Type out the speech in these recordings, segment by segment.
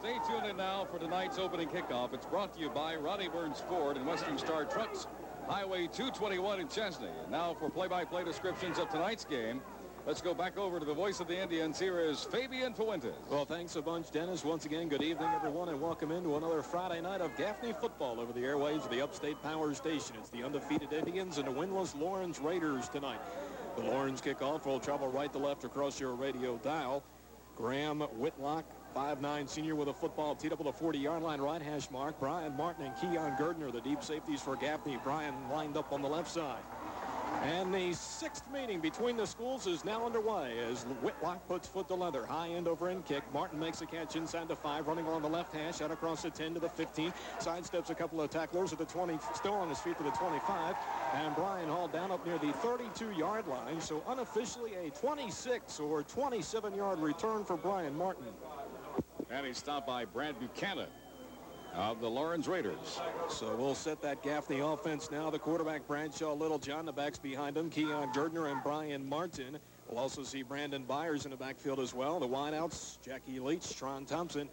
Stay tuned in now for tonight's opening kickoff. It's brought to you by Rodney Burns Ford and Western Star Trucks, Highway 221 in Chesney. And now for play-by-play descriptions of tonight's game, let's go back over to the voice of the Indians. Here is Fabian Fuentes. Well, thanks a bunch, Dennis. Once again, good evening, everyone, and welcome into another Friday night of Gaffney football over the airwaves of the Upstate Power Station. It's the undefeated Indians and the winless Lawrence Raiders tonight. The Lawrence kickoff will travel right to left across your radio dial. Graham Whitlock, 5'9" senior with a football teed up with a 40-yard line right hash mark. Brian Martin and Keon Gerdner, the deep safeties for Gaffney. Brian lined up on the left side. And the sixth meeting between the schools is now underway as Whitlock puts foot to leather. High end over end kick. Martin makes a catch inside the 5, running along the left hash, out across the 10 to the 15. Sidesteps a couple of tacklers at the 20, still on his feet to the 25. And Brian hauled down up near the 32-yard line. So unofficially a 26 or 27-yard return for Brian Martin. And he's stopped by Brad Buchanan of the Lawrence Raiders. So we'll set that Gaffney offense now. The quarterback, Bradshaw Littlejohn. The backs behind him, Keon Gerdner and Brian Martin. We'll also see Brandon Byers in the backfield as well. The wideouts, Jackie Leach, Tron Thompson,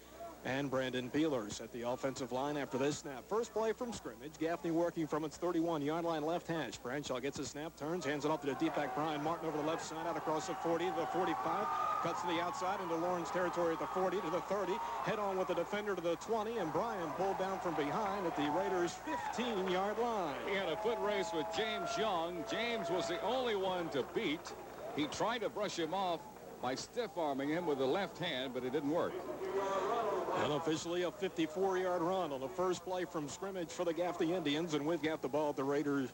and Brandon Peelers at the offensive line after this snap. First play from scrimmage. Gaffney working from its 31-yard line left hash. Bradshaw gets a snap, turns, hands it off to the deep back Brian Martin over the left side, out across the 40 to the 45. Cuts to the outside into Lawrence territory at the 40 to the 30. Head on with the defender to the 20, and Brian pulled down from behind at the Raiders' 15-yard line. He had a foot race with James Young. James was the only one to beat. He tried to brush him off by stiff-arming him with the left hand, but it didn't work. Unofficially a 54-yard run on the first play from scrimmage for the Gaffney Indians, and we've got the ball at the Raiders'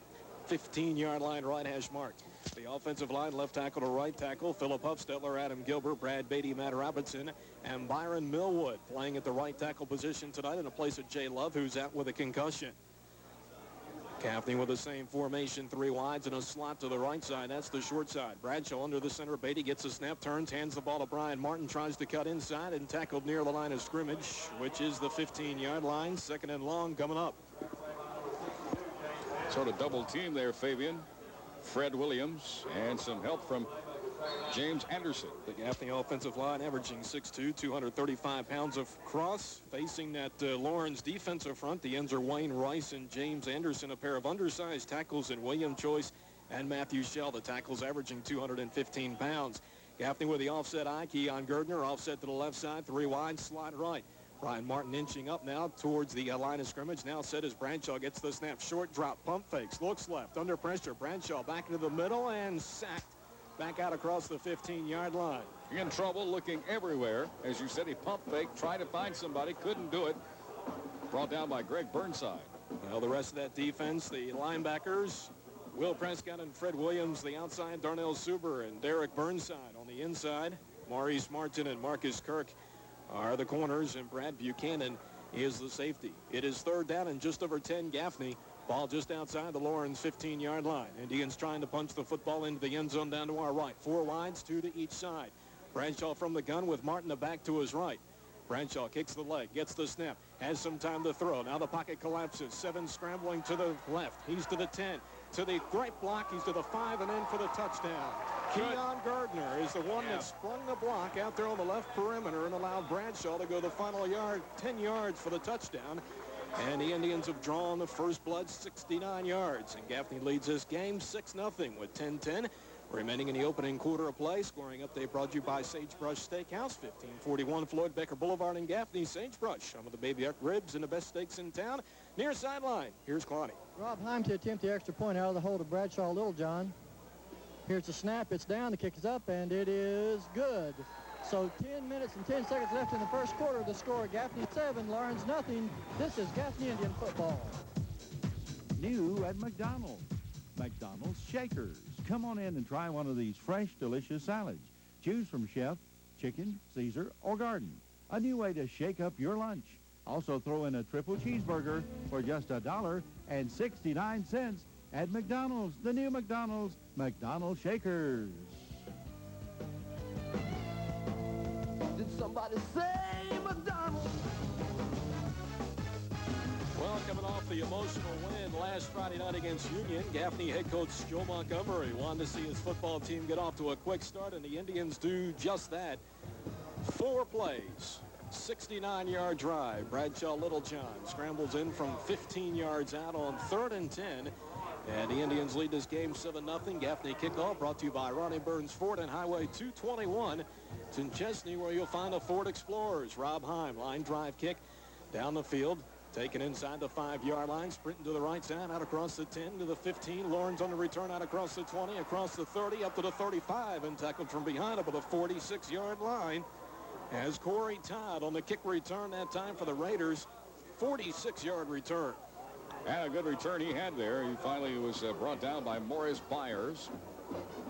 15-yard line right hash mark. The offensive line, left tackle to right tackle, Philip Huffstetler, Adam Gilbert, Brad Beatty, Matt Robertson, and Byron Millwood playing at the right tackle position tonight in the place of Jay Love, who's out with a concussion. Gaffney with the same formation, 3 wides and a slot to the right side. That's the short side. Bradshaw under the center. Beatty gets a snap, turns, hands the ball to Brian Martin, tries to cut inside and tackled near the line of scrimmage, which is the 15-yard line. Second and long coming up. Sort of double team there, Fabian. Fred Williams and some help from James Anderson. The Gaffney offensive line averaging 6'2", 235 pounds of cross. Facing that Lawrence defensive front, the ends are Wayne Rice and James Anderson, a pair of undersized tackles in William Choice and Matthew Shell. The tackles averaging 215 pounds. Gaffney with the offset eye, Keon Gerdner offset to the left side, 3 wide, slot right. Brian Martin inching up now towards the line of scrimmage. Now set as Bradshaw gets the snap. Short drop, pump fakes, looks left, under pressure. Bradshaw back into the middle and sacked back out across the 15-yard line. In trouble, looking everywhere. As you said, he pump faked, tried to find somebody, couldn't do it. Brought down by Greg Burnside. Well, the rest of that defense, the linebackers, Will Prescott and Fred Williams, the outside, Darnell Suber and Derek Burnside on the inside. Maurice Martin and Marcus Kirk are the corners, and Brad Buchanan is the safety. It is third down and just over 10 Gaffney. Ball just outside the Lawrence 15-yard line. Indians trying to punch the football into the end zone down to our right. 4 wides, 2 to each side. Bradshaw from the gun with Martin back to his right. Bradshaw kicks the leg, gets the snap, has some time to throw. Now the pocket collapses. 7 scrambling to the left. He's to the 10. To the right block, he's to the 5 and in for the touchdown. Keon Gerdner is the one that sprung the block out there on the left perimeter and allowed Bradshaw to go the final yard, 10 yards for the touchdown. And the Indians have drawn the first blood, 69 yards. And Gaffney leads this game 6-0 with 10-10 remaining in the opening quarter of play. Scoring update brought to you by Sagebrush Steakhouse, 1541 Floyd Baker Boulevard in Gaffney. Sagebrush, some of the baby duck ribs and the best steaks in town. Near sideline, here's Claudia. Rob Heim to attempt the extra point out of the hold of Bradshaw Littlejohn. Here's the snap. It's down. The kick is up, and it is good. So 10 minutes and 10 seconds left in the first quarter. The score, Gaffney 7, Lawrence 0. This is Gaffney Indian football. New at McDonald's. McDonald's Shakers. Come on in and try one of these fresh, delicious salads. Choose from chef, chicken, Caesar, or garden. A new way to shake up your lunch. Also throw in a triple cheeseburger for just $1.69 at McDonald's. The new McDonald's, McDonald's Shakers. Did somebody say McDonald's? Well, coming off the emotional win last Friday night against Union, Gaffney head coach Joe Montgomery wanted to see his football team get off to a quick start, and the Indians do just that. 4 plays, 69-yard drive. Bradshaw Littlejohn scrambles in from 15 yards out on 3rd and 10. And the Indians lead this game 7-0. Gaffney kickoff brought to you by Ronnie Burns Ford and Highway 221. It's in Chesney where you'll find the Ford Explorers. Rob Heim, line drive kick down the field. Taken inside the 5-yard line, sprinting to the right side, out across the 10 to the 15. Lawrence on the return, out across the 20, across the 30, up to the 35, and tackled from behind up at the 46-yard line. As Corey Todd on the kick return that time for the Raiders, 46-yard return. And a good return he had there. He finally was brought down by Morris Byers.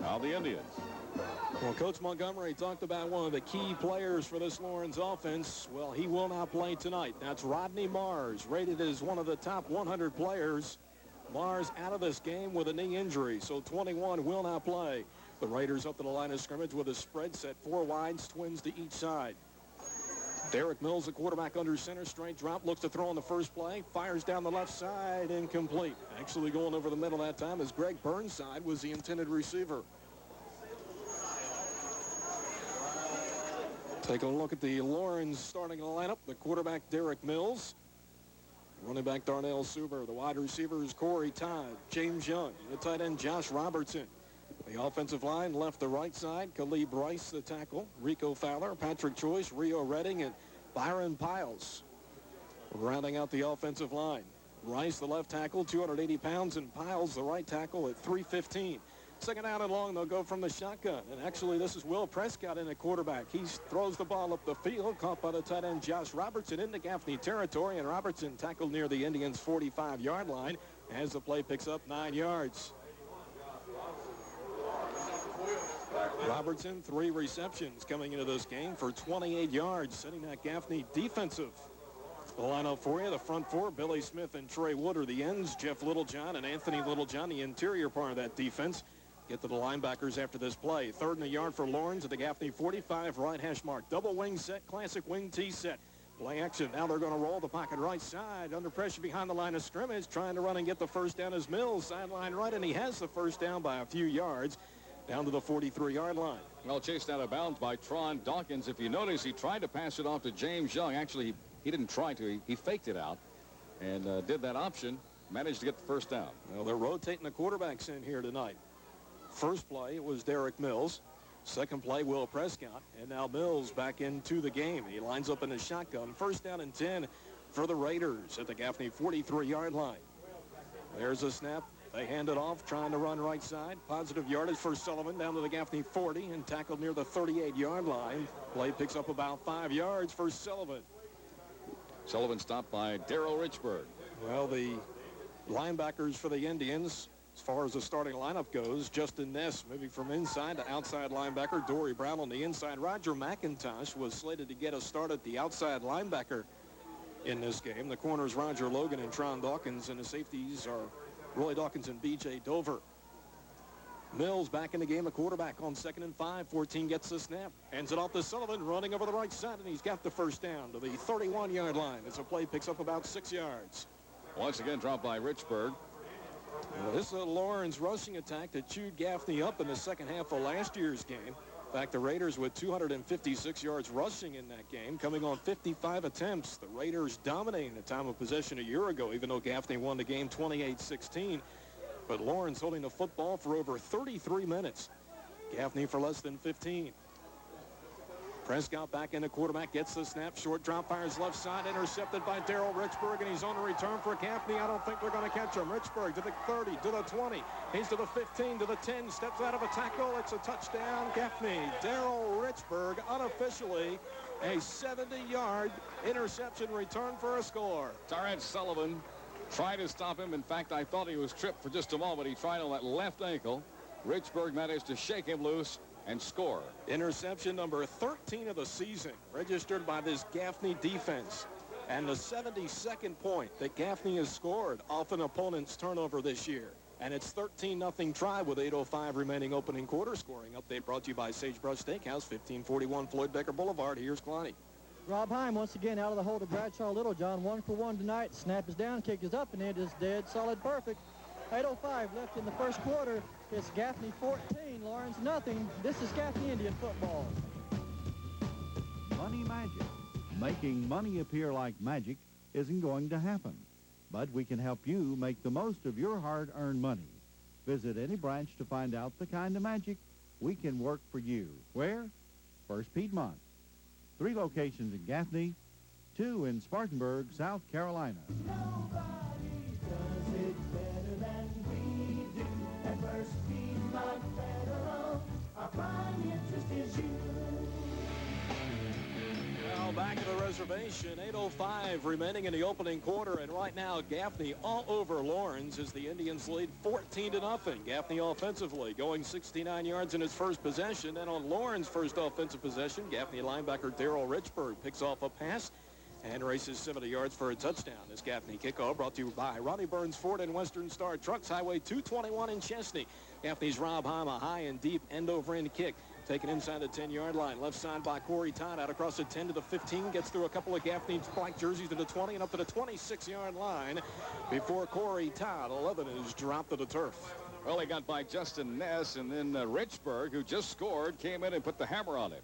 Now the Indians. Well, Coach Montgomery talked about one of the key players for this Lawrence offense. Well, he will not play tonight. That's Rodney Mars, rated as one of the top 100 players. Mars out of this game with a knee injury, so 21 will not play. The Raiders up to the line of scrimmage with a spread set, 4 wides, twins to each side. Derek Mills, the quarterback under center, straight drop, looks to throw on the first play, fires down the left side, incomplete. Actually going over the middle that time as Greg Burnside was the intended receiver. Take a look at the Lawrence starting lineup. The quarterback, Derek Mills. Running back, Darnell Suber. The wide receivers, Corey Todd, James Young. The tight end, Josh Robertson. The offensive line, left to right side, Khalid Bryce, the tackle. Rico Fowler, Patrick Choice, Rio Redding, and Byron Piles. Rounding out the offensive line. Rice, the left tackle, 280 pounds, and Piles, the right tackle, at 315. Second down and long, they'll go from the shotgun. And actually, this is Will Prescott in at quarterback. He throws the ball up the field, caught by the tight end Josh Robertson into Gaffney territory, and Robertson tackled near the Indians' 45-yard line as the play picks up 9 yards. Robertson, 3 receptions coming into this game for 28 yards, setting that Gaffney defensive. The lineup for you, the front 4, Billy Smith and Trey Wood are the ends. Jeff Littlejohn and Anthony Littlejohn, the interior part of that defense. Get to the linebackers after this play. 3rd and a yard for Lawrence at the Gaffney 45, right hash mark. Double wing set, classic wing T set. Play action. Now they're going to roll the pocket right side. Under pressure behind the line of scrimmage. Trying to run and get the first down as Mills. Sideline right, and he has the first down by a few yards. Down to the 43-yard line. Well, chased out of bounds by Tron Dawkins. If you notice, he tried to pass it off to James Young. Actually, he didn't try to. He faked it out and did that option. Managed to get the first down. Well, they're rotating the quarterbacks in here tonight. First play, it was Derek Mills. Second play, Will Prescott. And now Mills back into the game. He lines up in the shotgun. First down and 10 for the Raiders at the Gaffney 43-yard line. There's a snap. They hand it off, trying to run right side. Positive yardage for Sullivan down to the Gaffney 40 and tackled near the 38-yard line. Play picks up about 5 yards for Sullivan. Sullivan stopped by Darrell Richburg. Well, the linebackers for the Indians, as far as the starting lineup goes, Justin Ness moving from inside to outside linebacker. Dory Brown on the inside. Roger McIntosh was slated to get a start at the outside linebacker in this game. The corners, Roger Logan and Tron Dawkins, and the safeties are Roy Dawkins and B.J. Dover. Mills back in the game, a quarterback on 2nd and 5. 14 gets the snap. Hands it off to Sullivan, running over the right side, and he's got the first down to the 31-yard line as the play picks up about 6 yards. Once again dropped by Richburg. Well, this is a Lawrence rushing attack that chewed Gaffney up in the second half of last year's game. In fact, the Raiders with 256 yards rushing in that game, coming on 55 attempts. The Raiders dominating the time of possession a year ago, even though Gaffney won the game 28-16. But Lawrence holding the football for over 33 minutes. Gaffney for less than 15. Prescott back in the quarterback, gets the snap, short drop, fires left side, intercepted by Darrell Richburg, and he's on the return for Gaffney. I don't think they're going to catch him. Richburg to the 30, to the 20, he's to the 15, to the 10, steps out of a tackle. It's a touchdown, Gaffney. Darrell Richburg, unofficially, a 70-yard interception return for a score. Tarrant Sullivan tried to stop him. In fact, I thought he was tripped for just a moment. He tried on that left ankle. Richburg managed to shake him loose and score. Interception number 13 of the season, registered by this Gaffney defense. And the 72nd point that Gaffney has scored off an opponent's turnover this year. And it's 13-0 try with 8:05 remaining opening quarter. Scoring update brought to you by Sagebrush Steakhouse, 1541 Floyd Becker Boulevard. Here's Kalani. Rob Heim once again out of the hold of Bradshaw Littlejohn. 1 for 1 tonight. Snap is down, kick is up, and it is dead solid perfect. 8:05 left in the first quarter. It's Gaffney 14, Lawrence nothing. This is Gaffney Indian football. Money Magic. Making money appear like magic isn't going to happen, but we can help you make the most of your hard-earned money. Visit any branch to find out the kind of magic we can work for you. Where? First Piedmont. 3 locations in Gaffney, 2 in Spartanburg, South Carolina. Nobody does it better than we do. At First Piedmont Federal, our prime interest is you. Now back to the reservation, 8:05 remaining in the opening quarter, and right now Gaffney all over Lawrence as the Indians lead 14-0. Gaffney offensively going 69 yards in his first possession, and on Lawrence's first offensive possession, Gaffney linebacker Darrell Richburg picks off a pass and races 70 yards for a touchdown. This Gaffney kickoff brought to you by Ronnie Burns Ford and Western Star Trucks, Highway 221 in Chesney. Gaffney's Rob Heim, a high and deep end-over-end kick. Taken inside the 10-yard line. Left side by Corey Todd. Out across the 10 to the 15. Gets through a couple of Gaffney's black jerseys to the 20 and up to the 26-yard line before Corey Todd, 11, is dropped to the turf. Well, he got by Justin Ness, and then Richburg, who just scored, came in and put the hammer on him.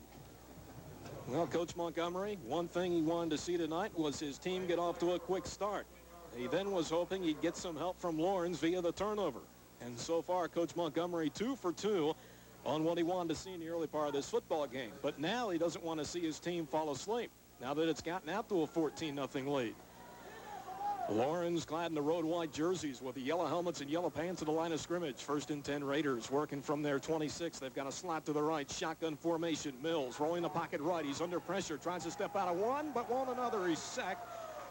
Well, Coach Montgomery, one thing he wanted to see tonight was his team get off to a quick start. He then was hoping he'd get some help from Lawrence via the turnover. And so far, Coach Montgomery 2 for 2 on what he wanted to see in the early part of this football game. But now he doesn't want to see his team fall asleep now that it's gotten out to a 14-0 lead. Lawrence clad in the road white jerseys with the yellow helmets and yellow pants at the line of scrimmage. 1st and 10 Raiders working from their 26. They've got a slot to the right. Shotgun formation. Mills rolling the pocket right. He's under pressure. Tries to step out of one, but won't another. He's sacked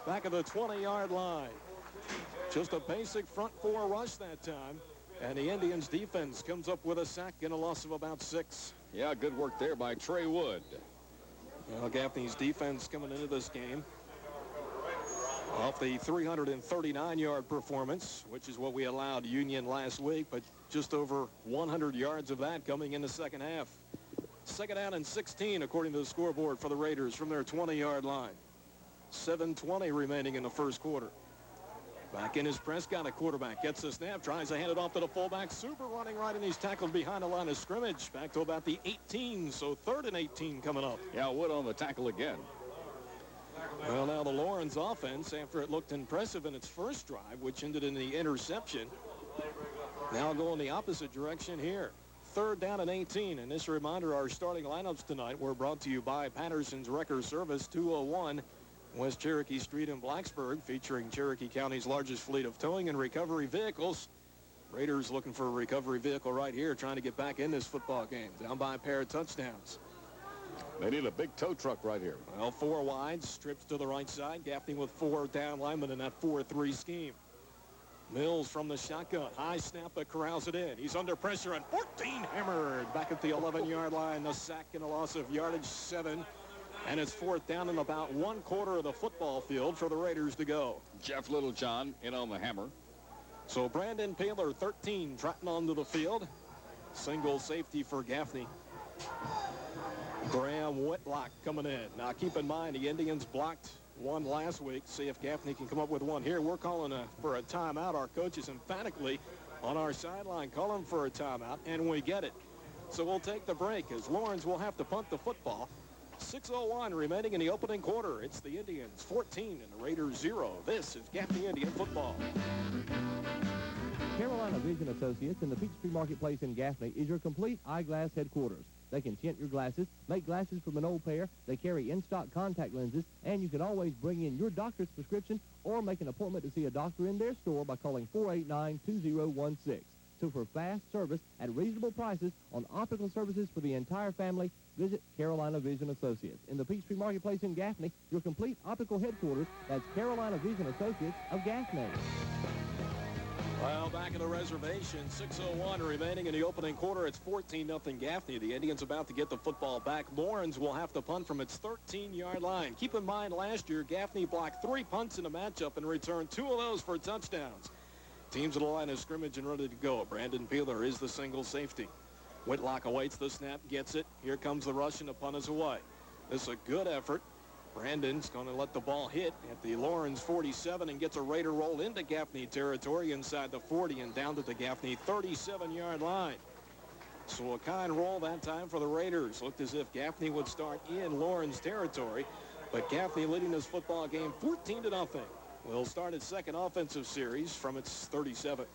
back at the 20-yard line. Just a basic front 4 rush that time. And the Indians defense comes up with a sack and a loss of about 6. Yeah, good work there by Trey Wood. Well, Gaffney's defense coming into this game off the 339-yard performance, which is what we allowed Union last week, but just over 100 yards of that coming in the second half. 2nd down and 16, according to the scoreboard for the Raiders from their 20-yard line. 7:20 remaining in the first quarter. Back in his Prescott, a quarterback gets the snap, tries to hand it off to the fullback. Super running right, and he's tackled behind the line of scrimmage. Back to about the 18, so 3rd and 18 coming up. Yeah, Wood on the tackle again. Well, now the Lawrence offense, after it looked impressive in its first drive, which ended in the interception, now going the opposite direction here. 3rd down and 18, and this reminder, our starting lineups tonight were brought to you by Patterson's Wrecker Service, 201 West Cherokee Street in Blacksburg, featuring Cherokee County's largest fleet of towing and recovery vehicles. Raiders looking for a recovery vehicle right here, trying to get back in this football game, down by a pair of touchdowns. They need a big tow truck right here. Well, 4 wide, strips to the right side. Gaffney with 4 down linemen in that 4-3 scheme. Mills from the shotgun. High snap, but corrals it in. He's under pressure, and 14 hammered back at the 11-yard line. A sack and a loss of yardage, 7. And it's 4th down and about 1/4 of the football field for the Raiders to go. Jeff Littlejohn in on the hammer. So Brandon Paler, 13, trotting onto the field. Single safety for Gaffney. Graham Whitlock coming in. Now keep in mind the Indians blocked one last week. See if Gaffney can come up with one here. We're calling for a timeout. Our coaches emphatically on our sideline calling for a timeout, and we get it. So we'll take the break as Lawrence will have to punt the football. 6:01 remaining in the opening quarter. It's the Indians 14 and the Raiders 0. This is Gaffney Indian football. Carolina Vision Associates in the Peachtree Marketplace in Gaffney is your complete eyeglass headquarters. They can tint your glasses, make glasses from an old pair, they carry in-stock contact lenses, and you can always bring in your doctor's prescription or make an appointment to see a doctor in their store by calling 489-2016. So for fast service at reasonable prices on optical services for the entire family, visit Carolina Vision Associates. In the Peachtree Marketplace in Gaffney, your complete optical headquarters, that's Carolina Vision Associates of Gaffney. Well, back in the reservation, 6:01 remaining in the opening quarter. It's 14-0 Gaffney. The Indians about to get the football back. Lawrence will have to punt from its 13-yard line. Keep in mind, last year, Gaffney blocked 3 punts in a matchup and returned 2 of those for touchdowns. Teams at the line of scrimmage and ready to go. Brandon Peeler is the single safety. Whitlock awaits the snap, gets it. Here comes the rush, and the punt is away. This is a good effort. Brandon's going to let the ball hit at the Lawrence 47 and gets a Raider roll into Gaffney territory inside the 40 and down to the Gaffney 37-yard line. So a kind roll that time for the Raiders. Looked as if Gaffney would start in Lawrence territory. But Gaffney leading this football game 14-0. Will start its second offensive series from its 37.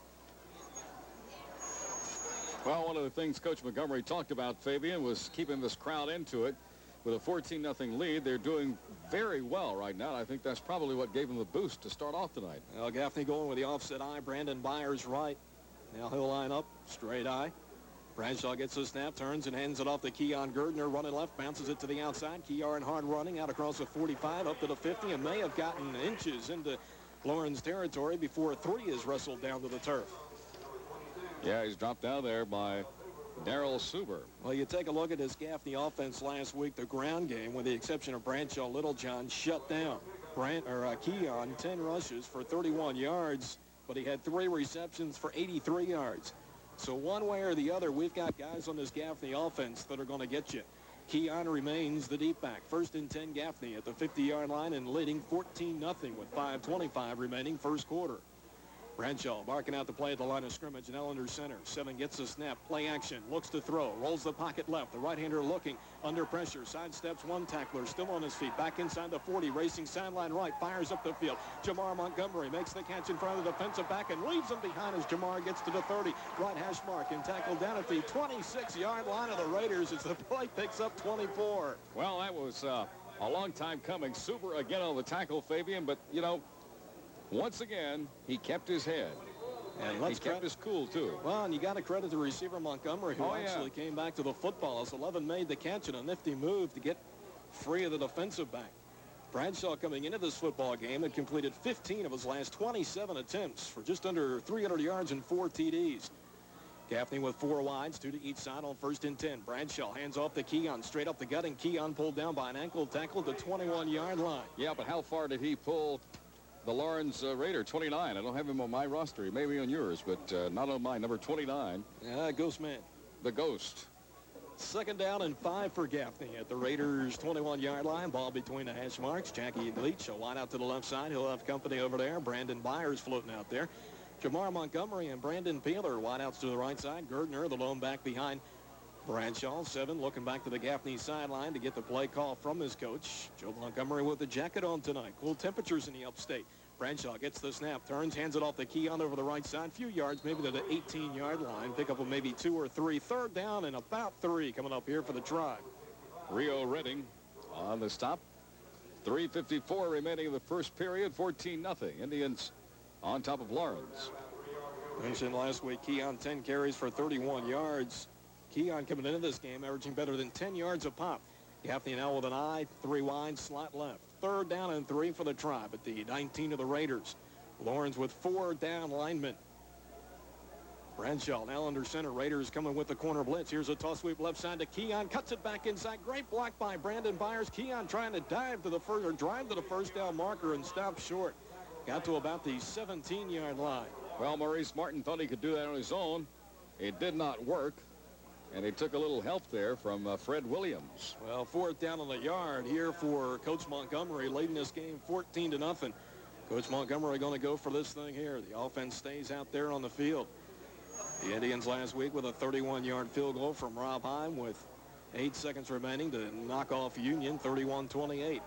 Well, one of the things Coach Montgomery talked about, Fabian, was keeping this crowd into it. With a 14-0 lead, they're doing very well right now. I think that's probably what gave them the boost to start off tonight. Well, Gaffney going with the offset eye. Brandon Byers right. Now he'll line up, straight eye. Bradshaw gets the snap, turns and hands it off to Keon Gerdner, running left, bounces it to the outside. Keon hard running out across the 45, up to the 50, and may have gotten inches into Lawrence territory before 3 is wrestled down to the turf. Yeah, he's dropped down there by Darrell Suber. Well, you take a look at this Gaffney offense last week, the ground game, with the exception of Bradshaw, Littlejohn shut down. Keon, 10 rushes for 31 yards, but he had 3 receptions for 83 yards. So one way or the other, we've got guys on this Gaffney offense that are going to get you. Keon remains the deep back. 1st and 10 Gaffney at the 50-yard line and leading 14-0 with 5:25 remaining first quarter. Bradshaw barking out the play at the line of scrimmage and under center. 7 gets the snap, play action, looks to throw, rolls the pocket left. The right-hander looking under pressure, sidesteps one tackler, still on his feet, back inside the 40, racing sideline right, fires up the field. Jamar Montgomery makes the catch in front of the defensive back and leaves him behind as Jamar gets to the 30. Right hash mark and tackled down at the 26-yard line of the Raiders as the play picks up 24. Well, that was a long time coming. Suber again on the tackle, Fabian, but, you know, once again, he kept his head. And he kept his cool, too. Well, and you got to credit the receiver Montgomery, who actually came back to the football as 11 made the catch in a nifty move to get free of the defensive back. Bradshaw coming into this football game had completed 15 of his last 27 attempts for just under 300 yards and 4 TDs. Gaffney with 4 wides, 2 to each side on 1st and 10. Bradshaw hands off to Keon, straight up the gut, and Keon pulled down by an ankle tackle to 21-yard line. Yeah, but how far did he pull the Lawrence Raider? 29. I don't have him on my roster. He may be on yours, but not on mine. Number 29. Yeah, Ghost Man. The Ghost. 2nd down and 5 for Gaffney at the Raiders' 21-yard line. Ball between the hash marks. Jackie Leach, a wide out to the left side. He'll have company over there. Brandon Byers floating out there. Jamar Montgomery and Brandon Peeler wide outs to the right side. Gerdner, the lone back behind Bradshaw. 7 looking back to the Gaffney sideline to get the play call from his coach. Joe Montgomery with the jacket on tonight. Cool temperatures in the upstate. Bradshaw gets the snap, turns, hands it off to Keon over the right side. Few yards, maybe to the 18-yard line. Pick up of maybe 2 or 3. 3rd down and about 3 coming up here for the Tribe. Rio Redding on the stop. 3:54 remaining in the first period. 14-0. Indians on top of Lawrence. Mentioned last week, Keon 10 carries for 31 yards. Keon coming into this game averaging better than 10 yards a pop. Gaffney now with an eye, 3 wide, slot left. 3rd down and 3 for the Tribe at the 19 of the Raiders. Lawrence with 4 down linemen. Bradshaw now under center. Raiders coming with the corner blitz. Here's a toss sweep left side to Keon. Cuts it back inside. Great block by Brandon Byers. Keon trying to drive to the first down marker and stop short. Got to about the 17-yard line. Well, Maurice Martin thought he could do that on his own. It did not work. And he took a little help there from Fred Williams. Well, 4th down on the yard here for Coach Montgomery, leading this game 14-0. Coach Montgomery going to go for this thing here. The offense stays out there on the field. The Indians last week with a 31-yard field goal from Rob Heim with 8 seconds remaining to knock off Union 31-28.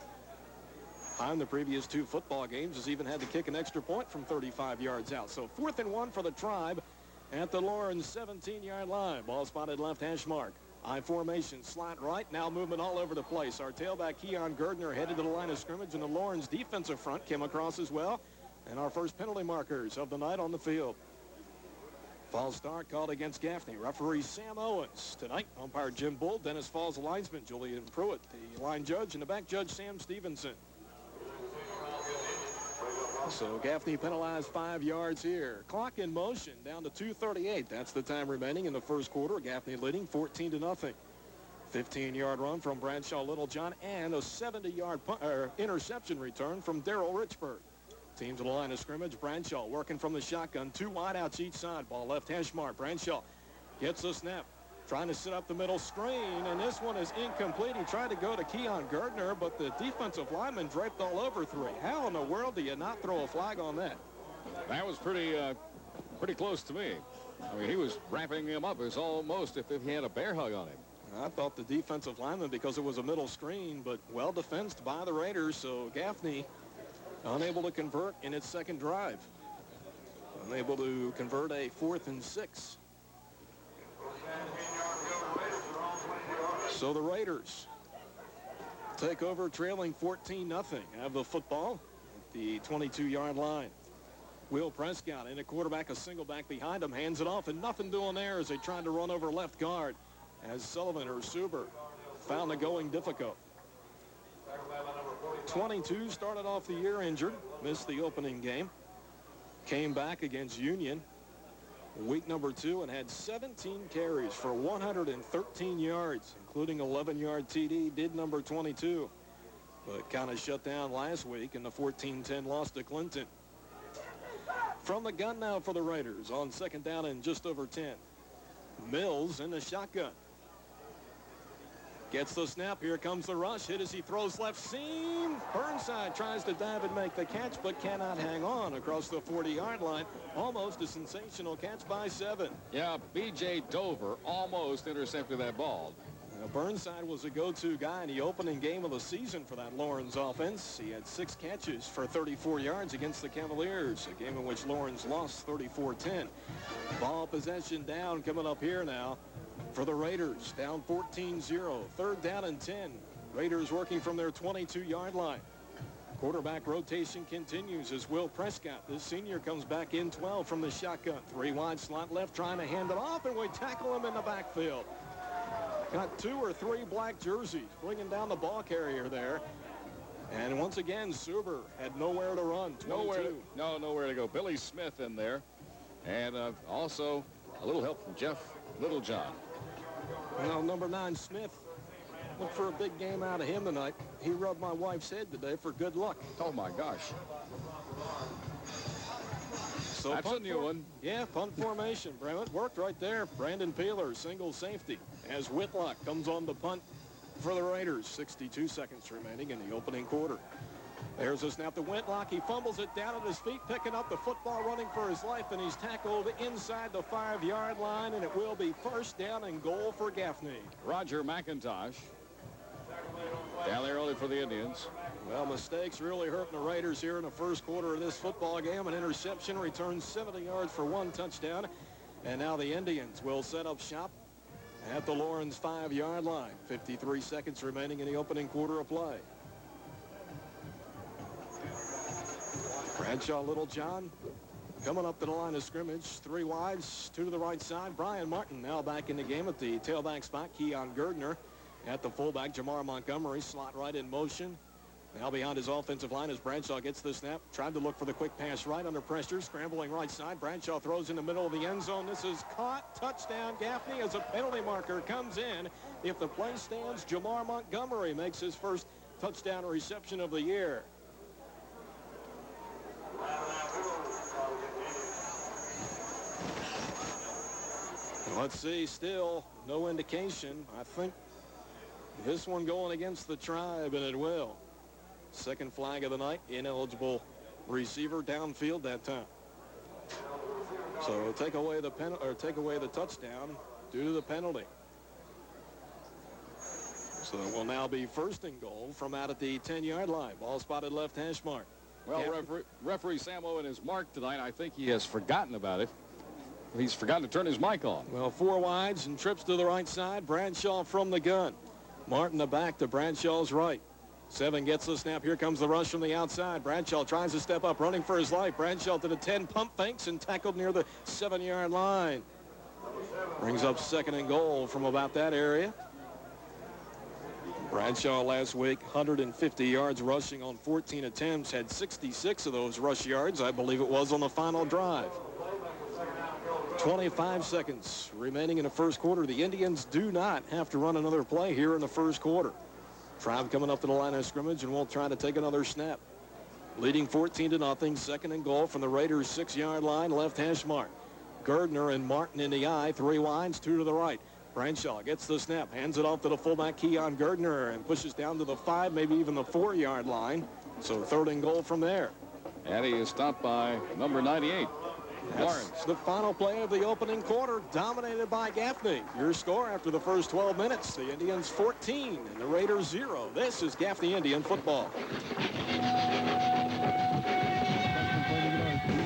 Heim, the previous 2 football games, has even had to kick an extra point from 35 yards out. So 4th and 1 for the Tribe at the Lawrence 17-yard line. Ball spotted left hash mark. I formation, slot right, now movement all over the place. Our tailback, Keon Gerdner, headed to the line of scrimmage, and the Lawrence defensive front came across as well. And our first penalty markers of the night on the field. False start called against Gaffney. Referee Sam Owens. Tonight, umpire Jim Bull, Dennis Falls linesman Julian Pruitt, the line judge, and the back judge Sam Stevenson. So Gaffney penalized 5 yards here. Clock in motion down to 2:38. That's the time remaining in the first quarter. Gaffney leading 14-0. 15-yard run from Bradshaw Littlejohn and a 70-yard interception return from Darrell Richburg. Team to the line of scrimmage. Bradshaw working from the shotgun. 2 wideouts each side. Ball left hash mark. Bradshaw gets the snap. Trying to set up the middle screen, and this one is incomplete. He tried to go to Keon Gerdner, but the defensive lineman draped all over 3. How in the world do you not throw a flag on that? That was pretty close to me. I mean, he was wrapping him up. It was almost if he had a bear hug on him. I thought the defensive lineman, because it was a middle screen, but well defensed by the Raiders. So Gaffney unable to convert in its second drive. Unable to convert a 4th and 6. So the Raiders take over trailing 14-0. Have the football at the 22-yard line. Will Prescott in a quarterback, a single back behind him, hands it off, and nothing doing there as they tried to run over left guard as Sullivan or Suber found the going difficult. 22 started off the year injured, missed the opening game, came back against Union week number 2 and had 17 carries for 113 yards, including 11-yard TD, did number 22, but kind of shut down last week in the 14-10 loss to Clinton. From the gun now for the Raiders on second down and just over 10. Mills in the shotgun. Gets the snap. Here comes the rush. Hit as he throws left seam. Burnside tries to dive and make the catch, but cannot hang on across the 40-yard line. Almost a sensational catch by 7. Yeah, B.J. Dover almost intercepted that ball. Now, Burnside was a go-to guy in the opening game of the season for that Lawrence offense. He had 6 catches for 34 yards against the Cavaliers, a game in which Lawrence lost 34-10. Ball possession down coming up here now for the Raiders, down 14-0, 3rd down and 10. Raiders working from their 22-yard line. Quarterback rotation continues as Will Prescott, the senior, comes back in 12 from the shotgun. 3 wide slot left, trying to hand it off, and we tackle him in the backfield. Got 2 or 3 black jerseys bringing down the ball carrier there. And once again, Suber had nowhere to run. 22. Nowhere to go. Billy Smith in there. And also a little help from Jeff Littlejohn. Well, number 9, Smith, look for a big game out of him tonight. He rubbed my wife's head today for good luck. Oh, my gosh. So That's a new one. Yeah, punt formation. It worked right there. Brandon Peeler, single safety, as Whitlock comes on the punt for the Raiders. 62 seconds remaining in the opening quarter. There's a snap to Whitlock. He fumbles it down at his feet, picking up the football, running for his life, and he's tackled inside the 5-yard line, and it will be 1st down and goal for Gaffney. Roger McIntosh down there early for the Indians. Well, mistakes really hurting the Raiders here in the first quarter of this football game. An interception, returns 70 yards for 1 touchdown. And now the Indians will set up shop at the Lawrence 5-yard line. 53 seconds remaining in the opening quarter of play. Bradshaw Littlejohn coming up to the line of scrimmage. 3 wides, 2 to the right side. Brian Martin now back in the game at the tailback spot. Keon Gerdner at the fullback. Jamar Montgomery slot right in motion. Now behind his offensive line as Bradshaw gets the snap. Tried to look for the quick pass right under pressure. Scrambling right side. Bradshaw throws in the middle of the end zone. This is caught. Touchdown Gaffney as a penalty marker comes in. If the play stands, Jamar Montgomery makes his first touchdown reception of the year. Let's see, still no indication. I think this one going against the Tribe, and it will. Second flag of the night, ineligible receiver downfield that time. So take away the touchdown due to the penalty. So it will now be 1st and goal from out at the 10-yard line. Ball spotted left hash mark. Well, referee Sam Owen is marked tonight. I think he has forgotten about it. He's forgotten to turn his mic on. Well, 4 wides and trips to the right side. Bradshaw from the gun. Martin the back to Bradshaw's right. 7 gets the snap. Here comes the rush from the outside. Bradshaw tries to step up, running for his life. Bradshaw to the 10, pump fakes, and tackled near the 7-yard line. Brings up 2nd and goal from about that area. Bradshaw last week, 150 yards rushing on 14 attempts, had 66 of those rush yards, I believe it was, on the final drive. 25 seconds remaining in the first quarter. The Indians do not have to run another play here in the first quarter. Tribe coming up to the line of scrimmage and will try to take another snap. Leading 14-0, 2nd and goal from the Raiders' 6-yard line, left hash mark. Gerdner and Martin in the eye, 3 wides, 2 to the right. Bradshaw gets the snap, hands it off to the fullback Keon Gerdner, and pushes down to the 5, maybe even the 4-yard line. So 3rd and goal from there. And he is stopped by number 98. Lawrence. The final play of the opening quarter, dominated by Gaffney. Your score after the first 12 minutes, the Indians 14 and the Raiders 0. This is Gaffney Indian football. Be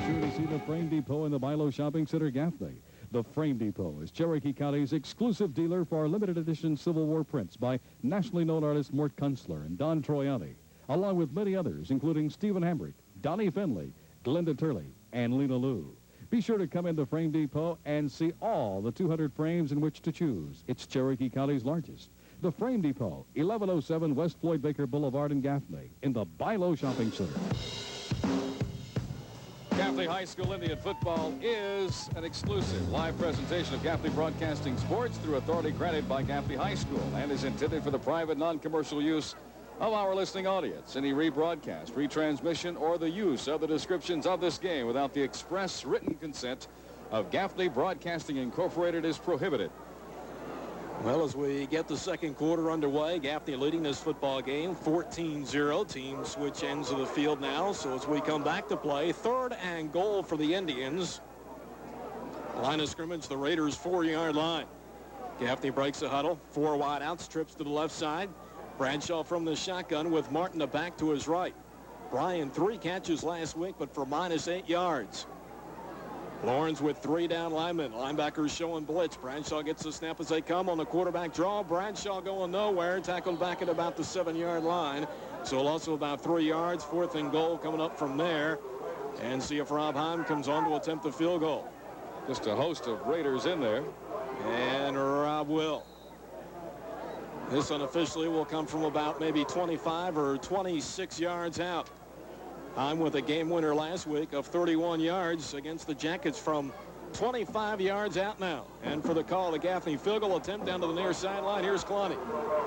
sure to see the Frame Depot in the Bilo Shopping Center, Gaffney. The Frame Depot is Cherokee County's exclusive dealer for limited edition Civil War prints by nationally known artists Mort Kunstler and Don Troiani, along with many others, including Stephen Hambrick, Donnie Finley, Glenda Turley, and Lena Lou. Be sure to come into Frame Depot and see all the 200 frames in which to choose. It's Cherokee County's largest. The Frame Depot, 1107 West Floyd Baker Boulevard in Gaffney, in the Bilo Shopping Center. Gaffney High School Indian football is an exclusive live presentation of Gaffney Broadcasting Sports through authority granted by Gaffney High School and is intended for the private non-commercial use of our listening audience. Any rebroadcast, retransmission, or the use of the descriptions of this game without the express written consent of Gaffney Broadcasting Incorporated is prohibited. Well, as we get the second quarter underway, Gaffney leading this football game 14-0. Teams switch ends of the field now. So as we come back to play, 3rd and goal for the Indians. Line of scrimmage, the Raiders' 4-yard line. Gaffney breaks the huddle. 4 wide outs, trips to the left side. Bradshaw from the shotgun with Martin back to his right. Bryan 3 catches last week, but for -8 yards. Lawrence with 3 down linemen. Linebackers showing blitz. Bradshaw gets the snap as they come on the quarterback draw. Bradshaw going nowhere. Tackled back at about the 7-yard line. So also about 3 yards. 4th and goal coming up from there. And see if Rob Heim comes on to attempt the field goal. Just a host of Raiders in there. And Rob will. This unofficially will come from about maybe 25 or 26 yards out. Heim with a game winner last week of 31 yards against the Jackets from 25 yards out now. And for the call, the Gaffney field goal attempt down to the near sideline. Here's Clowney.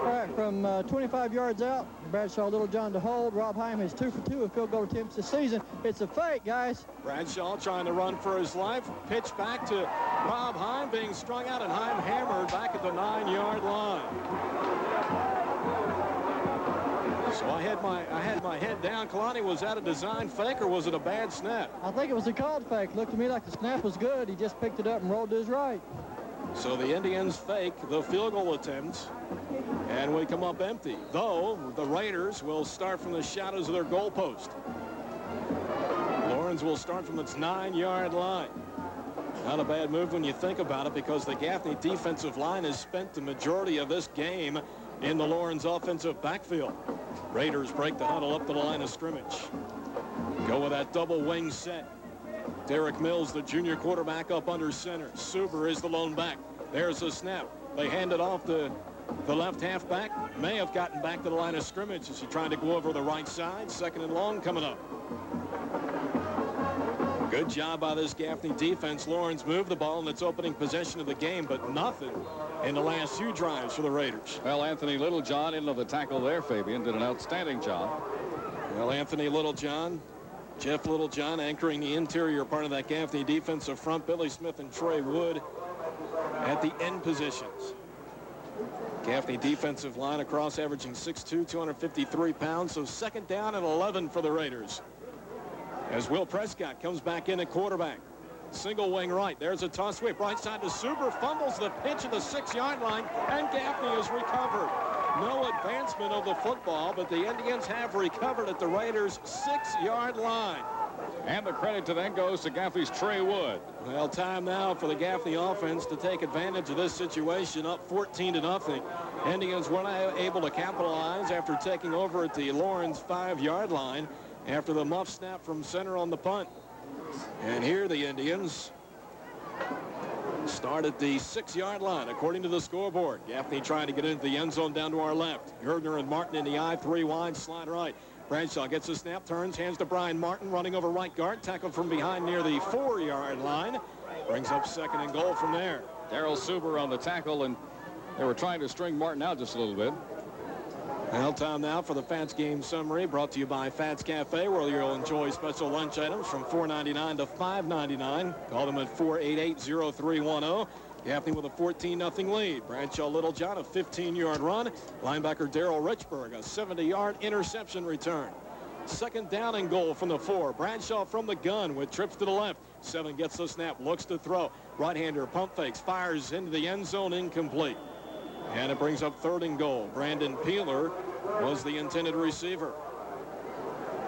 All right, from 25 yards out, Bradshaw Littlejohn to hold. Rob Heim has 2 for 2 with field goal attempts this season. It's a fake, guys. Bradshaw trying to run for his life. Pitch back to Rob Heim, being strung out, and Heim hammered back at the 9-yard line. So I had my head down. Kalani, was that a design fake or was it a bad snap? I think it was a called fake. Looked to me like the snap was good. He just picked it up and rolled to his right. So the Indians fake the field goal attempt, and we come up empty. Though the Raiders will start from the shadows of their goalpost. Lawrence will start from its 9-yard line. Not a bad move when you think about it, because the Gaffney defensive line has spent the majority of this game in the Lawrence offensive backfield. Raiders break the huddle up to the line of scrimmage. Go with that double wing set. Derek Mills, the junior quarterback, up under center. Suber is the lone back. There's the snap. They hand it off to the left halfback. May have gotten back to the line of scrimmage as he tried to go over the right side. 2nd and long coming up. Good job by this Gaffney defense. Lawrence moved the ball in its opening possession of the game, but nothing in the last few drives for the Raiders. Well, Anthony Littlejohn into the tackle there, Fabian, did an outstanding job. Well, Anthony Littlejohn, Jeff Littlejohn anchoring the interior part of that Gaffney defensive front. Billy Smith and Trey Wood at the end positions. Gaffney defensive line across averaging 6'2", 253 pounds. So 2nd down and 11 for the Raiders. As Will Prescott comes back in at quarterback. Single wing right. There's a toss sweep. Right side to Suber. Fumbles the pitch at the 6-yard line. And Gaffney is recovered. No advancement of the football, but the Indians have recovered at the Raiders' 6-yard line. And the credit to then goes to Gaffney's Trey Wood. Well, time now for the Gaffney offense to take advantage of this situation, up 14-0. Indians were not able to capitalize after taking over at the Lawrence 5-yard line after the muff snap from center on the punt. And here the Indians start at the 6-yard line, according to the scoreboard. Gaffney trying to get into the end zone down to our left. Gardner and Martin in the I, 3 wide, slide right. Bradshaw gets a snap, turns, hands to Brian Martin, running over right guard, tackled from behind near the 4-yard line. Brings up 2nd and goal from there. Darryl Suber on the tackle, and they were trying to string Martin out just a little bit. Well, time now for the Fats game summary, brought to you by Fats Cafe, where you'll enjoy special lunch items from $4.99 to $5.99. Call them at 488-0310. Gaffney with a 14-0 lead. Bradshaw Littlejohn, a 15-yard run. Linebacker Darrell Richburg, a 70-yard interception return. Second down and goal from the 4. Bradshaw from the gun with trips to the left. 7 gets the snap, looks to throw. Right-hander pump fakes, fires into the end zone, incomplete. And it brings up 3rd and goal. Brandon Peeler was the intended receiver.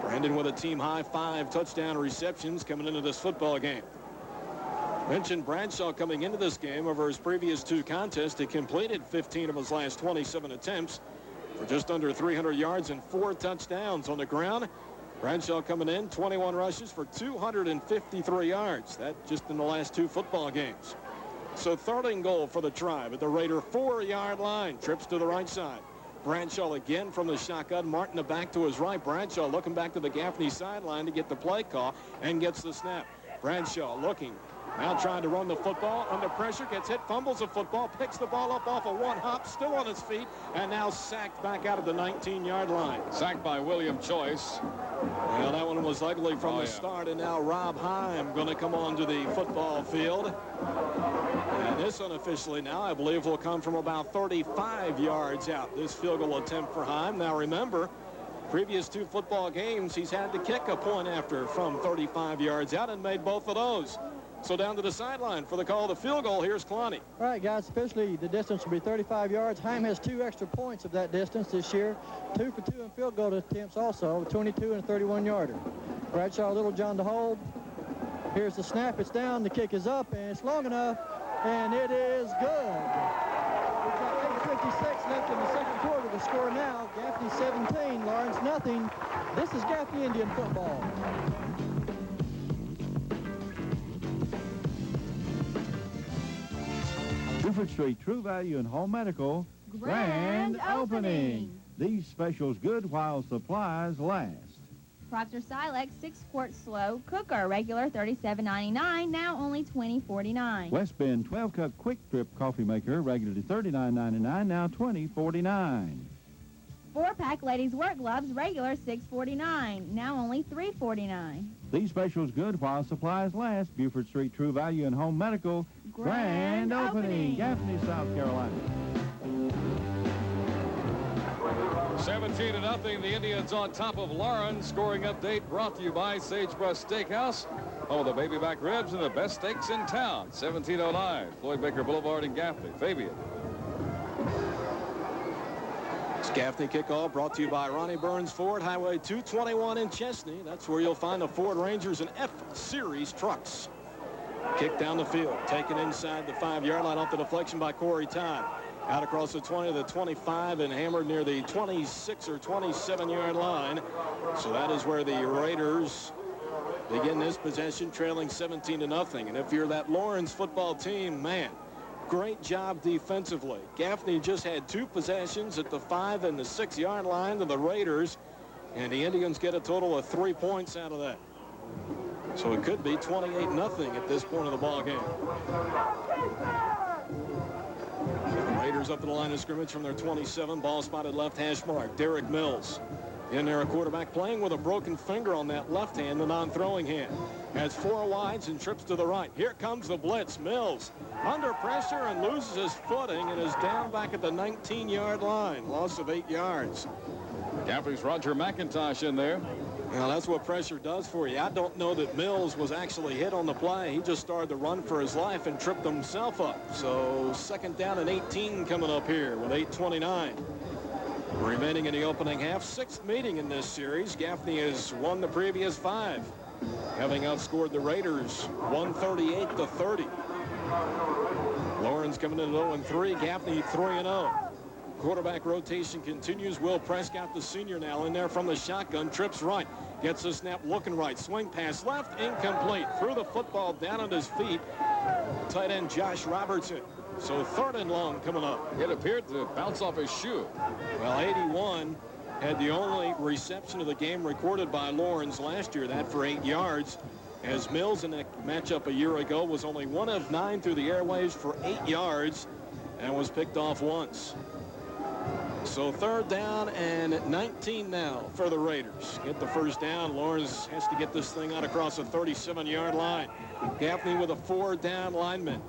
Brandon with a team-high 5 touchdown receptions coming into this football game. Mentioned Bradshaw coming into this game. Over his previous 2 contests, he completed 15 of his last 27 attempts for just under 300 yards and 4 touchdowns on the ground. Bradshaw coming in, 21 rushes for 253 yards. That just in the last 2 football games. So 3rd and goal for the Tribe at the Raider 4-yard line. Trips to the right side. Bradshaw again from the shotgun. Martin the back to his right. Bradshaw looking back to the Gaffney sideline to get the play call and gets the snap. Bradshaw looking. Now trying to run the football under pressure, gets hit, fumbles the football, picks the ball up off a 1 hop, still on his feet, and now sacked back out of the 19-yard line. Sacked by William Choice. Well, that one was ugly from the start, and now Rob Heim going to come onto the football field. And this unofficially now, I believe, will come from about 35 yards out. This field goal attempt for Heim. Now remember, previous 2 football games, he's had to kick a point after from 35 yards out and made both of those. So down to the sideline for the call of the field goal. Here's Clowney. All right, guys, officially the distance will be 35 yards. Heim has 2 extra points of that distance this year. 2 for 2 in field goal attempts also, 22 and a 31-yarder. Bradshaw, Littlejohn to hold. Here's the snap. It's down. The kick is up, and it's long enough, and it is good. We've got 8:56 left in the second quarter. The score now, Gaffney 17, Lawrence nothing. This is Gaffney Indian football. Buford Street True Value and Home Medical Grand opening. These specials good while supplies last. Proctor Silex 6-quart slow cooker, regular $37.99, now only $20.49. West Bend 12-cup quick drip coffee maker, regularly $39.99, now $20.49. 4-pack ladies' work gloves, regular $6.49, now only $3.49. These specials good while supplies last. Buford Street True Value and Home Medical Grand opening. Gaffney, South Carolina. 17-0. The Indians on top of Lawrence. Scoring update brought to you by Sagebrush Steakhouse. Home of the baby back ribs and the best steaks in town. 1709 Floyd Baker Boulevard in Gaffney. Fabian. It's Gaffney kickoff brought to you by Ronnie Burns Ford, Highway 221 in Chesney. That's where you'll find the Ford Rangers and F-Series trucks. Kick down the field, taken inside the 5-yard line off the deflection by Corey Todd. Out across the 20 to the 25 and hammered near the 26 or 27-yard line. So that is where the Raiders begin this possession, trailing 17-0. And if you're that Lawrence football team, man, great job defensively. Gaffney just had 2 possessions at the 5 and the 6-yard line to the Raiders, and the Indians get a total of 3 points out of that. So it could be 28-0 at this point of the ball game. The Raiders up to the line of scrimmage from their 27. Ball spotted left hash mark. Derek Mills. In there, a quarterback playing with a broken finger on that left hand, the non-throwing hand. Has 4 wides and trips to the right. Here comes the blitz. Mills under pressure and loses his footing and is down back at the 19-yard line. Loss of 8 yards. Gaffney's Roger McIntosh in there. Well, that's what pressure does for you. I don't know that Mills was actually hit on the play. He just started to run for his life and tripped himself up. So 2nd down and 18 coming up here with 8:29 remaining in the opening half. 6th meeting in this series. Gaffney has won the previous 5, having outscored the Raiders 138-30. Lawrence coming in at 0-3. Gaffney 3-0. Quarterback rotation continues. Will Prescott, the senior, now in there from the shotgun. Trips right. Gets the snap looking right. Swing pass left. Incomplete. Threw the football down at his feet. Tight end Josh Robertson. So 3rd and long coming up. It appeared to bounce off his shoe. Well, 81 had the only reception of the game recorded by Lawrence last year. That for 8 yards. As Mills in that matchup a year ago was only 1 of 9 through the airwaves for 8 yards and was picked off once. So 3rd down and 19 now for the Raiders. Get the first down. Lawrence has to get this thing out across the 37-yard line. Gaffney with a 4 down lineman.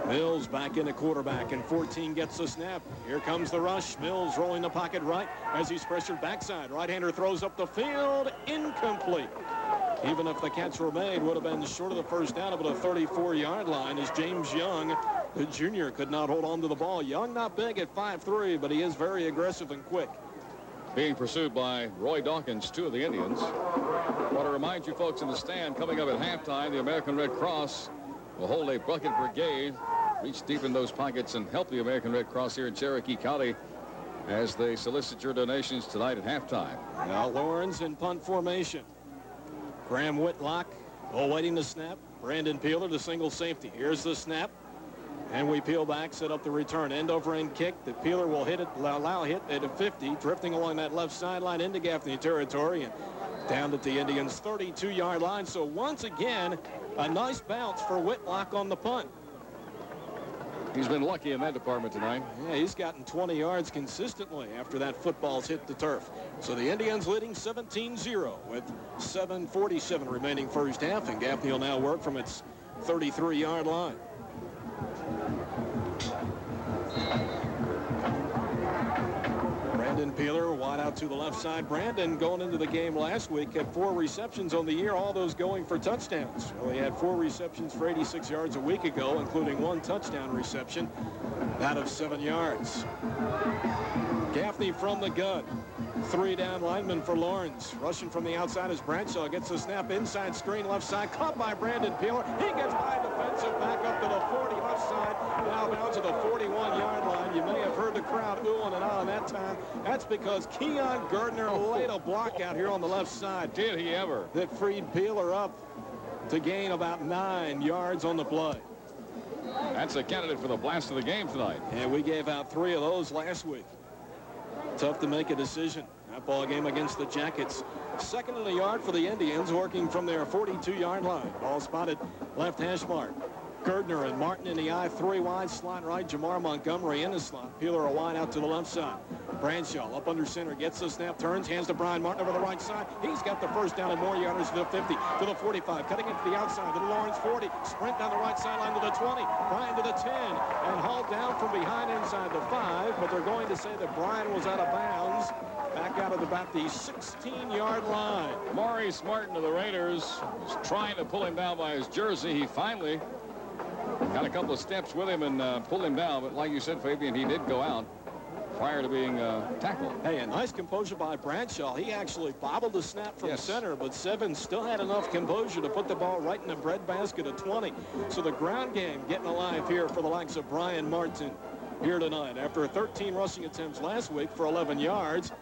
Mills back in the quarterback, and 14 gets the snap. Here comes the rush. Mills rolling the pocket right as he's pressured backside. Right-hander throws up the field. Incomplete. Even if the catch were made, would have been short of the first down, about a 34-yard line, as James Young, the junior, could not hold on to the ball. Young not big at 5'3", but he is very aggressive and quick. Being pursued by Roy Dawkins, 2 of the Indians. I want to remind you folks in the stand, coming up at halftime, the American Red Cross will hold a bucket brigade, reach deep in those pockets and help the American Red Cross here in Cherokee County as they solicit your donations tonight at halftime. Now Lawrence in punt formation. Graham Whitlock awaiting the snap. Brandon Peeler, the single safety. Here's the snap. And we peel back, set up the return. End over end kick. The Peeler will hit it, allow a hit at a 50, drifting along that left sideline into Gaffney territory and down at the Indians' 32-yard line. So once again, a nice bounce for Whitlock on the punt. He's been lucky in that department tonight. Yeah, he's gotten 20 yards consistently after that football's hit the turf. So the Indians leading 17-0 with 7:47 remaining first half, and Gaffney will now work from its 33-yard line. Brandon Peeler wide out to the left side. Brandon, going into the game last week, had 4 receptions on the year, all those going for touchdowns. Well, he had 4 receptions for 86 yards a week ago, including 1 touchdown reception out of 7 yards. Gaffney from the gun. 3 down linemen for Lawrence. Rushing from the outside as Bradshaw gets the snap inside screen left side. Caught by Brandon Peeler. He gets by defensive back up to the 40 left side. Now down to the 41-yard line. You may have heard the crowd oohing and ahhing that time. That's because Keon Gardner laid a block out here on the left side. Did he ever? That freed Peeler up to gain about 9 yards on the play. That's a candidate for the blast of the game tonight. And we gave out 3 of those last week. Tough to make a decision. That ball game against the Jackets. 2nd in the yard for the Indians, working from their 42-yard line. Ball spotted left hash mark. Gardner and Martin in the eye, 3 wide, slot right. Jamar Montgomery in the slot. Peeler a wide out to the left side. Bradshaw up under center, gets the snap, turns, hands to Brian Martin over the right side. He's got the first down and more yardage to the 50, to the 45, cutting into the outside, to the Lawrence 40, sprint down the right sideline to the 20, Brian to the 10, and hauled down from behind inside the 5, but they're going to say that Brian was out of bounds, back out of about the 16-yard line. Maurice Martin of the Raiders was trying to pull him down by his jersey. He finally got a couple of steps with him and pulled him down, but like you said, Fabian, he did go out prior to being tackled. Hey, a nice composure by Bradshaw. He actually bobbled the snap from center, but Sevens still had enough composure to put the ball right in the breadbasket of 20. So the ground game getting alive here for the likes of Brian Martin here tonight. After 13 rushing attempts last week for 11 yards,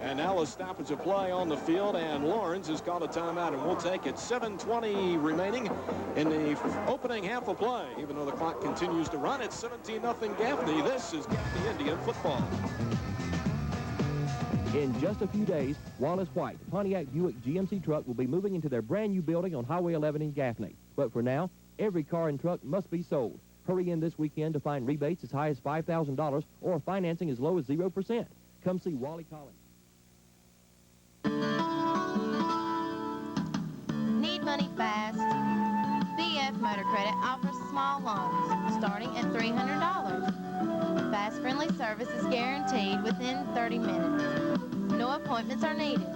and now a stoppage of play on the field, and Lawrence has called a timeout, and we'll take it. 7:20 remaining in the opening half of play. Even though the clock continues to run, it's 17-0 Gaffney. This is Gaffney Indian football. In just a few days, Wallace White, Pontiac Buick GMC truck will be moving into their brand new building on Highway 11 in Gaffney. But for now, every car and truck must be sold. Hurry in this weekend to find rebates as high as $5,000 or financing as low as 0%. Come see Wally Collins. Need money fast? BF Motor Credit offers small loans starting at $300. Fast, friendly service is guaranteed within 30 minutes. No appointments are needed.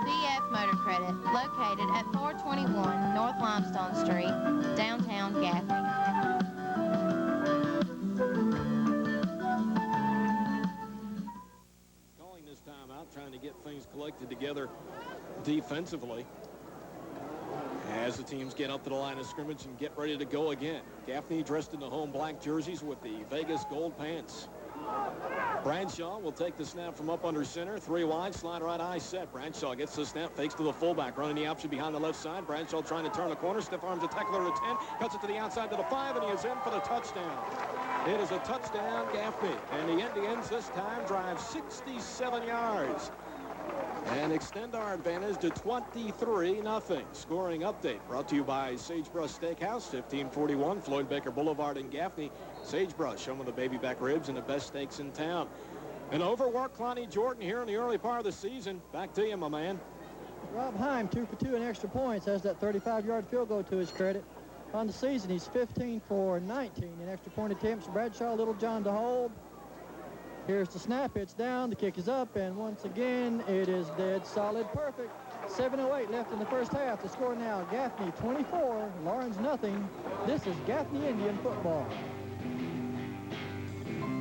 BF Motor Credit, located at 421 North Limestone Street, downtown Gaffney. Trying to get things collected together defensively as the teams get up to the line of scrimmage and get ready to go again. Gaffney dressed in the home black jerseys with the Vegas gold pants. Bradshaw will take the snap from up under center. 3 wide, slide right eye set. Bradshaw gets the snap, fakes to the fullback, running the option behind the left side. Bradshaw trying to turn the corner, stiff arms a tackler to 10, cuts it to the outside to the 5, and he is in for the touchdown. It is a touchdown, Gaffney, and the Indians this time drive 67 yards and extend our advantage to 23-0. Scoring update brought to you by Sagebrush Steakhouse, 1541 Floyd Baker Boulevard in Gaffney. Sagebrush, home of the baby back ribs and the best steaks in town. An overworked Lonnie Jordan here in the early part of the season. Back to you, my man. Rob Heim, 2 for 2 in extra points, has that 35-yard field goal to his credit. On the season, he's 15 for 19 in extra point attempts. Bradshaw, Littlejohn to hold. Here's the snap. It's down. The kick is up. And once again, it is dead solid. Perfect. 7:08 left in the first half. The score now, Gaffney 24, Lawrence nothing. This is Gaffney Indian football.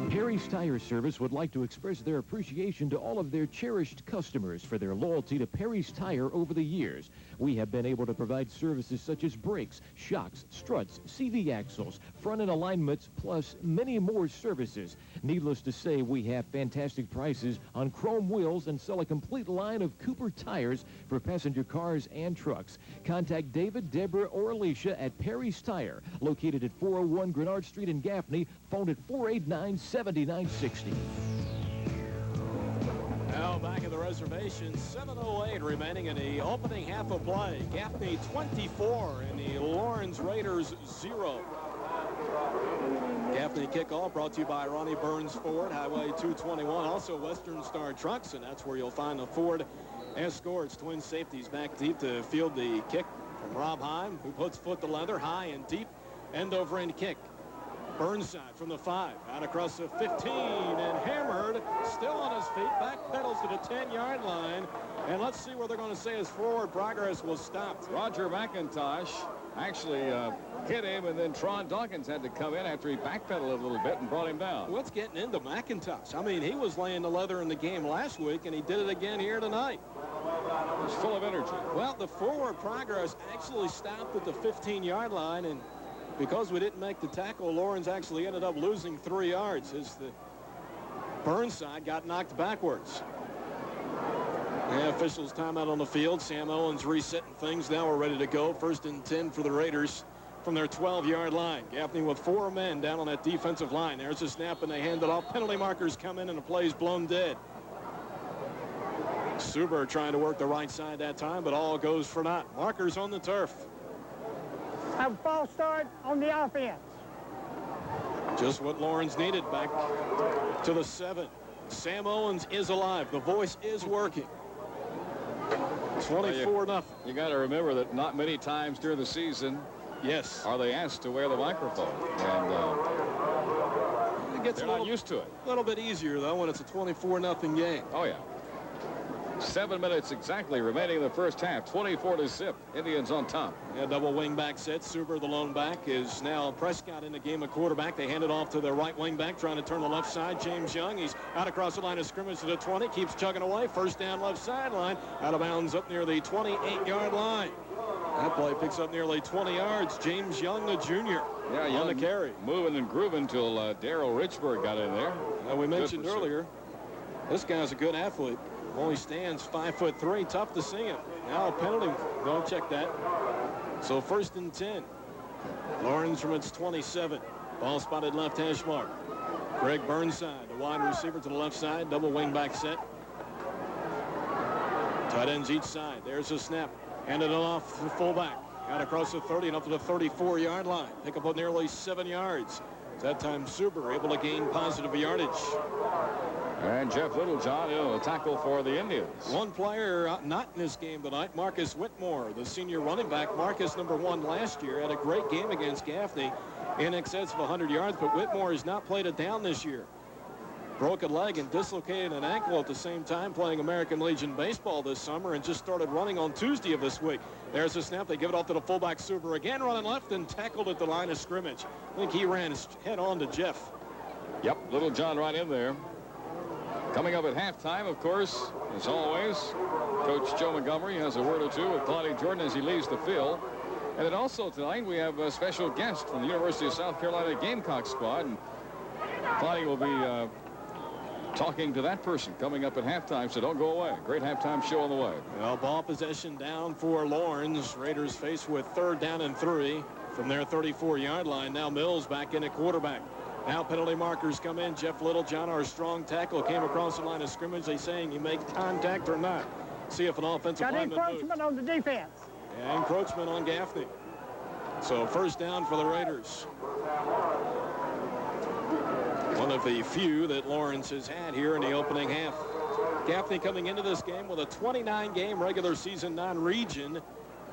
Perry's Tire Service would like to express their appreciation to all of their cherished customers for their loyalty to Perry's Tire over the years. We have been able to provide services such as brakes, shocks, struts, CV axles, front end alignments, plus many more services. Needless to say, we have fantastic prices on chrome wheels and sell a complete line of Cooper tires for passenger cars and trucks. Contact David, Deborah, or Alicia at Perry's Tire, located at 401 Grenard Street in Gaffney, phone at 489-7960. Now back at the reservation, 7:08 remaining in the opening half of play. Gaffney 24 and the Lawrence Raiders 0. Gaffney kickoff brought to you by Ronnie Burns Ford, Highway 221, also Western Star Trucks, and that's where you'll find the Ford Escorts. Twin safeties back deep to field the kick from Rob Heim, who puts foot to leather, high and deep, end over end kick. Burnside from the 5, out across the 15, and hammered, still on his feet, back pedals to the 10-yard line, and let's see where they're going to say his forward progress was stopped. Roger McIntosh actually hit him, and then Tron Dawkins had to come in after he backpedaled a little bit and brought him down. What's getting into McIntosh? I mean, he was laying the leather in the game last week, and he did it again here tonight. He's full of energy. Well, the forward progress actually stopped at the 15-yard line, and because we didn't make the tackle, Lawrence actually ended up losing 3 yards as the Burnside got knocked backwards. And officials timeout on the field. Sam Owens resetting things. Now we're ready to go. 1st and 10 for the Raiders from their 12-yard line. Gaffney with 4 men down on that defensive line. There's a snap, and they hand it off. Penalty markers come in, and the play's blown dead. Suber trying to work the right side that time, but all goes for naught. Markers on the turf. A false start on the offense. Just what Lawrence needed. Back to the 7. Sam Owens is alive. The voice is working. 24-0. You got to remember that not many times during the season are they asked to wear the microphone. And it gets they're not used to it. A little bit easier, though, when it's a 24-0 game. Oh, yeah. 7 minutes exactly remaining in the first half. 24-0. Indians on top. Yeah, double wing back set. Suber, the lone back, is now Prescott in the game at quarterback. They hand it off to the right wing back, trying to turn the left side. James Young, he's out across the line of scrimmage to the 20. Keeps chugging away. First down left sideline. Out of bounds up near the 28-yard line. That play picks up nearly 20 yards. James Young, the junior, on the carry. Moving and grooving till Darryl Richburg got in there. We mentioned earlier, this guy's a good athlete. Only stands 5'3", tough to see him. Now a penalty. Don't check that. So 1st and 10. Lawrence from its 27. Ball spotted left hash mark. Greg Burnside, the wide receiver to the left side. Double wing back set. Tight ends each side. There's a snap. Handed it off to the fullback. Out across the 30 and up to the 34-yard line. Pick up nearly 7 yards. That time Suber able to gain positive yardage. And Jeff Littlejohn, a tackle for the Indians. One player not in this game tonight, Marcus Whitmore, the senior running back. Marcus, number 1 last year, had a great game against Gaffney in excess of 100 yards, but Whitmore has not played it down this year. Broke a leg and dislocated an ankle at the same time, playing American Legion baseball this summer, and just started running on Tuesday of this week. There's a snap. They give it off to the fullback, Suber, again running left and tackled at the line of scrimmage. I think he ran head on to Jeff. Yep, Littlejohn right in there. Coming up at halftime, of course, as always, Coach Joe Montgomery has a word or two with Claudia Jordan as he leaves the field. And then also tonight we have a special guest from the University of South Carolina Gamecock squad. And Claudia will be talking to that person coming up at halftime, so don't go away. Great halftime show on the way. Well, ball possession down for Lawrence. Raiders faced with 3rd down and 3 from their 34-yard line. Now Mills back in at quarterback. Now penalty markers come in. Jeff Littlejohn, our strong tackle, came across the line of scrimmage. They saying you make contact or not. See if an offensive lineman moves. Got encroachment on the defense. Yeah, encroachment on Gaffney. So 1st down for the Raiders. One of the few that Lawrence has had here in the opening half. Gaffney coming into this game with a 29-game regular season non-region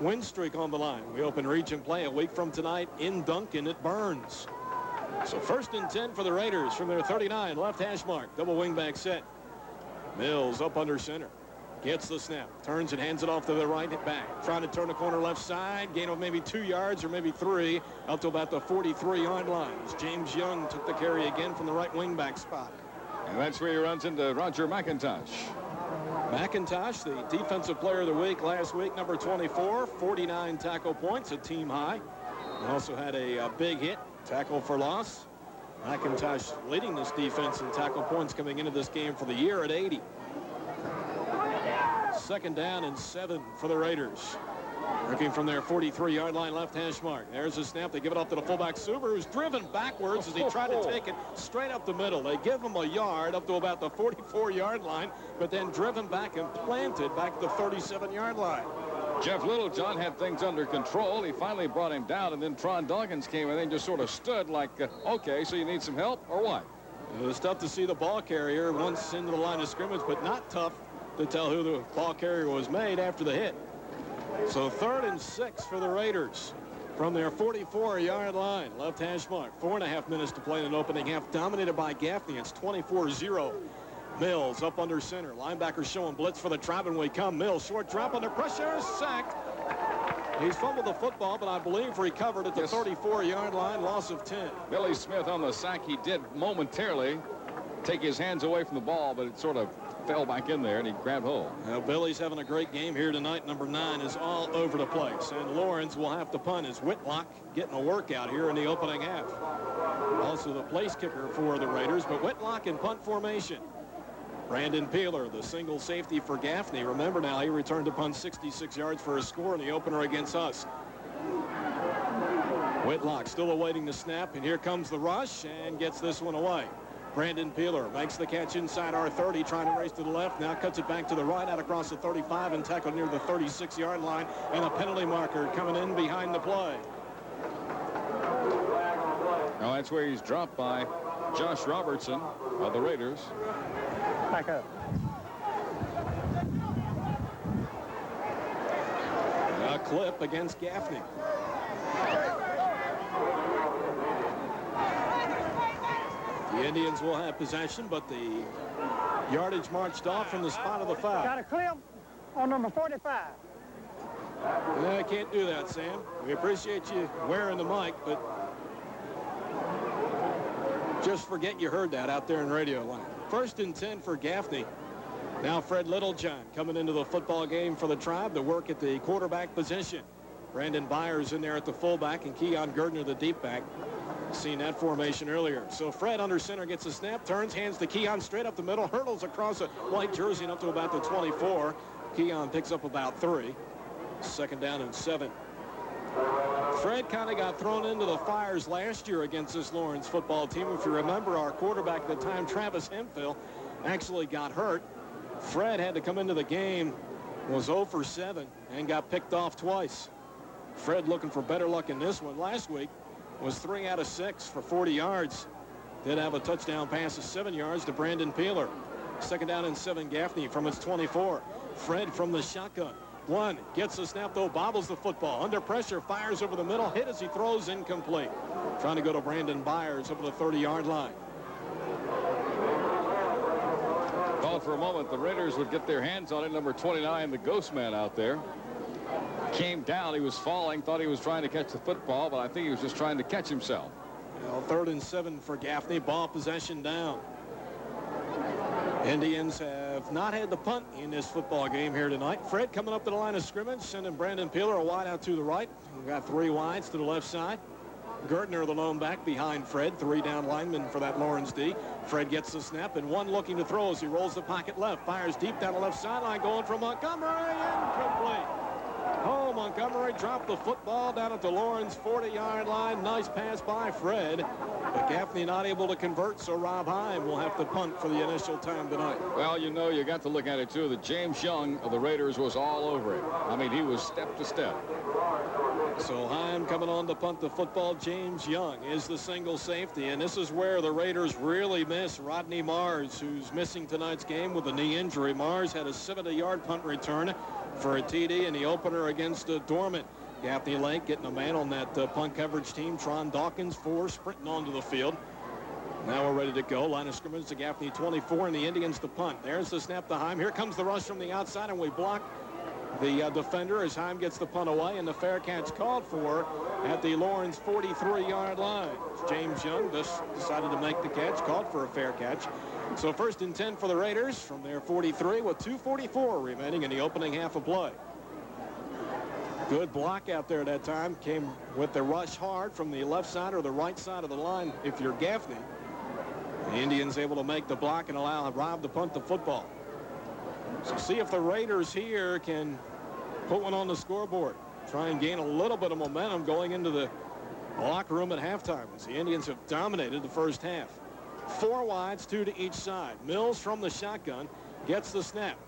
win streak on the line. We open region play a week from tonight in Duncan at Burns. So 1st and 10 for the Raiders from their 39, left hash mark. Double wingback set. Mills up under center. Gets the snap. Turns and hands it off to the right back. Trying to turn the corner left side. Gain of maybe 2 yards or maybe 3 up to about the 43-yard line. As James Young took the carry again from the right wingback spot. And that's where he runs into Roger McIntosh. McIntosh, the defensive player of the week last week, number 24, 49 tackle points, a team high. He also had a big hit, tackle for loss. McIntosh leading this defense in tackle points coming into this game for the year at 80. 2nd down and 7 for the Raiders. Working from their 43-yard line, left hash mark. There's a snap. They give it off to the fullback, Suber, who's driven backwards as he tried to take it straight up the middle. They give him a yard up to about the 44-yard line, but then driven back and planted back at the 37-yard line. Jeff Littlejohn had things under control. He finally brought him down, and then Tron Dawkins came and then just sort of stood like, okay, so you need some help or what? It was tough to see the ball carrier once into the line of scrimmage, but not tough to tell who the ball carrier was made after the hit. So 3rd and 6 for the Raiders from their 44-yard line. Left hash mark. 4.5 minutes to play in an opening half. Dominated by Gaffney. It's 24-0. Mills up under center. Linebacker showing blitz for the Tribe, and we come. Mills, short drop under pressure. Sacked. He's fumbled the football, but I believe recovered at the 34-yard line. Loss of 10. Billy Smith on the sack. He did momentarily take his hands away from the ball, but it sort of fell back in there, and he grabbed hold. Now, Billy's having a great game here tonight. Number 9 is all over the place, and Lawrence will have to punt as Whitlock getting a workout here in the opening half. Also the place kicker for the Raiders, but Whitlock in punt formation. Brandon Peeler, the single safety for Gaffney. Remember now, he returned to punt 66 yards for a score in the opener against us. Whitlock still awaiting the snap, and here comes the rush, and gets this one away. Brandon Peeler makes the catch inside our 30, trying to race to the left. Now cuts it back to the right, out across the 35, and tackled near the 36-yard line. And a penalty marker coming in behind the play. Now that's where he's dropped by Josh Robertson of the Raiders. Back up. A clip against Gaffney. The Indians will have possession, but the yardage marched off from the spot of the foul. Got a clip on number 45. I can't do that, Sam. We appreciate you wearing the mic, but just forget you heard that out there in radio land. 1st and 10 for Gaffney. Now Fred Littlejohn coming into the football game for the Tribe to work at the quarterback position. Brandon Byers in there at the fullback, and Keon Gardner the deep back. Seen that formation earlier. So Fred under center gets a snap, turns, hands to Keon straight up the middle, hurdles across a white jersey and up to about the 24. Keon picks up about 3. 2nd down and 7. Fred kind of got thrown into the fires last year against this Lawrence football team. If you remember, our quarterback at the time, Travis Hemphill, actually got hurt. Fred had to come into the game, was 0 for 7, and got picked off twice. Fred looking for better luck in this one. Last week was 3 out of 6 for 40 yards. Did have a touchdown pass of 7 yards to Brandon Peeler. 2nd down and 7, Gaffney from his 24. Fred from the shotgun. 1, gets the snap though, bobbles the football. Under pressure, fires over the middle, hit as he throws, incomplete. Trying to go to Brandon Byers over the 30-yard line. Thought for a moment the Raiders would get their hands on it. Number 29, the ghost man out there. Came down, he was falling, thought he was trying to catch the football, but I think he was just trying to catch himself. Well, 3rd and 7 for Gaffney, ball possession down. Indians have not had the punt in this football game here tonight. Fred coming up to the line of scrimmage, sending Brandon Peeler a wide out to the right. We've got 3 wides to the left side. Gardner, the lone back behind Fred, 3 down linemen for that Lawrence D. Fred gets the snap, and 1 looking to throw as he rolls the pocket left, fires deep down the left sideline, going for Montgomery, incomplete. Oh, Montgomery dropped the football down at the Lawrence 40-yard line. Nice pass by Fred, but Gaffney not able to convert, so Rob Heim will have to punt for the initial time tonight. Well, you know, you got to look at it, too, that James Young of the Raiders was all over it. I mean, he was step to step. So Heim coming on to punt the football. James Young is the single safety, and this is where the Raiders really miss Rodney Mars, who's missing tonight's game with a knee injury. Mars had a 70-yard punt return for a TD in the opener against Dormant. Gaffney Lake getting a man on that punt coverage team. Tron Dawkins, 4, sprinting onto the field. Now we're ready to go. Line of scrimmage to Gaffney 24, and the Indians to punt. There's the snap to Heim. Here comes the rush from the outside, and we block the defender as Heim gets the punt away, and the fair catch called for at the Lawrence 43-yard line. James Young just decided to make the catch, called for a fair catch. So 1st and 10 for the Raiders from their 43 with 2:44 remaining in the opening half of play. Good block out there that time. Came with the rush hard from the left side or the right side of the line if you're Gaffney. The Indians able to make the block and allow Rob to punt the football. So see if the Raiders here can put one on the scoreboard. Try and gain a little bit of momentum going into the locker room at halftime, as the Indians have dominated the first half. 4 wides, 2 to each side. Mills from the shotgun gets the snap.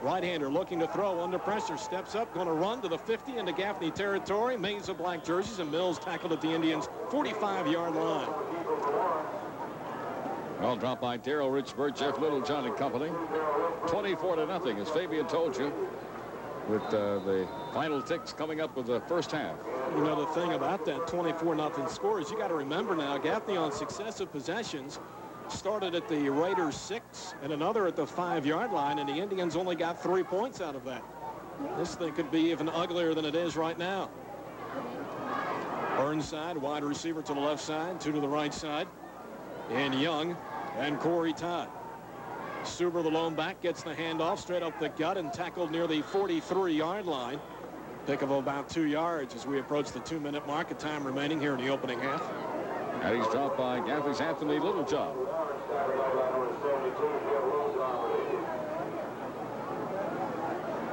Right-hander looking to throw under pressure. Steps up, going to run to the 50 into Gaffney territory. Maze of black jerseys, and Mills tackled at the Indians' 45-yard line. Well, dropped by Darrell Richburg, Jeff Littlejohn and company. 24-0, as Fabian told you, with the final ticks coming up with the first half. You know, the thing about that 24-0 score is you got to remember now, Gaffney on successive possessions started at the Raiders 6 and another at the 5-yard line, and the Indians only got 3 points out of that. This thing could be even uglier than it is right now. Burnside, wide receiver to the left side, 2 to the right side, and Young and Corey Todd. Suber, the lone back, gets the handoff straight up the gut and tackled near the 43-yard line. Pick of about 2 yards as we approach the 2-minute mark of time remaining here in the opening half. And he's dropped by Gaffney's Anthony Littlejohn.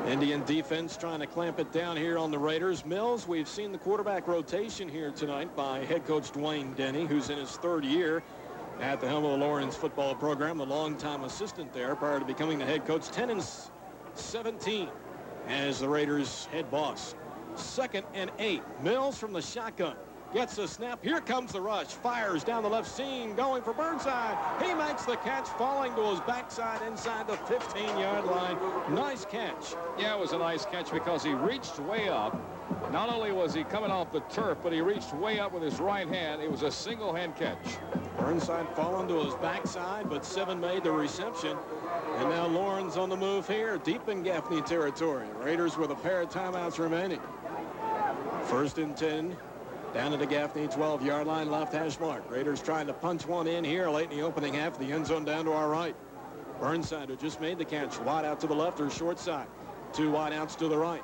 Indian defense trying to clamp it down here on the Raiders. Mills, we've seen the quarterback rotation here tonight by head coach Dwayne Denny, who's in his 3rd year at the helm of the Lawrence football program, a longtime assistant there prior to becoming the head coach. 10-17 as the Raiders head boss. 2nd and 8. Mills from the shotgun gets the snap. Here comes the rush. Fires down the left seam, going for Burnside. He makes the catch, falling to his backside inside the 15-yard line. Nice catch. Yeah, it was a nice catch because he reached way up. Not only was he coming off the turf, but he reached way up with his right hand. It was a single-hand catch. Burnside falling to his backside, but 7 made the reception. And now Lawrence on the move here, deep in Gaffney territory. Raiders with a pair of timeouts remaining. 1st and 10. Down to the Gaffney 12-yard line, left hash mark. Raiders trying to punch one in here late in the opening half. The end zone down to our right. Burnside, who just made the catch, wide out to the left or short side. 2 wide outs to the right.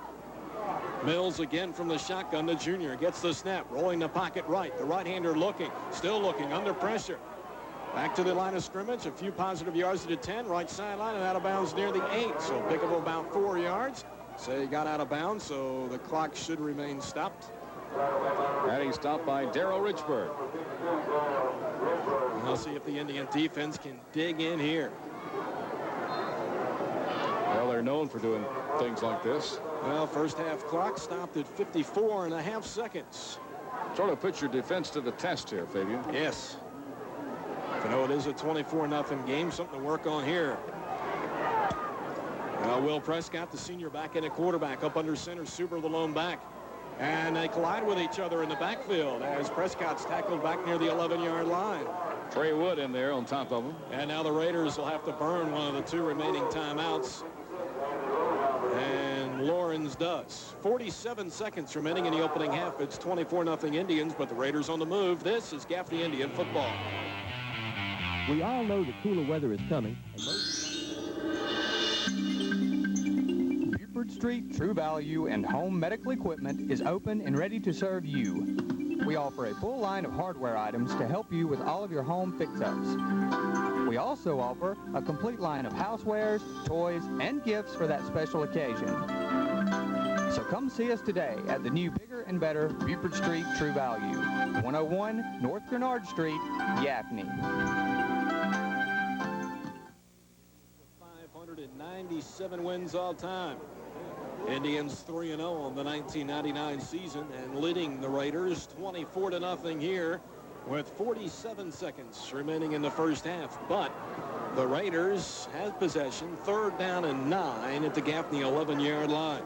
Mills again from the shotgun. The junior gets the snap, rolling the pocket right. The right-hander looking, still looking, under pressure. Back to the line of scrimmage, a few positive yards to the 10, right sideline, and out of bounds near the 8. So pick up about 4 yards. So he got out of bounds, so the clock should remain stopped. And he's stopped by Darrell Richburg. We'll see if the Indian defense can dig in here. Well, they're known for doing things like this. Well, first half clock stopped at 54.5 seconds. Sort of put your defense to the test here, Fabian. Yes. You know, it is a 24-0 game, something to work on here. Will Prescott, the senior back in at quarterback, up under center. Suber, the lone back. And they collide with each other in the backfield as Prescott's tackled back near the 11-yard line. Trey Wood in there on top of him. And now the Raiders will have to burn one of the 2 remaining timeouts. And Lawrence does. 47 seconds remaining in the opening half. It's 24-0 Indians, but the Raiders on the move. This is Gaffney Indian football. We all know that cooler weather is coming. Buford Street True Value and Home Medical Equipment is open and ready to serve you. We offer a full line of hardware items to help you with all of your home fix-ups. We also offer a complete line of housewares, toys, and gifts for that special occasion. So come see us today at the new bigger and better Buford Street True Value, 101 North Grenard Street, Gaffney. 597 wins all time. Indians 3-0 on the 1999 season and leading the Raiders 24-0 here with 47 seconds remaining in the first half. But the Raiders have possession, 3rd down and 9 at the Gaffney 11-yard line.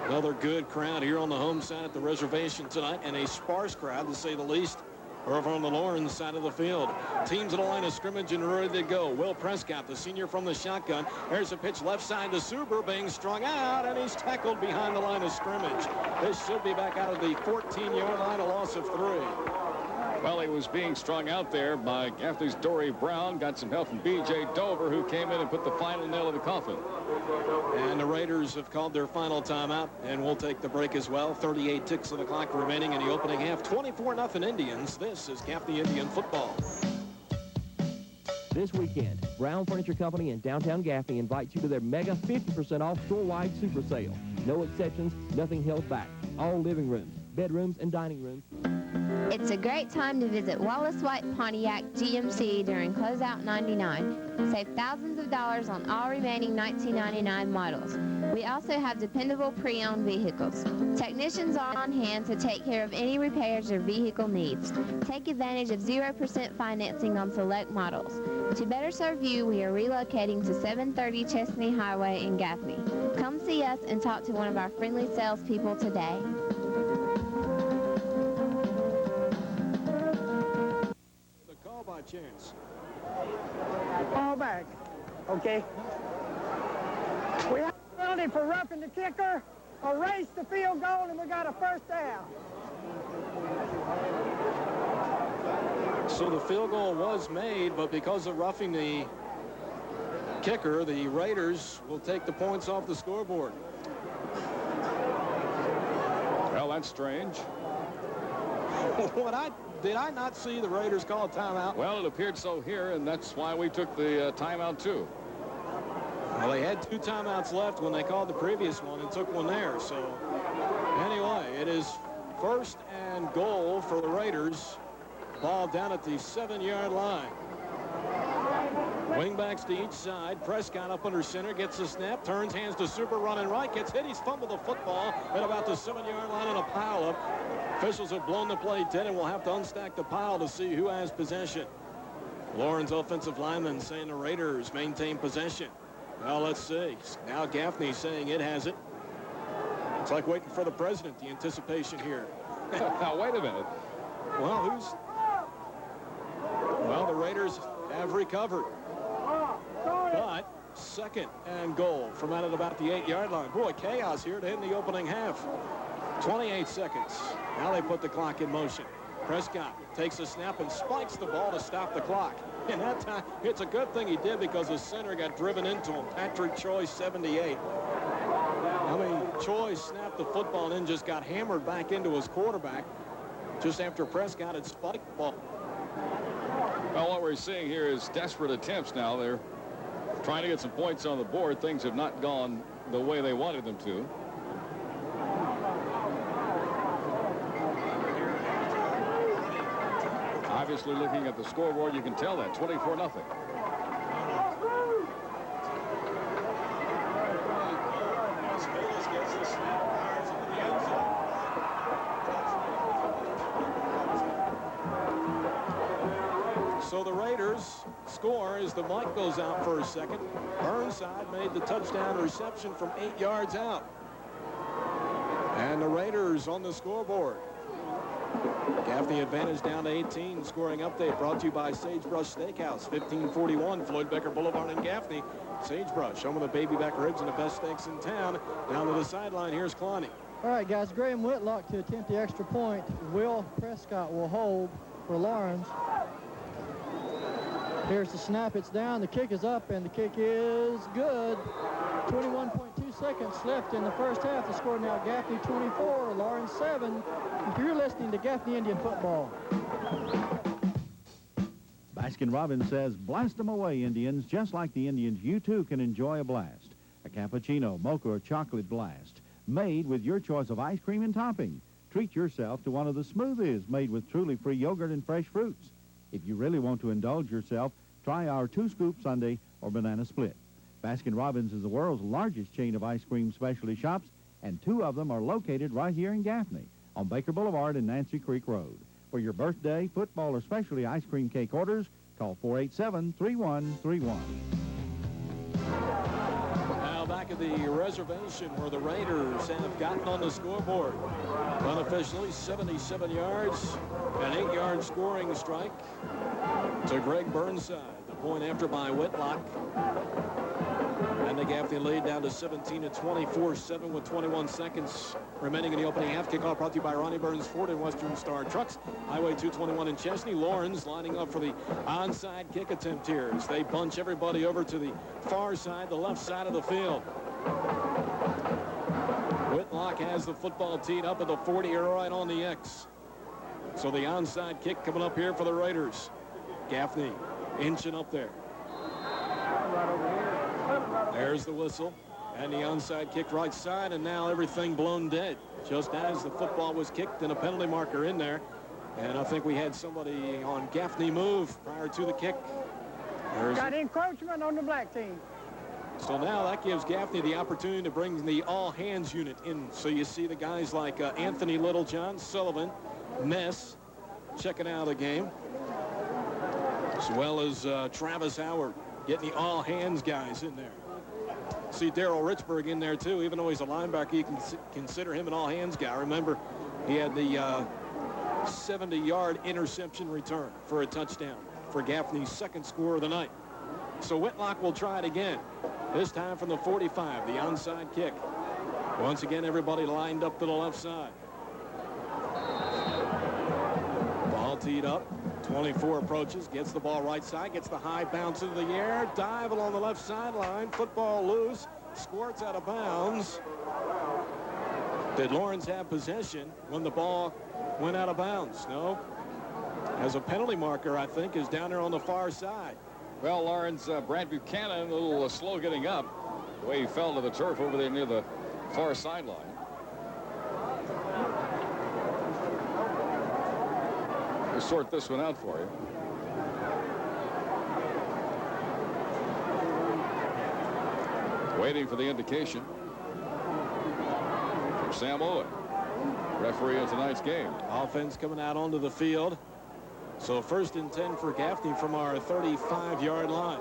Another good crowd here on the home side at the reservation tonight, and a sparse crowd, to say the least, over on the Lawrence side of the field. Teams at the line of scrimmage and ready to go. Will Prescott, the senior from the shotgun. There's a pitch left side to Suber, being strung out, and he's tackled behind the line of scrimmage. This should be back out of the 14-yard line, a loss of 3. Well, he was being strung out there by Gaffney's Dory Brown. Got some help from B.J. Dover, who came in and put the final nail in the coffin. And the Raiders have called their final timeout, and we'll take the break as well. 38 ticks of the clock remaining in the opening half. 24-0 Indians. This is Gaffney Indian football. This weekend, Brown Furniture Company in downtown Gaffney invites you to their mega 50% off store-wide super sale. No exceptions, nothing held back. All living rooms, bedrooms, and dining rooms. It's a great time to visit Wallace White Pontiac GMC during Closeout 99. Save thousands of dollars on all remaining 1999 models. We also have dependable pre-owned vehicles. Technicians are on hand to take care of any repairs your vehicle needs. Take advantage of 0% financing on select models. To better serve you, we are relocating to 730 Chesney Highway in Gaffney. Come see us and talk to one of our friendly salespeople today. By chance. Ball back. Okay. We have a penalty for roughing the kicker, erase the field goal, and we got a first down. So the field goal was made, but because of roughing the kicker, the Raiders will take the points off the scoreboard. Well, that's strange. Did I not see the Raiders call a timeout? Well, it appeared so here, and that's why we took the timeout, too. Well, they had 2 timeouts left when they called the previous one and took one there. So, anyway, it is 1st and goal for the Raiders. Ball down at the 7-yard line. Wingbacks to each side. Prescott up under center, gets the snap, turns, hands to Super, running right, gets hit. He's fumbled the football at about the 7-yard line in a pile-up. Officials have blown the play dead, and we'll have to unstack the pile to see who has possession. Lawrence offensive lineman saying the Raiders maintain possession. Well, let's see. Now Gaffney saying it has it. It's like waiting for the president, the anticipation here. Now, wait a minute. Well, Well, the Raiders have recovered. But 2nd and goal from out at about the 8-yard line. Boy, chaos here to end the opening half. 28 seconds. Now they put the clock in motion. Prescott takes a snap and spikes the ball to stop the clock. And that time, it's a good thing he did because the center got driven into him. Patrick Choi, 78. I mean, Choi snapped the football and then just got hammered back into his quarterback just after Prescott had spiked the ball. Well, what we're seeing here is desperate attempts now. They're trying to get some points on the board. Things have not gone the way they wanted them to. Obviously, looking at the scoreboard, you can tell that 24-0. So the Raiders score as the mic goes out for a second. Burnside made the touchdown reception from 8 yards out. And the Raiders on the scoreboard. Gaffney advantage down to 18. Scoring update brought to you by Sagebrush Steakhouse, 1541 Floyd Becker Boulevard in Gaffney. Sagebrush, home of the baby back ribs and the best steaks in town. Down to the sideline, here's Clowney. All right, guys, Graham Whitlock to attempt the extra point. Will Prescott will hold for Lawrence. Here's the snap. It's down. The kick is up, and the kick is good. 21.2 seconds left in the first half. The score now Gaffney 24, Lawrence 7. If you're listening to Gaffney Indian football. Baskin-Robbins says, blast them away, Indians. Just like the Indians, you too can enjoy a blast. A cappuccino, mocha, or chocolate blast. Made with your choice of ice cream and topping. Treat yourself to one of the smoothies made with truly free yogurt and fresh fruits. If you really want to indulge yourself, try our 2-scoop sundae or banana split. Baskin-Robbins is the world's largest chain of ice cream specialty shops and 2 of them are located right here in Gaffney on Baker Boulevard and Nancy Creek Road. For your birthday, football, or specialty ice cream cake orders, call 487-3131. Now back at the reservation where the Raiders have gotten on the scoreboard. Unofficially, 77 yards, an 8-yard scoring strike to Greg Burnside. The point after by Whitlock. And the Gaffney lead down to 17-24, 7 with 21 seconds remaining in the opening half. Kickoff brought to you by Ronnie Burns Ford and Western Star Trucks. Highway 221 in Chesney. Lawrence lining up for the onside kick attempt here as they bunch everybody over to the far side, the left side of the field. Whitlock has the football teed up at the 40 right on the X. So the onside kick coming up here for the Raiders. Gaffney inching up there. There's the whistle and the onside kick right side, and now everything blown dead just as the football was kicked and a penalty marker in there. And I think we had somebody on Gaffney move prior to the kick. Got encroachment on the black team. So now that gives Gaffney the opportunity to bring the all-hands unit in. So you see the guys like Anthony Littlejohn, Sullivan, Ness checking out of the game, as well as Travis Howard getting the all-hands guys in there. See Darrell Richburg in there, too. Even though he's a linebacker, you can consider him an all-hands guy. Remember, he had the 70-yard interception return for a touchdown for Gaffney's second score of the night. So Whitlock will try it again, this time from the 45, the onside kick. Once again, everybody lined up to the left side. Ball teed up. 24 approaches, gets the ball right side, gets the high bounce into the air, dive along the left sideline, football loose, squirts out of bounds. Did Lawrence have possession when the ball went out of bounds? No. As a penalty marker, I think, is down there on the far side. Well, Lawrence, Brad Buchanan, a little slow getting up. The way he fell to the turf over there near the far sideline. We'll sort this one out for you. Waiting for the indication from Sam Owen, referee of tonight's game. Offense coming out onto the field. So 1st and 10 for Gaffney from our 35-yard line.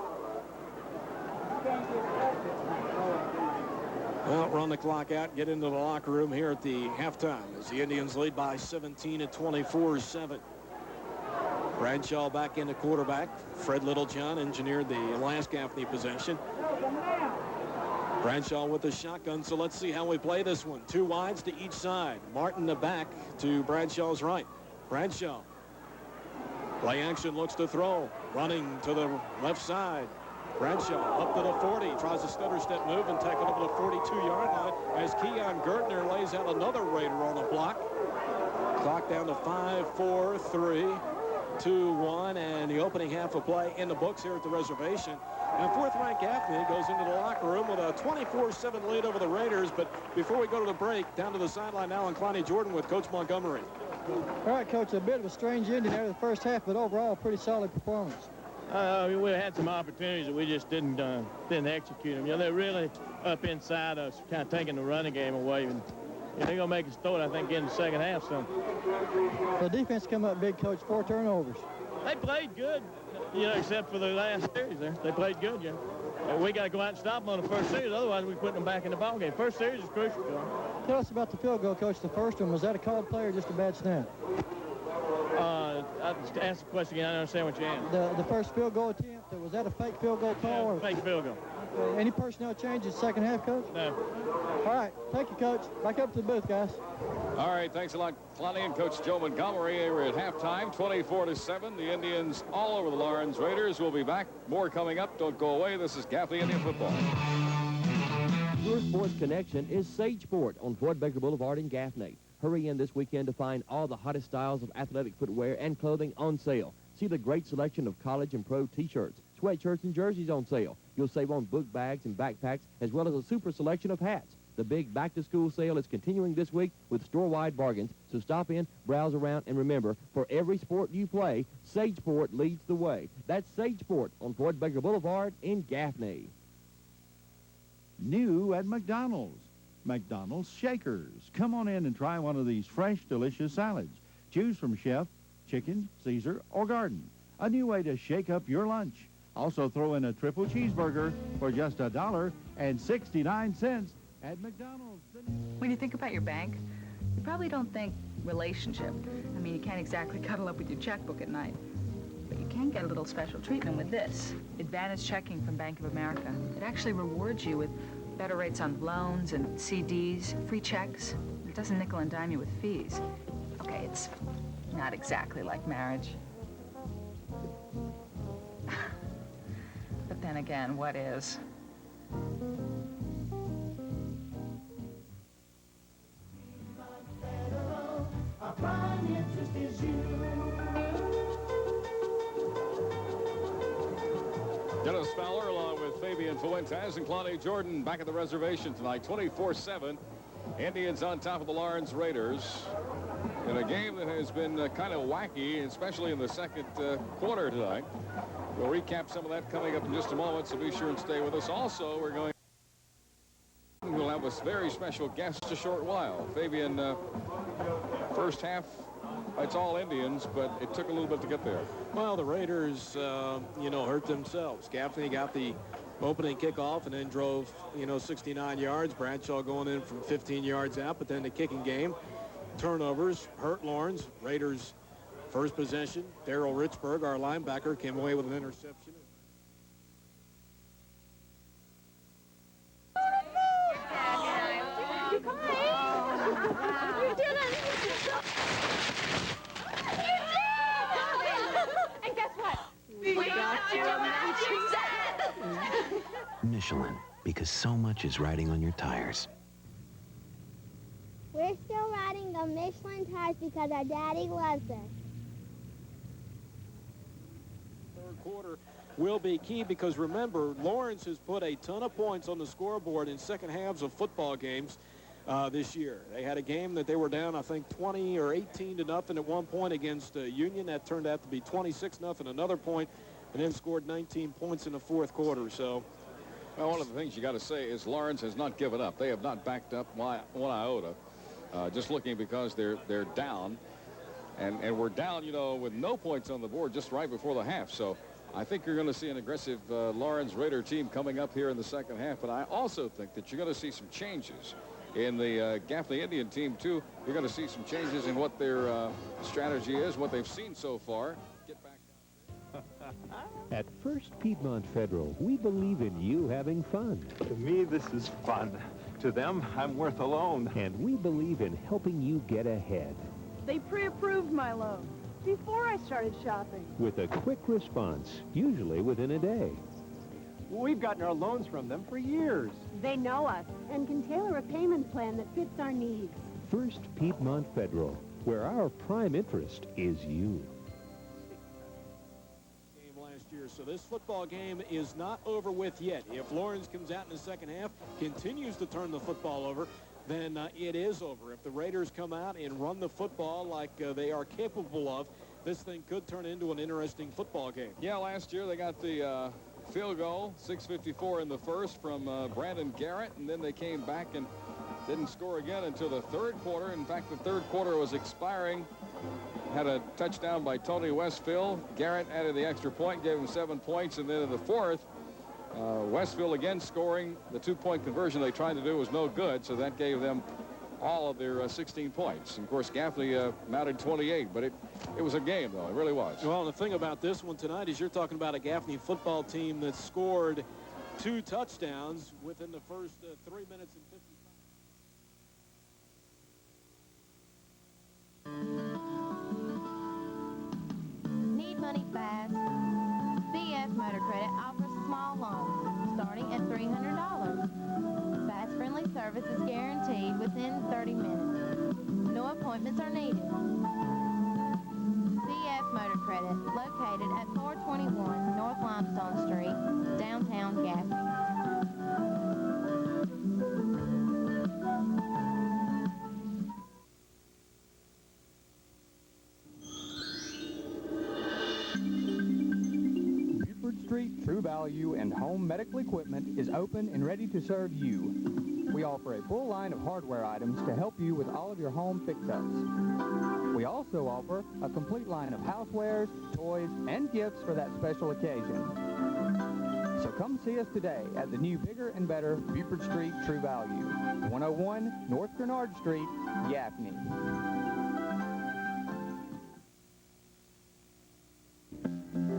Well, run the clock out, get into the locker room here at the halftime as the Indians lead by 17 at 24-7. Bradshaw back into quarterback. Fred Littlejohn engineered the last Gaffney possession. Bradshaw with the shotgun, so let's see how we play this one. 2 wides to each side. Martin the back to Bradshaw's right. Bradshaw. Play action, looks to throw. Running to the left side. Bradshaw up to the 40. Tries a stutter step move and tackled up to the 42-yard line as Keon Gertner lays out another Raider on the block. Clock down to 5, 4, 3, 2, 1, and the opening half of play in the books here at the reservation. And 4th-ranked Gaffney goes into the locker room with a 24-7 lead over the Raiders. But before we go to the break, down to the sideline now, and Clowney Jordan with Coach Montgomery. All right, Coach, a bit of a strange ending there in the first half, but overall, pretty solid performance. We had some opportunities that we just didn't execute them. You know, they're really up inside us, kind of taking the running game away. And they're going to make us throw it, I think, in the second half. So the defense come up big, Coach, 4 turnovers. They played good, you know, except for the last series there. They played good, you know. And we got to go out and stop them on the first series. Otherwise, we're putting them back in the ball game. First series is crucial. Tell us about the field goal, Coach. The first one, was that a called play or just a bad snap? I just asked the question again. I don't understand what you asked. The first field goal attempt, was that a fake field goal call? Yeah, or fake field goal. Any personnel changes second half, Coach? No. All right. Thank you, Coach. Back up to the booth, guys. All right. Thanks a lot, Clowney and Coach Joe Montgomery. We're at halftime, 24-7. The Indians all over the Lawrence Raiders. We'll be back. More coming up. Don't go away. This is Gaffney Indian Football. Your sports connection is Sage Sport on Floyd Baker Boulevard in Gaffney. Hurry in this weekend to find all the hottest styles of athletic footwear and clothing on sale. See the great selection of college and pro T-shirts, sweatshirts, and jerseys on sale. You'll save on book bags and backpacks, as well as a super selection of hats. The big back-to-school sale is continuing this week with store-wide bargains, so stop in, browse around, and remember, for every sport you play, Sage Sport leads the way. That's Sage Sport on Floyd Baker Boulevard in Gaffney. New at McDonald's. McDonald's Shakers. Come on in and try one of these fresh, delicious salads. Choose from chef, chicken, Caesar, or garden. A new way to shake up your lunch. Also throw in a triple cheeseburger for just $1.69 at McDonald's. When you think about your bank, you probably don't think relationship. I mean, you can't exactly cuddle up with your checkbook at night. But you can get a little special treatment with this. Advantage checking from Bank of America. It actually rewards you with better rates on loans and CDs, free checks. It doesn't nickel and dime you with fees. Okay, it's not exactly like marriage. But then again, what is? Our prime interest is you. Dennis Fowler along with Fabian Fuentes and Claudia Jordan back at the reservation tonight. 24-7. Indians on top of the Lawrence Raiders in a game that has been kind of wacky, especially in the second quarter tonight. We'll recap some of that coming up in just a moment, so be sure and stay with us. Also, we'll have a very special guest a short while. Fabian, first half, it's all Indians, but it took a little bit to get there. Well, the Raiders, hurt themselves. Gaffney got the opening kickoff and then drove, 69 yards. Bradshaw going in from 15 yards out, but then the kicking game, turnovers, hurt Lawrence. Raiders first possession. Darryl Richburg, our linebacker, came away with an interception. Michelin, because so much is riding on your tires. We're still riding the Michelin tires because our daddy loves us. Third quarter will be key because, remember, Lawrence has put a ton of points on the scoreboard in second halves of football games this year. They had a game that they were down, I think, 20 or 18 to nothing at one point against Union. That turned out to be 26-0, another point, and then scored 19 points in the fourth quarter. So, well, one of the things you got to say is Lawrence has not given up. They have not backed up one iota. Just looking because they're down, and we're down, with no points on the board just right before the half. So I think you're going to see an aggressive Lawrence Raider team coming up here in the second half. But I also think that you're going to see some changes in the Gaffney Indian team too. You're going to see some changes in what their strategy is, what they've seen so far. Get back. At First Piedmont Federal, we believe in you having fun. To me, this is fun. To them, I'm worth a loan. And we believe in helping you get ahead. They pre-approved my loan before I started shopping. With a quick response, usually within a day. We've gotten our loans from them for years. They know us and can tailor a payment plan that fits our needs. First Piedmont Federal, where our prime interest is you. So this football game is not over with yet. If Lawrence comes out in the second half, continues to turn the football over, then it is over. If the Raiders come out and run the football like they are capable of, this thing could turn into an interesting football game. Yeah, last year they got the field goal, 6:54 in the first from Brandon Garrett, and then they came back and didn't score again until the third quarter. In fact, the third quarter was expiring. Had a touchdown by Tony Westfield. Garrett added the extra point, gave him 7 points, and then in the fourth, Westfield again scoring. The two-point conversion they tried to do was no good, so that gave them all of their 16 points. And of course, Gaffney mounted 28, but it was a game, though. It really was. Well, the thing about this one tonight is you're talking about a Gaffney football team that scored 2 touchdowns within the first 3 minutes and 50 seconds. Need money fast? BF Motor Credit offers small loans starting at $300. Fast friendly service is guaranteed within 30 minutes. No appointments are needed. BF Motor Credit, located at 421 North Limestone Street, downtown Gaffney. True Value and Home Medical Equipment is open and ready to serve you. We offer a full line of hardware items to help you with all of your home fix-ups. We also offer a complete line of housewares, toys, and gifts for that special occasion. So come see us today at the new bigger and better Buford Street True Value, 101 North Grenard Street, Gaffney.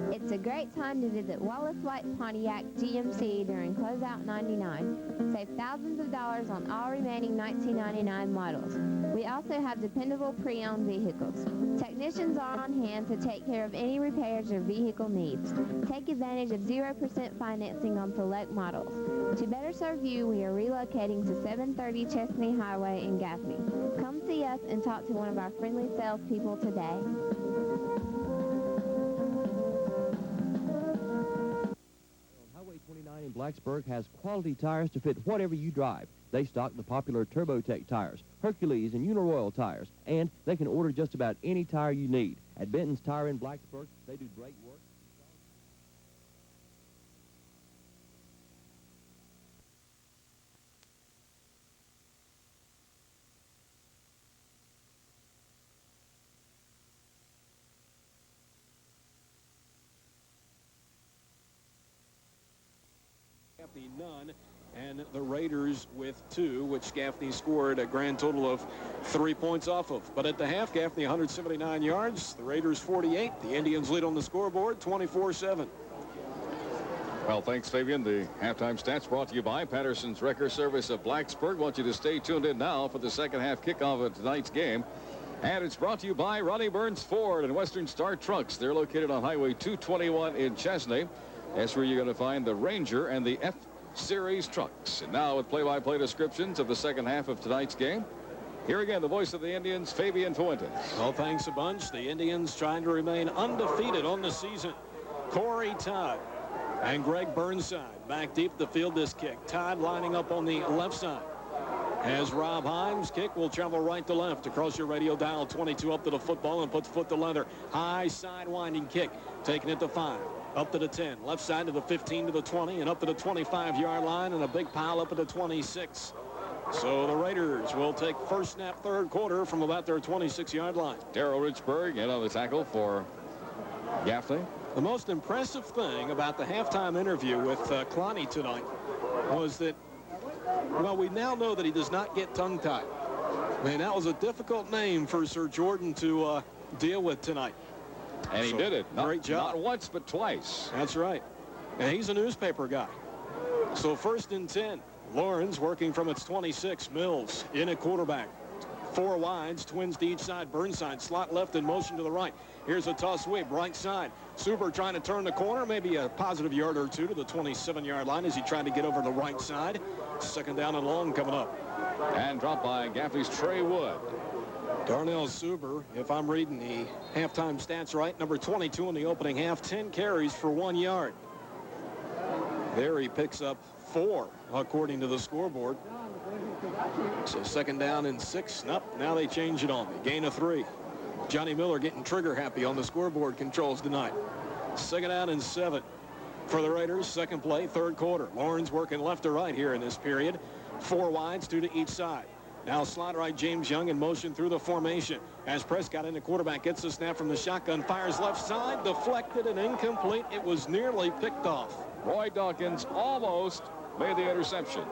It's a great time to visit Wallace White Pontiac GMC during Closeout 99. Save thousands of dollars on all remaining 1999 models. We also have dependable pre-owned vehicles. Technicians are on hand to take care of any repairs your vehicle needs. Take advantage of 0% financing on select models. To better serve you, we are relocating to 730 Chestney Highway in Gaffney. Come see us and talk to one of our friendly salespeople today. Highway 29 in Blacksburg has quality tires to fit whatever you drive. They stock the popular TurboTech tires, Hercules, and Uniroyal tires, and they can order just about any tire you need. At Benton's Tire in Blacksburg, they do great work. Gaffney none, and the Raiders with 2, which Gaffney scored a grand total of 3 points off of. But at the half, Gaffney 179 yards, the Raiders 48. The Indians lead on the scoreboard 24-7. Well, thanks, Fabian. The halftime stats brought to you by Patterson's Wrecker Service of Blacksburg. Want you to stay tuned in now for the second half kickoff of tonight's game. And it's brought to you by Ronnie Burns Ford and Western Star Trucks. They're located on Highway 221 in Chesney. That's where you're going to find the Ranger and the F-Series trucks. And now with play-by-play descriptions of the second half of tonight's game, here again, the voice of the Indians, Fabian Fuentes. Well, thanks a bunch. The Indians trying to remain undefeated on the season. Corey Todd and Greg Burnside back deep the field this kick. Todd lining up on the left side. As Rob Himes kick will travel right to left across your radio dial. 22 up to the football and puts foot to leather. High side winding kick. Taking it to 5. Up to the 10. Left side to the 15 to the 20 and up to the 25-yard line and a big pile up at the 26. So the Raiders will take first snap third quarter from about their 26-yard line. Darrell Richburg in on the tackle for Gaffney. The most impressive thing about the halftime interview with Clowney tonight was that, well, we now know that he does not get tongue-tied. I mean, that was a difficult name for Sir Jordan to deal with tonight. And he did it. Great job. Not once, but twice. That's right. And he's a newspaper guy. So first and 10. Lawrence working from its 26. Mills in at quarterback. 4 wides, twins to each side. Burnside slot left in motion to the right. Here's a toss sweep, right side. Suber trying to turn the corner, maybe a positive yard or two to the 27-yard line as he tried to get over the right side. Second down and long coming up. And dropped by Gaffney's Trey Wood. Darnell Suber, if I'm reading the halftime stats right, number 22 in the opening half, 10 carries for 1 yard. There he picks up 4, according to the scoreboard. So second down and 6. Nope, now they change it on me. Gain of 3. Johnny Miller getting trigger happy on the scoreboard controls tonight. Second down and 7 for the Raiders. Second play, third quarter. Lawrence working left to right here in this period. 4 wides, 2 to each side. Now slot right, James Young in motion through the formation. As Prescott in the quarterback gets the snap from the shotgun, fires left side, deflected and incomplete. It was nearly picked off. Roy Dawkins almost made the interception.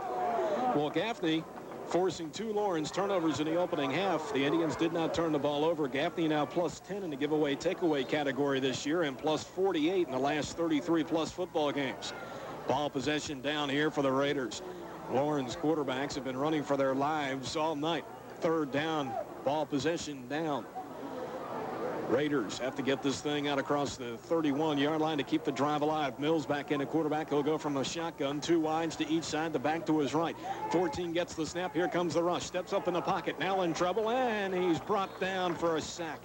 Well, Gaffney forcing 2 Lawrence turnovers in the opening half. The Indians did not turn the ball over. Gaffney now plus 10 in the giveaway takeaway category this year and plus 48 in the last 33-plus football games. Ball possession down here for the Raiders. Lawrence quarterbacks have been running for their lives all night. Third down, ball possession down. Raiders have to get this thing out across the 31-yard line to keep the drive alive. Mills back in a quarterback. He'll go from a shotgun. 2 wides to each side. The back to his right. 14 gets the snap. Here comes the rush. Steps up in the pocket. Now in trouble, and he's brought down for a sack.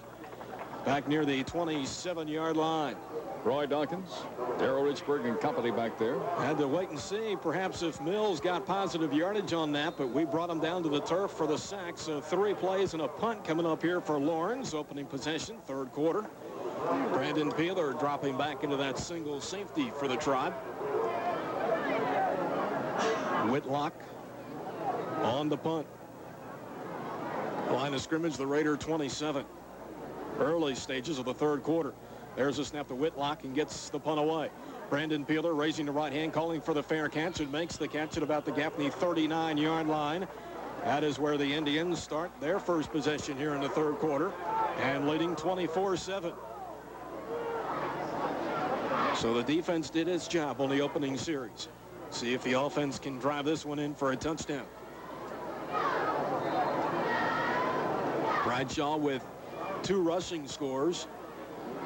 Back near the 27-yard line. Roy Dawkins, Darrell Richburg and company back there. Had to wait and see perhaps if Mills got positive yardage on that, but we brought him down to the turf for the sack. So 3 plays and a punt coming up here for Lawrence. Opening possession, third quarter. Brandon Peeler dropping back into that single safety for the Tribe. Whitlock on the punt. Line of scrimmage, the Raider 27. Early stages of the third quarter. There's a snap to Whitlock and gets the punt away. Brandon Peeler raising the right hand, calling for the fair catch, and makes the catch at about the Gaffney 39-yard line. That is where the Indians start their first possession here in the third quarter, and leading 24-7. So the defense did its job on the opening series. See if the offense can drive this one in for a touchdown. Bradshaw with 2 rushing scores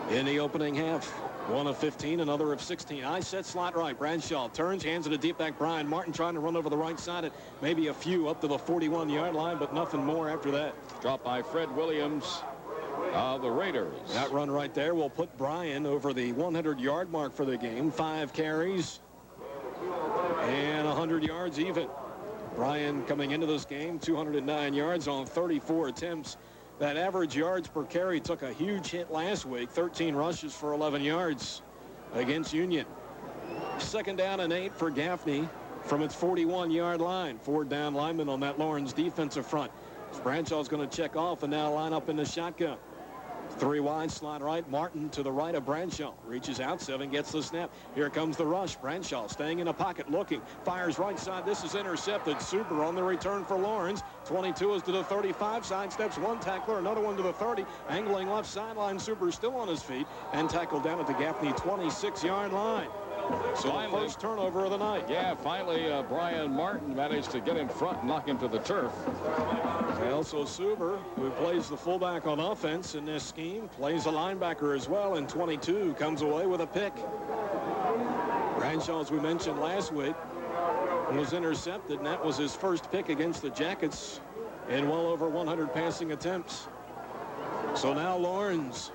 in the opening half. One of 15, another of 16. I set slot right. Bradshaw turns, hands it to deep back Brian Martin, trying to run over the right side. Maybe a few up to the 41-yard line, but nothing more after that. Dropped by Fred Williams of the Raiders. That run right there will put Brian over the 100-yard mark for the game. 5 carries and 100 yards even. Brian coming into this game, 209 yards on 34 attempts. That average yards per carry took a huge hit last week. 13 rushes for 11 yards against Union. 2nd down and 8 for Gaffney from its 41-yard line. 4 down linemen on that Lawrence defensive front. Bradshaw's going to check off and now line up in the shotgun. 3 wide, slot right. Martin to the right of Bradshaw. Reaches out, 7, gets the snap. Here comes the rush. Bradshaw staying in a pocket, looking. Fires right side. This is intercepted. Suber on the return for Lawrence. 22 is to the 35. Sidesteps 1 tackler, another one to the 30. Angling left sideline. Suber still on his feet and tackled down at the Gaffney 26-yard line. So finally, first turnover of the night. Yeah, finally Brian Martin managed to get in front and knock him to the turf. Also Suber, who plays the fullback on offense in this scheme, plays a linebacker as well, and 22 comes away with a pick. Bradshaw, as we mentioned last week, was intercepted, and that was his first pick against the Jackets in well over 100 passing attempts. So now Lawrence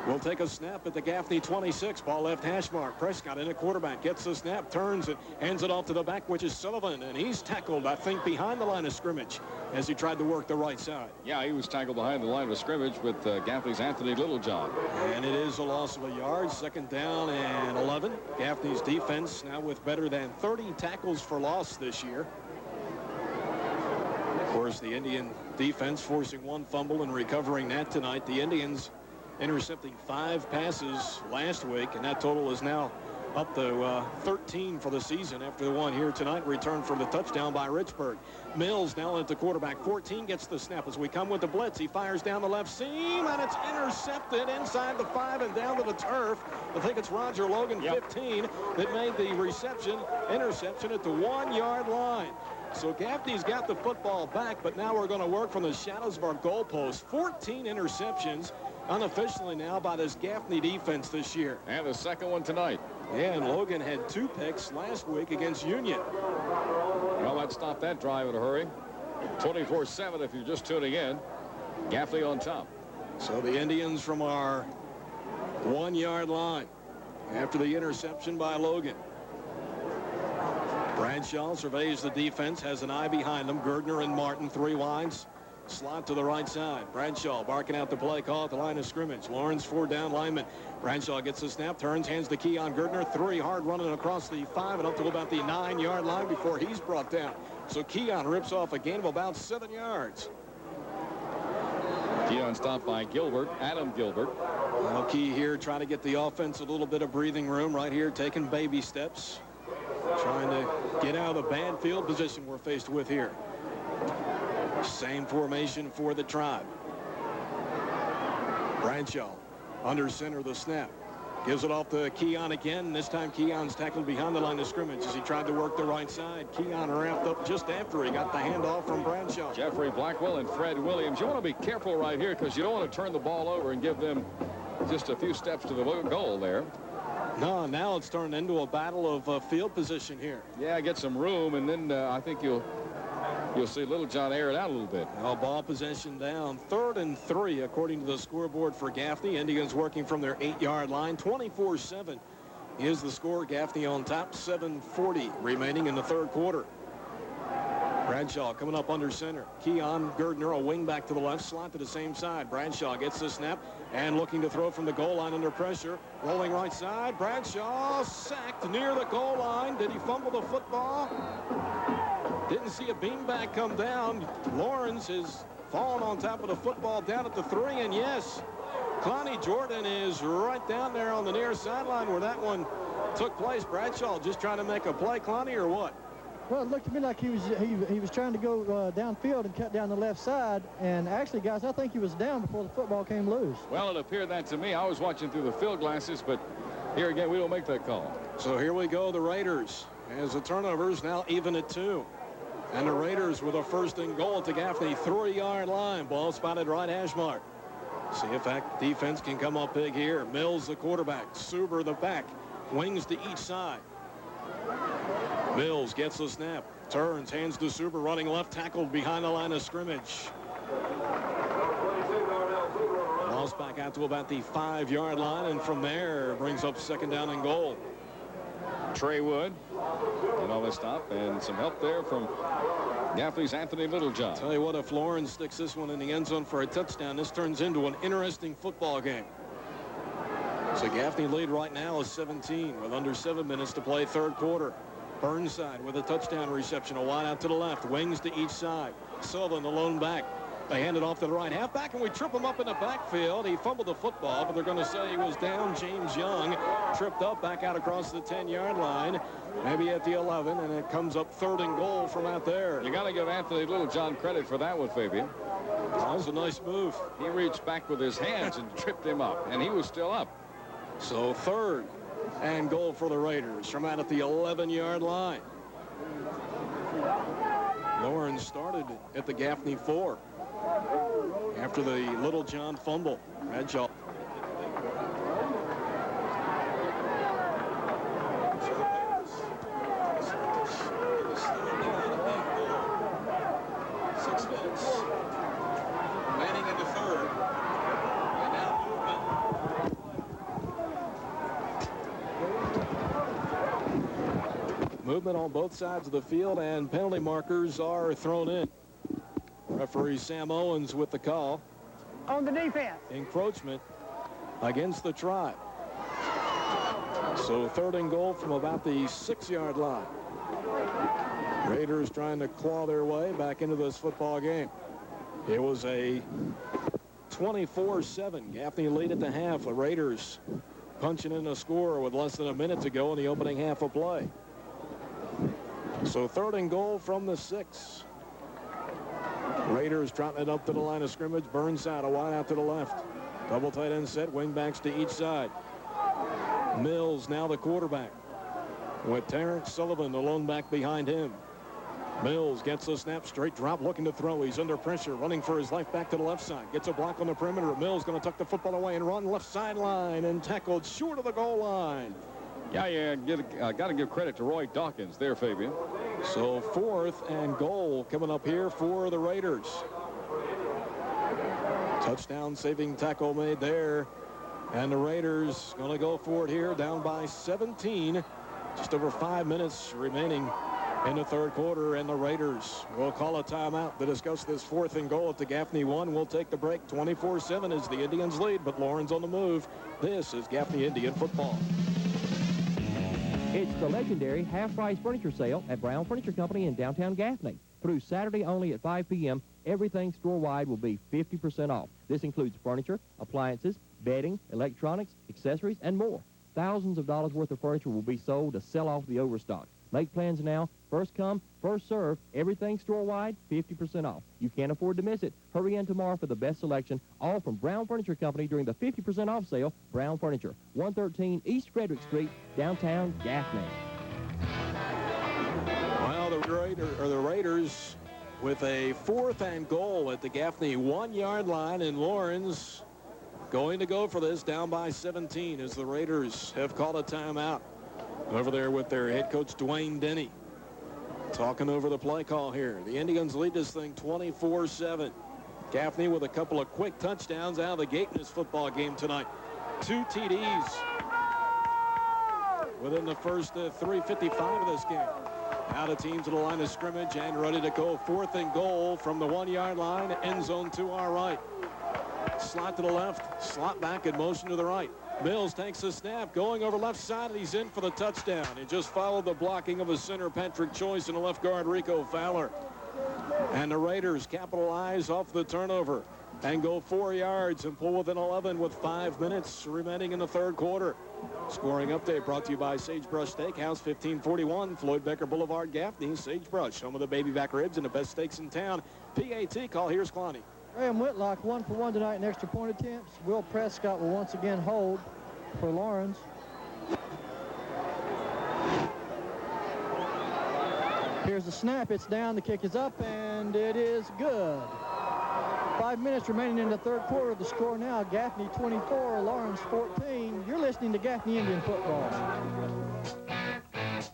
will take a snap at the Gaffney 26. Ball left hash mark. Prescott in a quarterback. Gets the snap. Turns it. Hands it off to the back, which is Sullivan. And he's tackled, I think, behind the line of scrimmage as he tried to work the right side. Yeah, he was tackled behind the line of scrimmage with Gaffney's Anthony Littlejohn. And it is a loss of a yard. 2nd down and 11. Gaffney's defense now with better than 30 tackles for loss this year. Of course, the Indian defense forcing 1 fumble and recovering that tonight. The Indians intercepting 5 passes last week, and that total is now up to 13 for the season after the one here tonight. Return for the touchdown by Richburg. Mills now at the quarterback. 14 gets the snap as we come with the blitz. He fires down the left seam, and it's intercepted inside the 5 and down to the turf. I think it's Roger Logan, 15, that made the interception at the 1-yard line. So Gaffney's got the football back, but now we're going to work from the shadows of our goalpost. 14 interceptions unofficially now by this Gaffney defense this year. And the second one tonight. Yeah, and Logan had 2 picks last week against Union. Well, that stopped that drive in a hurry. 24-7 if you're just tuning in. Gaffney on top. So the Indians from our 1-yard line after the interception by Logan. Bradshaw surveys the defense, has an eye behind them. Gardner and Martin, 3 wides. Slot to the right side. Bradshaw barking out the play call at the line of scrimmage. Lawrence 4 down lineman. Bradshaw gets the snap, turns, hands to Keon Gardner. 3 hard running across the 5 and up to about the 9-yard line before he's brought down. So Keon rips off a gain of about 7 yards. Keon stopped by Gilbert, Adam Gilbert. Well, Key here trying to get the offense a little bit of breathing room right here, taking baby steps. Trying to get out of the bad field position we're faced with here. Same formation for the Tribe. Bradshaw under center the snap. Gives it off to Keon again. This time Keon's tackled behind the line of scrimmage as he tried to work the right side. Keon wrapped up just after he got the handoff from Bradshaw. Jeffrey Blackwell and Fred Williams. You want to be careful right here because you don't want to turn the ball over and give them just a few steps to the goal there. No, now it's turned into a battle of field position here. Yeah, get some room, and then I think you'll see Littlejohn air it out a little bit. Now ball possession down. 3rd and 3 according to the scoreboard for Gaffney. Indians working from their 8-yard line. 24-7 is the score. Gaffney on top. 7:40 remaining in the third quarter. Bradshaw coming up under center. Keon Gardner, a wing back to the left, slot to the same side. Bradshaw gets the snap and looking to throw from the goal line under pressure. Rolling right side. Bradshaw sacked near the goal line. Did he fumble the football? Didn't see a beanbag come down. Lawrence has fallen on top of the football down at the 3, and yes, Clowney Jordan is right down there on the near sideline where that one took place. Bradshaw just trying to make a play, Clowney, or what? Well, it looked to me like he was trying to go downfield and cut down the left side. And actually, guys, I think he was down before the football came loose. Well, it appeared that to me. I was watching through the field glasses, but here again, we don't make that call. So here we go, the Raiders, as the turnovers now even at 2. And the Raiders with a 1st and goal at the Gaffney 3-yard line. Ball spotted right hash mark. See if that defense can come up big here. Mills, the quarterback. Suber, the back. Wings to each side. Mills gets the snap. Turns, hands to Suber, running left, tackled behind the line of scrimmage. Ball's back out to about the 5-yard line, and from there brings up 2nd down and goal. Trey Wood and all this stop, and some help there from Gaffney's Anthony Littlejohn. Tell you what, if Lawrence sticks this one in the end zone for a touchdown, this turns into an interesting football game. So Gaffney lead right now is 17 with under 7 minutes to play 3rd quarter. Burnside with a touchdown reception, a wide out to the left, wings to each side. Sullivan, the lone back. They hand it off to the right halfback, and we trip him up in the backfield. He fumbled the football, but they're going to say he was down. James Young tripped up back out across the 10-yard line, maybe at the 11, and it comes up 3rd and goal from out there. You got to give Anthony Littlejohn credit for that one, Fabian. That was a nice move. He reached back with his hands and tripped him up, and he was still up. So 3rd and goal for the Raiders from out at the 11-yard line. Lawrence started at the Gaffney 4 after the Littlejohn fumble. Bradshaw. Movement on both sides of the field, and penalty markers are thrown in. Referee Sam Owens with the call. On the defense. Encroachment against the Tribe. So 3rd and goal from about the 6-yard line. Raiders trying to claw their way back into this football game. It was a 24-7 Gaffney lead at the half. The Raiders punching in a score with less than a minute to go in the opening half of play. So 3rd and goal from the 6. Raiders trotting it up to the line of scrimmage. Burnside, a wide out to the left. Double tight end set, wing backs to each side. Mills now the quarterback, with Terrence Sullivan, the lone back behind him. Mills gets the snap, straight drop, looking to throw. He's under pressure, running for his life back to the left side. Gets a block on the perimeter. Mills going to tuck the football away and run left sideline, and tackled short of the goal line. Yeah, got to give credit to Roy Dawkins there, Fabian. So 4th and goal coming up here for the Raiders. Touchdown saving tackle made there. And the Raiders going to go for it here, down by 17. Just over 5 minutes remaining in the 3rd quarter, and the Raiders will call a timeout to discuss this 4th and goal at the Gaffney 1. We'll take the break. 24-7 is the Indians lead, but Lawrence on the move. This is Gaffney Indian football. It's the legendary half-price furniture sale at Brown Furniture Company in downtown Gaffney. Through Saturday only at 5 p.m., everything store-wide will be 50% off. This includes furniture, appliances, bedding, electronics, accessories, and more. Thousands of dollars worth of furniture will be sold to sell off the overstock. Make plans now. First come, first serve. Everything store-wide, 50% off. You can't afford to miss it. Hurry in tomorrow for the best selection, all from Brown Furniture Company during the 50% off sale. Brown Furniture, 113 East Frederick Street, downtown Gaffney. Well, the Raiders with a 4th and goal at the Gaffney 1-yard line, and Lawrence going to go for this, down by 17, as the Raiders have called a timeout. Over there with their head coach, Dwayne Denny, talking over the play call here. The Indians lead this thing 24-7. Gaffney with a couple of quick touchdowns out of the gate in this football game tonight. 2 TDs within the first 3:55 of this game. Now the team to the line of scrimmage and ready to go. 4th and goal from the 1-yard line, end zone to our right. Slot to the left, slot back in motion to the right. Mills takes the snap, going over left side, and he's in for the touchdown. He just followed the blocking of a center, Patrick Choice, and a left guard, Rico Fowler. And the Raiders capitalize off the turnover and go 4 yards and pull within 11 with 5 minutes remaining in the third quarter. Scoring update brought to you by Sagebrush Steakhouse, 1541 Floyd Becker Boulevard, Gaffney. Sagebrush, home of the baby back ribs and the best steaks in town. PAT call. Here's Clowney. Graham Whitlock 1 for 1 tonight in extra point attempts. Will Prescott will once again hold for Lawrence. Here's the snap. It's down. The kick is up, and it is good. 5 minutes remaining in the third quarter. The score now, Gaffney 24, Lawrence 14. You're listening to Gaffney Indian football.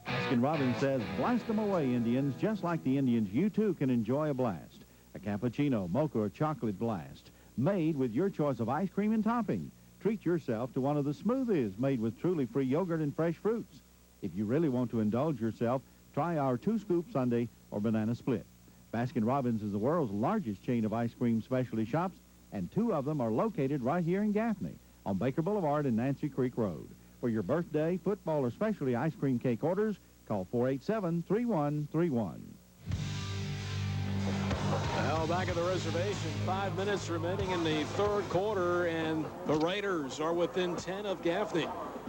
Baskin-Robbins says, blast them away, Indians. Just like the Indians, you too can enjoy a blast. A cappuccino, mocha, or chocolate blast, made with your choice of ice cream and topping. Treat yourself to one of the smoothies made with truly free yogurt and fresh fruits. If you really want to indulge yourself, try our 2-scoop sundae or banana split. Baskin-Robbins is the world's largest chain of ice cream specialty shops, and 2 of them are located right here in Gaffney on Baker Boulevard and Nancy Creek Road. For your birthday, football, or specialty ice cream cake orders, call 487-3131. Now back at the reservation, 5 minutes remaining in the third quarter, and the Raiders are within 10 of Gaffney.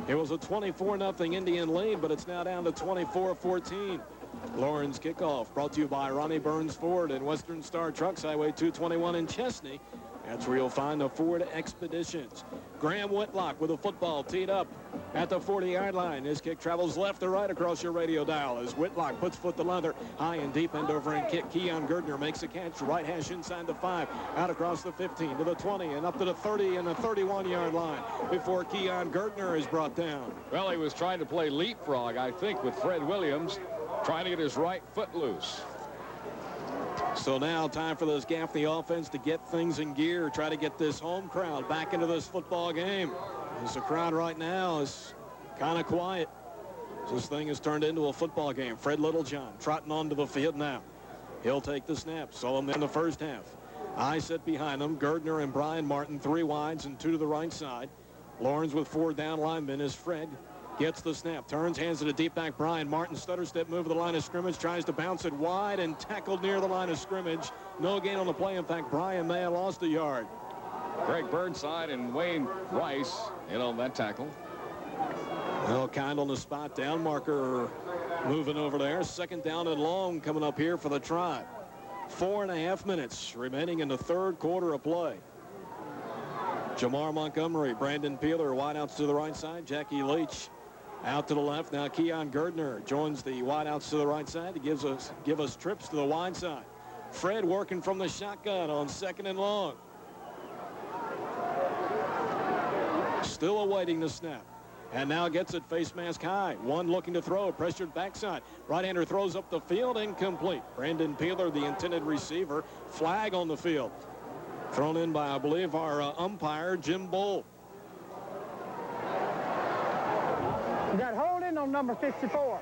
It was a 24-0 Indian lead, but it's now down to 24-14. Lawrence kickoff brought to you by Ronnie Burns Ford and Western Star Trucks, Highway 221 in Chesney. That's where you'll find the Ford Expeditions. Graham Whitlock with the football teed up at the 40-yard line. His kick travels left to right across your radio dial as Whitlock puts foot to leather. High and deep end over and kick. Keon Gerdner makes a catch. Right hash inside the 5. Out across the 15 to the 20 and up to the 30 and the 31-yard line before Keon Gerdner is brought down. Well, he was trying to play leapfrog, I think, with Fred Williams, trying to get his right foot loose. So now time for this Gaffney offense to get things in gear, try to get this home crowd back into this football game. As the crowd right now is kind of quiet. This thing has turned into a football game. Fred Littlejohn trotting onto the field now. He'll take the snap. Saw him in the first half. I sit behind them. Gerdner and Brian Martin, 3 wides and 2 to the right side. Lawrence with 4 down linemen as Fred gets the snap, turns, hands it to deep back Brian Martin. Stutter step move to the line of scrimmage, tries to bounce it wide and tackled near the line of scrimmage. No gain on the play. In fact, Brian may have lost a yard. Greg Burnside and Wayne Rice in on that tackle. Well, kind on the spot. Down marker moving over there. Second down and long coming up here for the Tribe. 4.5 minutes remaining in the third quarter of play. Jamar Montgomery, Brandon Peeler, wideouts to the right side. Jackie Leach out to the left. Now Keon Gerdner joins the wideouts to the right side. He give us trips to the wide side. Fred working from the shotgun on 2nd and long. Still awaiting the snap. And now gets it face mask high. One looking to throw, pressured backside. Right-hander throws up the field, incomplete. Brandon Peeler, the intended receiver. Flag on the field. Thrown in by, I believe, our umpire, Jim Bull. We got holding on number 54.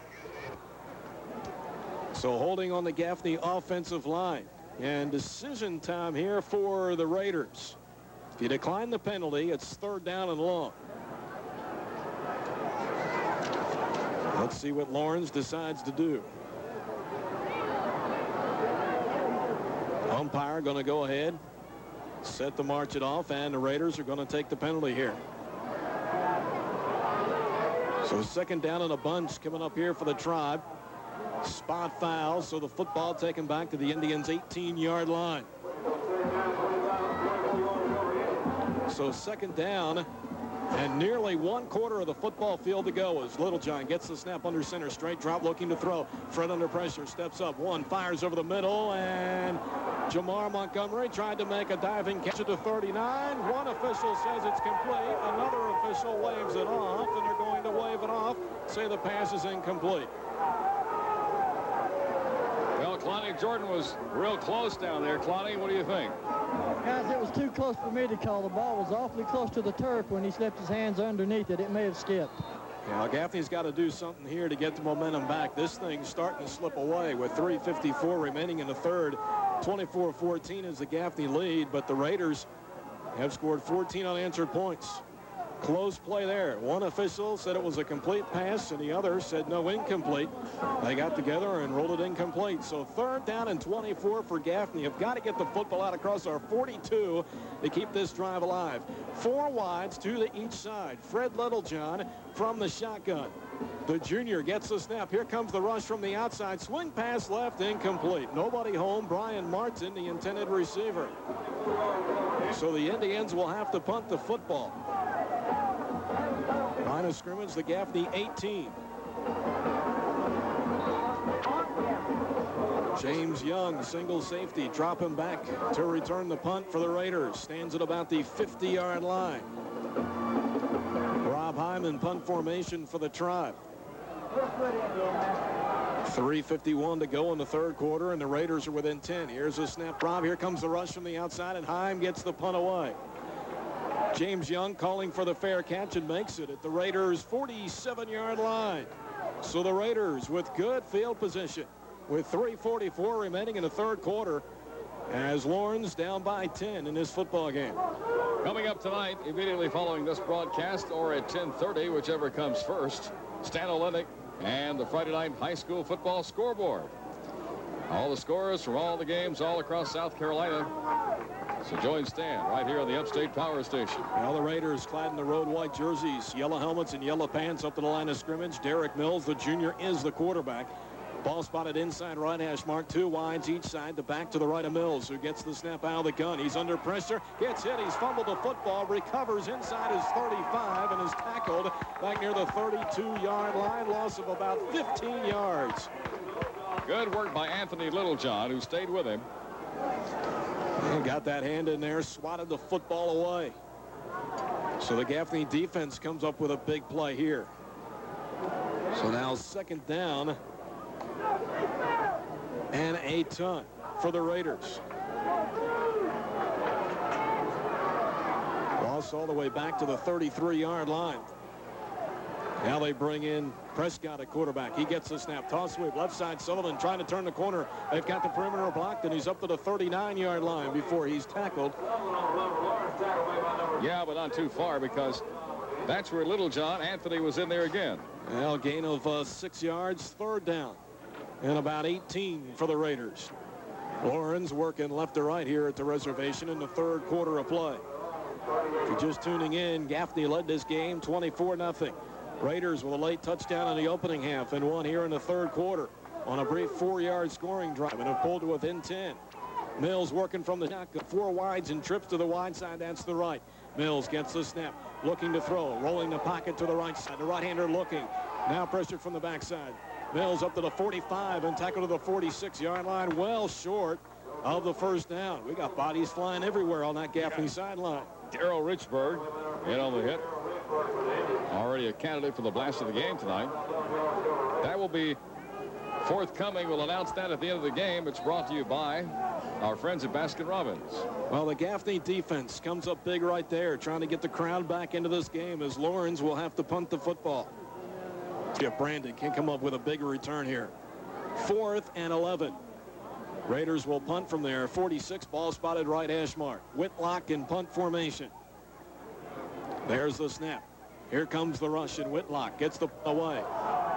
So holding on the Gaffney offensive line. And decision time here for the Raiders. If you decline the penalty, it's 3rd down and long. Let's see what Lawrence decides to do. Umpire going to go ahead, set to march it off, and the Raiders are going to take the penalty here. So 2nd down and a bunch coming up here for the Tribe. Spot foul, so the football taken back to the Indians' 18-yard line. So 2nd down and nearly 1/4 of the football field to go as Littlejohn gets the snap under center. Straight drop looking to throw. Fred under pressure. Steps up. One fires over the middle. And Jamar Montgomery tried to make a diving catch at the 39. One official says it's complete. Another official waves it off. And they're going to wave it off. Say the pass is incomplete. Well, Clowney Jordan was real close down there. Clowney, what do you think? Guys, it was too close for me to call. The ball was awfully close to the turf when he slipped his hands underneath it. It may have skipped. Yeah, Gaffney's got to do something here to get the momentum back. This thing's starting to slip away with 3:54 remaining in the third. 24-14 is the Gaffney lead, but the Raiders have scored 14 unanswered points. Close play there. One official said it was a complete pass, and the other said no, incomplete. They got together and rolled it incomplete. So 3rd down and 24 for Gaffney. Have got to get the football out across our 42 to keep this drive alive. 4 wides, 2 to each side. Fred Littlejohn from the shotgun. The junior gets the snap. Here comes the rush from the outside. Swing pass left, incomplete. Nobody home. Brian Martin, the intended receiver. So the Indians will have to punt the football. Line of scrimmage, the Gaffney 18. James Young, single safety, dropping back to return the punt for the Raiders. Stands at about the 50-yard line. Rob Hyman, punt formation for the Tribe. 3:51 to go in the 3rd quarter, and the Raiders are within 10. Here's a snap. Rob, here comes the rush from the outside, and Hyman gets the punt away. James Young calling for the fair catch and makes it at the Raiders' 47-yard line. So the Raiders with good field position with 3:44 remaining in the 3rd quarter as Lawrence down by 10 in this football game. Coming up tonight, immediately following this broadcast, or at 10:30, whichever comes first, Stan Olenek and the Friday night high school football scoreboard. All the scores from all the games all across South Carolina. So join Stan right here on the Upstate Power Station. Now the Raiders clad in the road white jerseys, yellow helmets and yellow pants up to the line of scrimmage. Derek Mills, the junior, is the quarterback. Ball spotted inside right hash mark. 2 wides each side. The back to the right of Mills, who gets the snap out of the gun. He's under pressure. Gets hit. He's fumbled the football. Recovers inside his 35 and is tackled back near the 32-yard line. Loss of about 15 yards. Good work by Anthony Littlejohn, who stayed with him. And got that hand in there. Swatted the football away. So the Gaffney defense comes up with a big play here. So now 2nd down and a ton for the Raiders. Loss all the way back to the 33-yard line. Now they bring in Prescott at quarterback. He gets the snap. Toss sweep. Left side, Sullivan trying to turn the corner. They've got the perimeter blocked, and he's up to the 39-yard line before he's tackled. Yeah, but not too far, because that's where Littlejohn, Anthony, was in there again. Well, gain of 6 yards. 3rd down and about 18 for the Raiders. Lawrence working left to right here at the reservation in the 3rd quarter of play. If you're just tuning in, Gaffney led this game 24-0. Raiders with a late touchdown in the opening half and one here in the 3rd quarter on a brief 4-yard scoring drive and have pulled to within 10. Mills working from the shotgun. 4 wides and trips to the wide side. That's the right. Mills gets the snap. Looking to throw. Rolling the pocket to the right side. The right-hander looking. Now pressured from the backside. Mills up to the 45 and tackled to the 46-yard line. Well short of the 1st down. We got bodies flying everywhere on that Gaffney sideline. Darrell Richburg in on the hit. Already a candidate for the blast of the game tonight. That will be forthcoming. We'll announce that at the end of the game. It's brought to you by our friends at Baskin-Robbins. Well, the Gaffney defense comes up big right there, trying to get the crowd back into this game as Lawrence will have to punt the football. If Brandon can come up with a bigger return here. 4th and 11. Raiders will punt from there. 46, ball spotted right hash mark. Whitlock in punt formation. There's the snap. Here comes the rush, and Whitlock gets the away.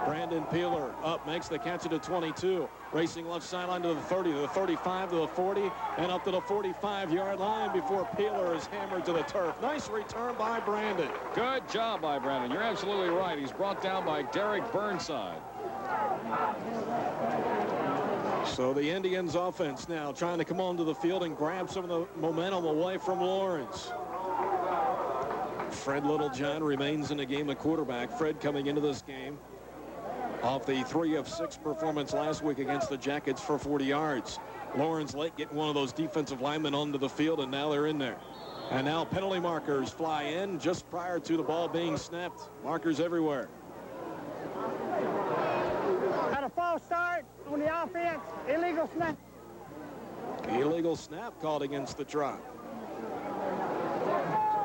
Brandon Peeler up, makes the catch at the 22. Racing left sideline to the 30, to the 35, to the 40, and up to the 45-yard line before Peeler is hammered to the turf. Nice return by Brandon. Good job by Brandon. You're absolutely right. He's brought down by Derek Burnside. So the Indians offense now trying to come onto the field and grab some of the momentum away from Lawrence. Fred Littlejohn remains in the game at quarterback. Fred coming into this game off the 3 of 6 performance last week against the Jackets for 40 yards. Lawrence late getting one of those defensive linemen onto the field, and now they're in there. And now penalty markers fly in just prior to the ball being snapped. Markers everywhere. Had a false start on the offense. Illegal snap. Illegal snap called against the Tribe.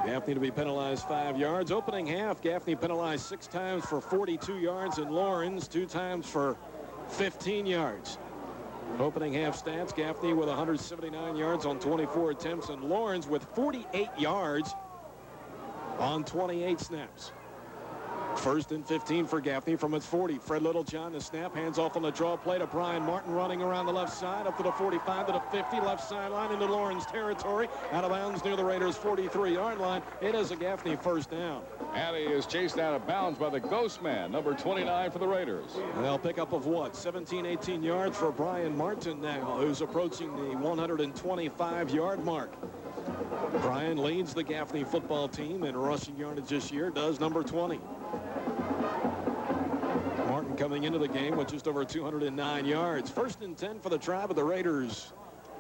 Gaffney to be penalized 5 yards. Opening half, Gaffney penalized 6 times for 42 yards, and Lawrence 2 times for 15 yards. Opening half stats, Gaffney with 179 yards on 24 attempts, and Lawrence with 48 yards on 28 snaps. First and 15 for Gaffney from its 40. Fred Littlejohn, the snap, hands off on the draw play to Brian Martin, running around the left side, up to the 45, to the 50, left sideline into Lawrence territory, out of bounds near the Raiders' 43-yard line. It is a Gaffney first down. And he is chased out of bounds by the ghost man, number 29 for the Raiders. And they'll pick up of what? 17, 18 yards for Brian Martin now, who's approaching the 125-yard mark. Brian leads the Gaffney football team in rushing yardage this year, does number 20. Martin coming into the game with just over 209 yards. First and 10 for the Tribe of the Raiders.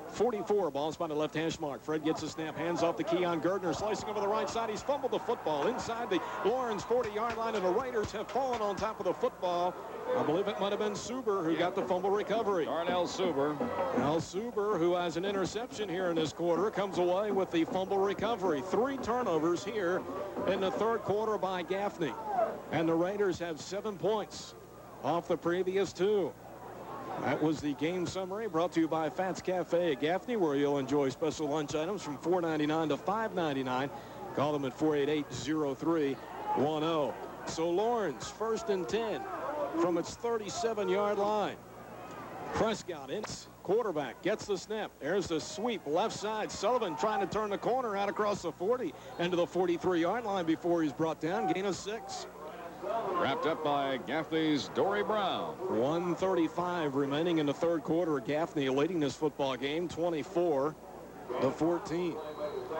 44, ball spotted left hash mark. Fred gets the snap, hands off to Keon Gardner, slicing over the right side. He's fumbled the football inside the Lawrence 40-yard line, and the Raiders have fallen on top of the football. I believe it might have been Suber who got the fumble recovery. Darnell Suber. Now Suber, who has an interception here in this quarter, comes away with the fumble recovery. 3 turnovers here in the third quarter by Gaffney. And the Raiders have 7 points off the previous 2. That was the game summary brought to you by Fats Cafe at Gaffney, where you'll enjoy special lunch items from $4.99 to $5.99. Call them at 488-0310. So Lawrence, first and 10 from its 37-yard line. Prescott, its quarterback, gets the snap. There's the sweep left side. Sullivan trying to turn the corner out across the 40 into the 43-yard line before he's brought down. Gain of 6. Wrapped up by Gaffney's Dory Brown. 1:35 remaining in the third quarter. Gaffney leading this football game 24-14.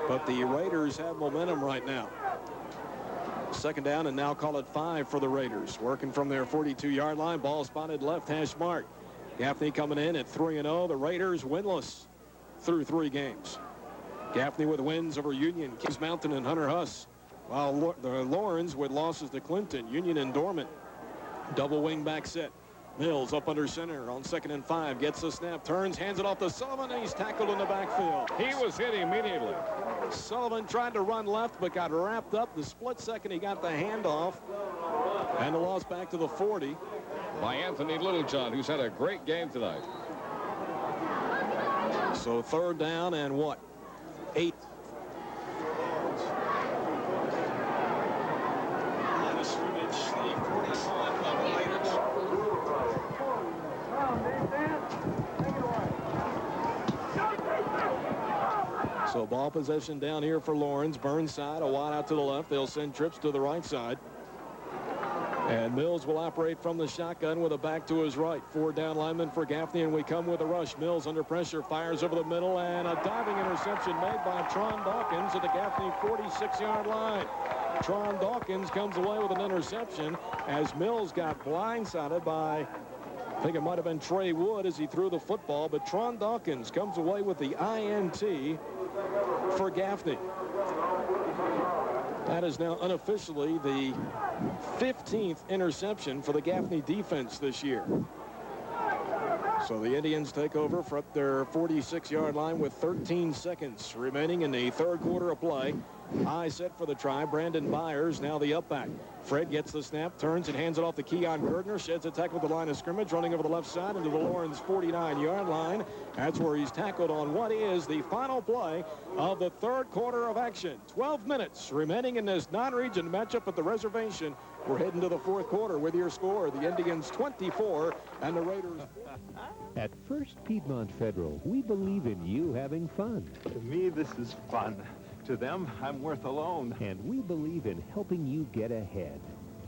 But the Raiders have momentum right now. Second down and now call it 5 for the Raiders. Working from their 42-yard line. Ball spotted left hash mark. Gaffney coming in at 3-0. The Raiders winless through 3 games. Gaffney with wins over Union, Kings Mountain, and Hunter Huss. While the Lawrence with losses to Clinton, Union, and Dormant. Double wing back set. Mills up under center on 2nd and 5. Gets the snap, turns, hands it off to Sullivan, and he's tackled in the backfield. He was hit immediately. Sullivan tried to run left, but got wrapped up. The split second he got the handoff. And the loss back to the 40. By Anthony Littlejohn, who's had a great game tonight. So third down and what? 8. So ball possession down here for Lawrence. Burnside, a wide out to the left. They'll send trips to the right side. And Mills will operate from the shotgun with a back to his right. 4 down linemen for Gaffney, and we come with a rush. Mills under pressure, fires over the middle, and a diving interception made by Tron Dawkins at the Gaffney 46-yard line. Tron Dawkins comes away with an interception as Mills got blindsided by, I think it might have been Trey Wood as he threw the football, but Tron Dawkins comes away with the INT for Gaffney. That is now unofficially the 15th interception for the Gaffney defense this year. So the Indians take over from their 46-yard line with 13 seconds remaining in the third quarter of play. High set for the Tribe. Brandon Byers now the up back. Fred gets the snap, turns and hands it off to Keon Gardner. Sheds a tackle at the line of scrimmage, running over the left side into the Lawrence 49-yard line. That's where he's tackled on what is the final play of the third quarter of action. 12 minutes remaining in this non-region matchup at the Reservation. We're heading to the fourth quarter with your score. The Indians 24 and the Raiders. At First Piedmont Federal, we believe in you having fun. To me, this is fun. To them, I'm worth a loan. And we believe in helping you get ahead.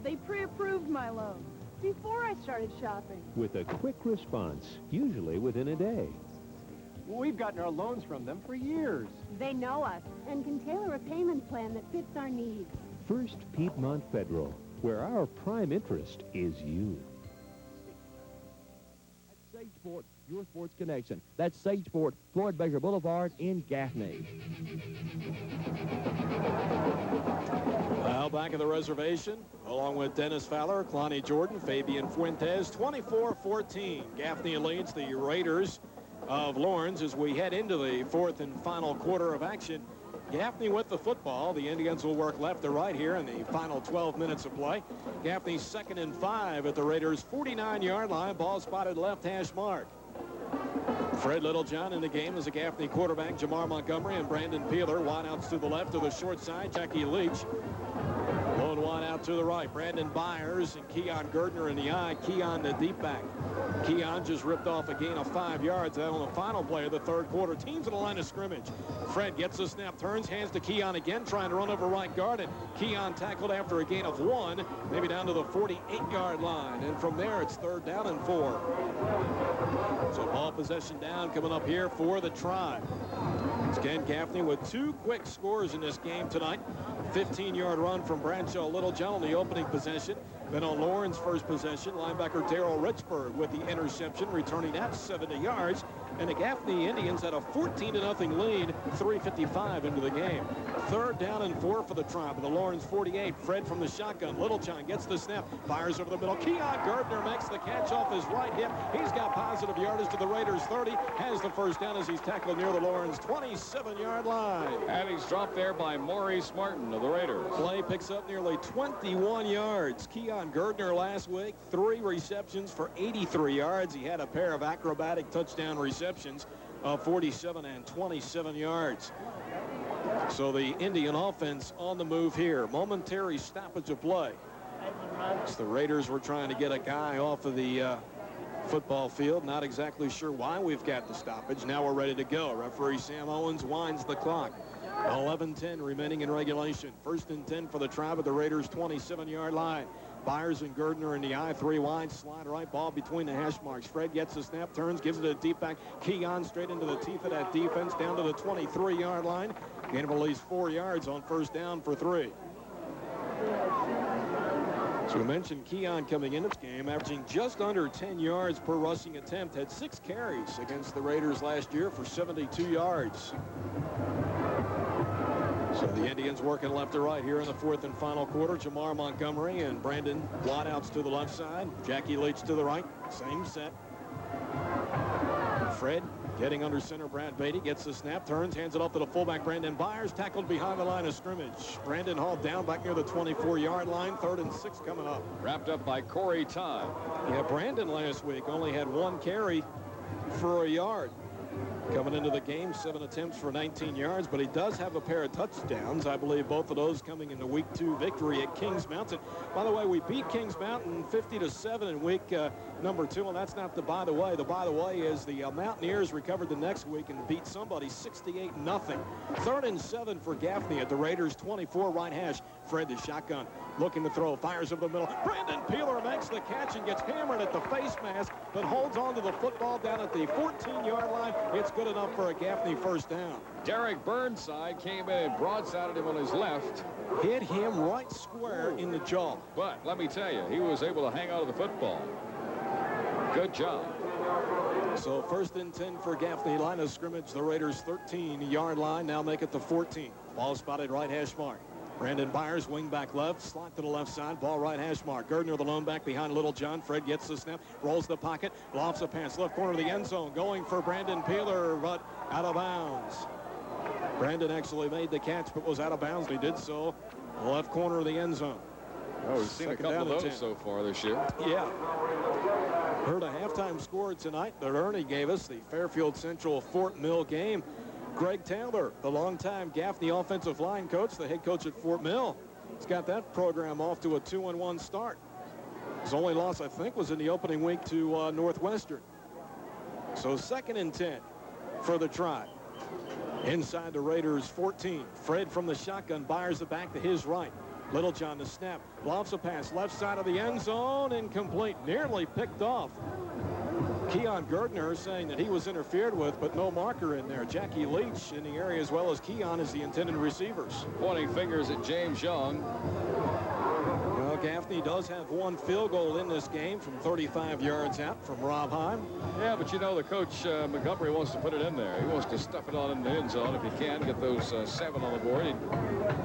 They pre-approved my loan before I started shopping. With a quick response, usually within a day. We've gotten our loans from them for years. They know us and can tailor a payment plan that fits our needs. First Piedmont Federal, where our prime interest is you. Sageport, your sports connection. That's Sageport, Floyd Baker Boulevard in Gaffney. Now back at the Reservation, along with Dennis Fowler, Clonnie Jordan, Fabian Fuentes, 24-14. Gaffney leads the Raiders of Lawrence as we head into the fourth and final quarter of action. Gaffney with the football. The Indians will work left to right here in the final 12 minutes of play. Gaffney's 2nd and 5 at the Raiders' 49-yard line. Ball spotted left hash mark. Fred Littlejohn in the game as a Gaffney quarterback. Jamar Montgomery and Brandon Peeler. Wideouts to the left to the short side. Jackie Leach. Lone wide out to the right. Brandon Byers and Keon Gardner in the eye. Keon the deep back. Keon just ripped off a gain of 5 yards. That on the final play of the third quarter. Teams at the line of scrimmage. Fred gets the snap, turns, hands to Keon again, trying to run over right guard. And Keon tackled after a gain of 1, maybe down to the 48-yard line. And from there, it's 3rd down and 4. So ball possession down coming up here for the Tribe. It's Ken Gaffney with 2 quick scores in this game tonight. 15-yard run from Bradshaw Littlejohn on the opening possession. Then on Lauren's first possession, linebacker Darrell Richburg with the interception, returning at 70 yards. And the Gaffney Indians had a 14-0 lead, 3:55 into the game. 3rd down and 4 for the Tribe. The Lawrence 48. Fred from the shotgun. Littlejohn gets the snap. Fires over the middle. Keon Gardner makes the catch off his right hip. He's got positive yardage to the Raiders 30. Has the first down as he's tackled near the Lawrence 27-yard line. And he's dropped there by Maurice Martin of the Raiders. Play picks up nearly 21 yards. Keon Gardner last week, 3 receptions for 83 yards. He had a pair of acrobatic touchdown receptions of 47 and 27 yards. So the Indian offense on the move here. Momentary stoppage of play. So the Raiders were trying to get a guy off of the football field. Not exactly sure why we've got the stoppage. Now we're ready to go. Referee Sam Owens winds the clock. 11:10 remaining in regulation. 1st and 10 for the Tribe at the Raiders' 27-yard line. Byers and Gardner in the eye, 3 wide, slide right, ball between the hash marks. Fred gets the snap, turns, gives it a deep back. Keon straight into the teeth of that defense, down to the 23-yard line. Gain of at least 4 yards on 1st down for 3. So we mentioned Keon coming in this game, averaging just under 10 yards per rushing attempt. Had 6 carries against the Raiders last year for 72 yards. So the Indians working left to right here in the 4th and final quarter. Jamar Montgomery and Brandon wideouts to the left side. Jackie Leach to the right. Same set. Fred getting under center. Brad Beatty gets the snap, turns, hands it off to the fullback Brandon Byers, tackled behind the line of scrimmage. Brandon hauled down back near the 24-yard line. 3rd and 6 coming up. Wrapped up by Corey Todd. Yeah, Brandon last week only had 1 carry for a yard. Coming into the game, 7 attempts for 19 yards, but he does have a pair of touchdowns. I believe both of those coming in the week 2 victory at Kings Mountain. By the way, we beat Kings Mountain 50-7 in week number 2, and that's not the by the way. The by the way is the Mountaineers recovered the next week and beat somebody 68-0. 3rd and 7 for Gaffney at the Raiders' 24 right hash. Fred the shotgun looking to throw, fires over the middle. Brandon Peeler makes the catch and gets hammered at the face mask, but holds on to the football down at the 14-yard line. It's good enough for a Gaffney first down. Derek Burnside came in and broadsided him on his left. Hit him right square in the jaw. But let me tell you, he was able to hang out of the football. Good job. So 1st and 10 for Gaffney. Line of scrimmage, the Raiders' 13-yard line. Now make it the 14. Ball spotted right hash mark. Brandon Byers, wing back left, slot to the left side, ball right hash mark. Gardner, the lone back behind Littlejohn. Fred gets the snap, rolls the pocket, lofts a pass, left corner of the end zone, going for Brandon Peeler, but out of bounds. Brandon actually made the catch, but was out of bounds. He did so left corner of the end zone. Oh, we've seen a couple of those so far this year. Yeah. Heard a halftime score tonight that Ernie gave us, the Fairfield Central Fort Mill game. Greg Taylor, the longtime Gaffney offensive line coach, the head coach at Fort Mill, has got that program off to a 2-1 start. His only loss, I think, was in the opening week to Northwestern. So 2nd and 10 for the Tribe. Inside the Raiders' 14. Fred from the shotgun, Byers the back to his right. Littlejohn the snap, lofts a pass, left side of the end zone, incomplete, nearly picked off. Keon Gardner saying that he was interfered with, but no marker in there. Jackie Leach in the area as well as Keon as the intended receivers. Pointing fingers at James Young. Well, Gaffney does have 1 field goal in this game from 35 yards out from Rob Heim. Yeah, but you know, the coach Montgomery wants to put it in there. He wants to stuff it on in the end zone if he can, get those 7 on the board,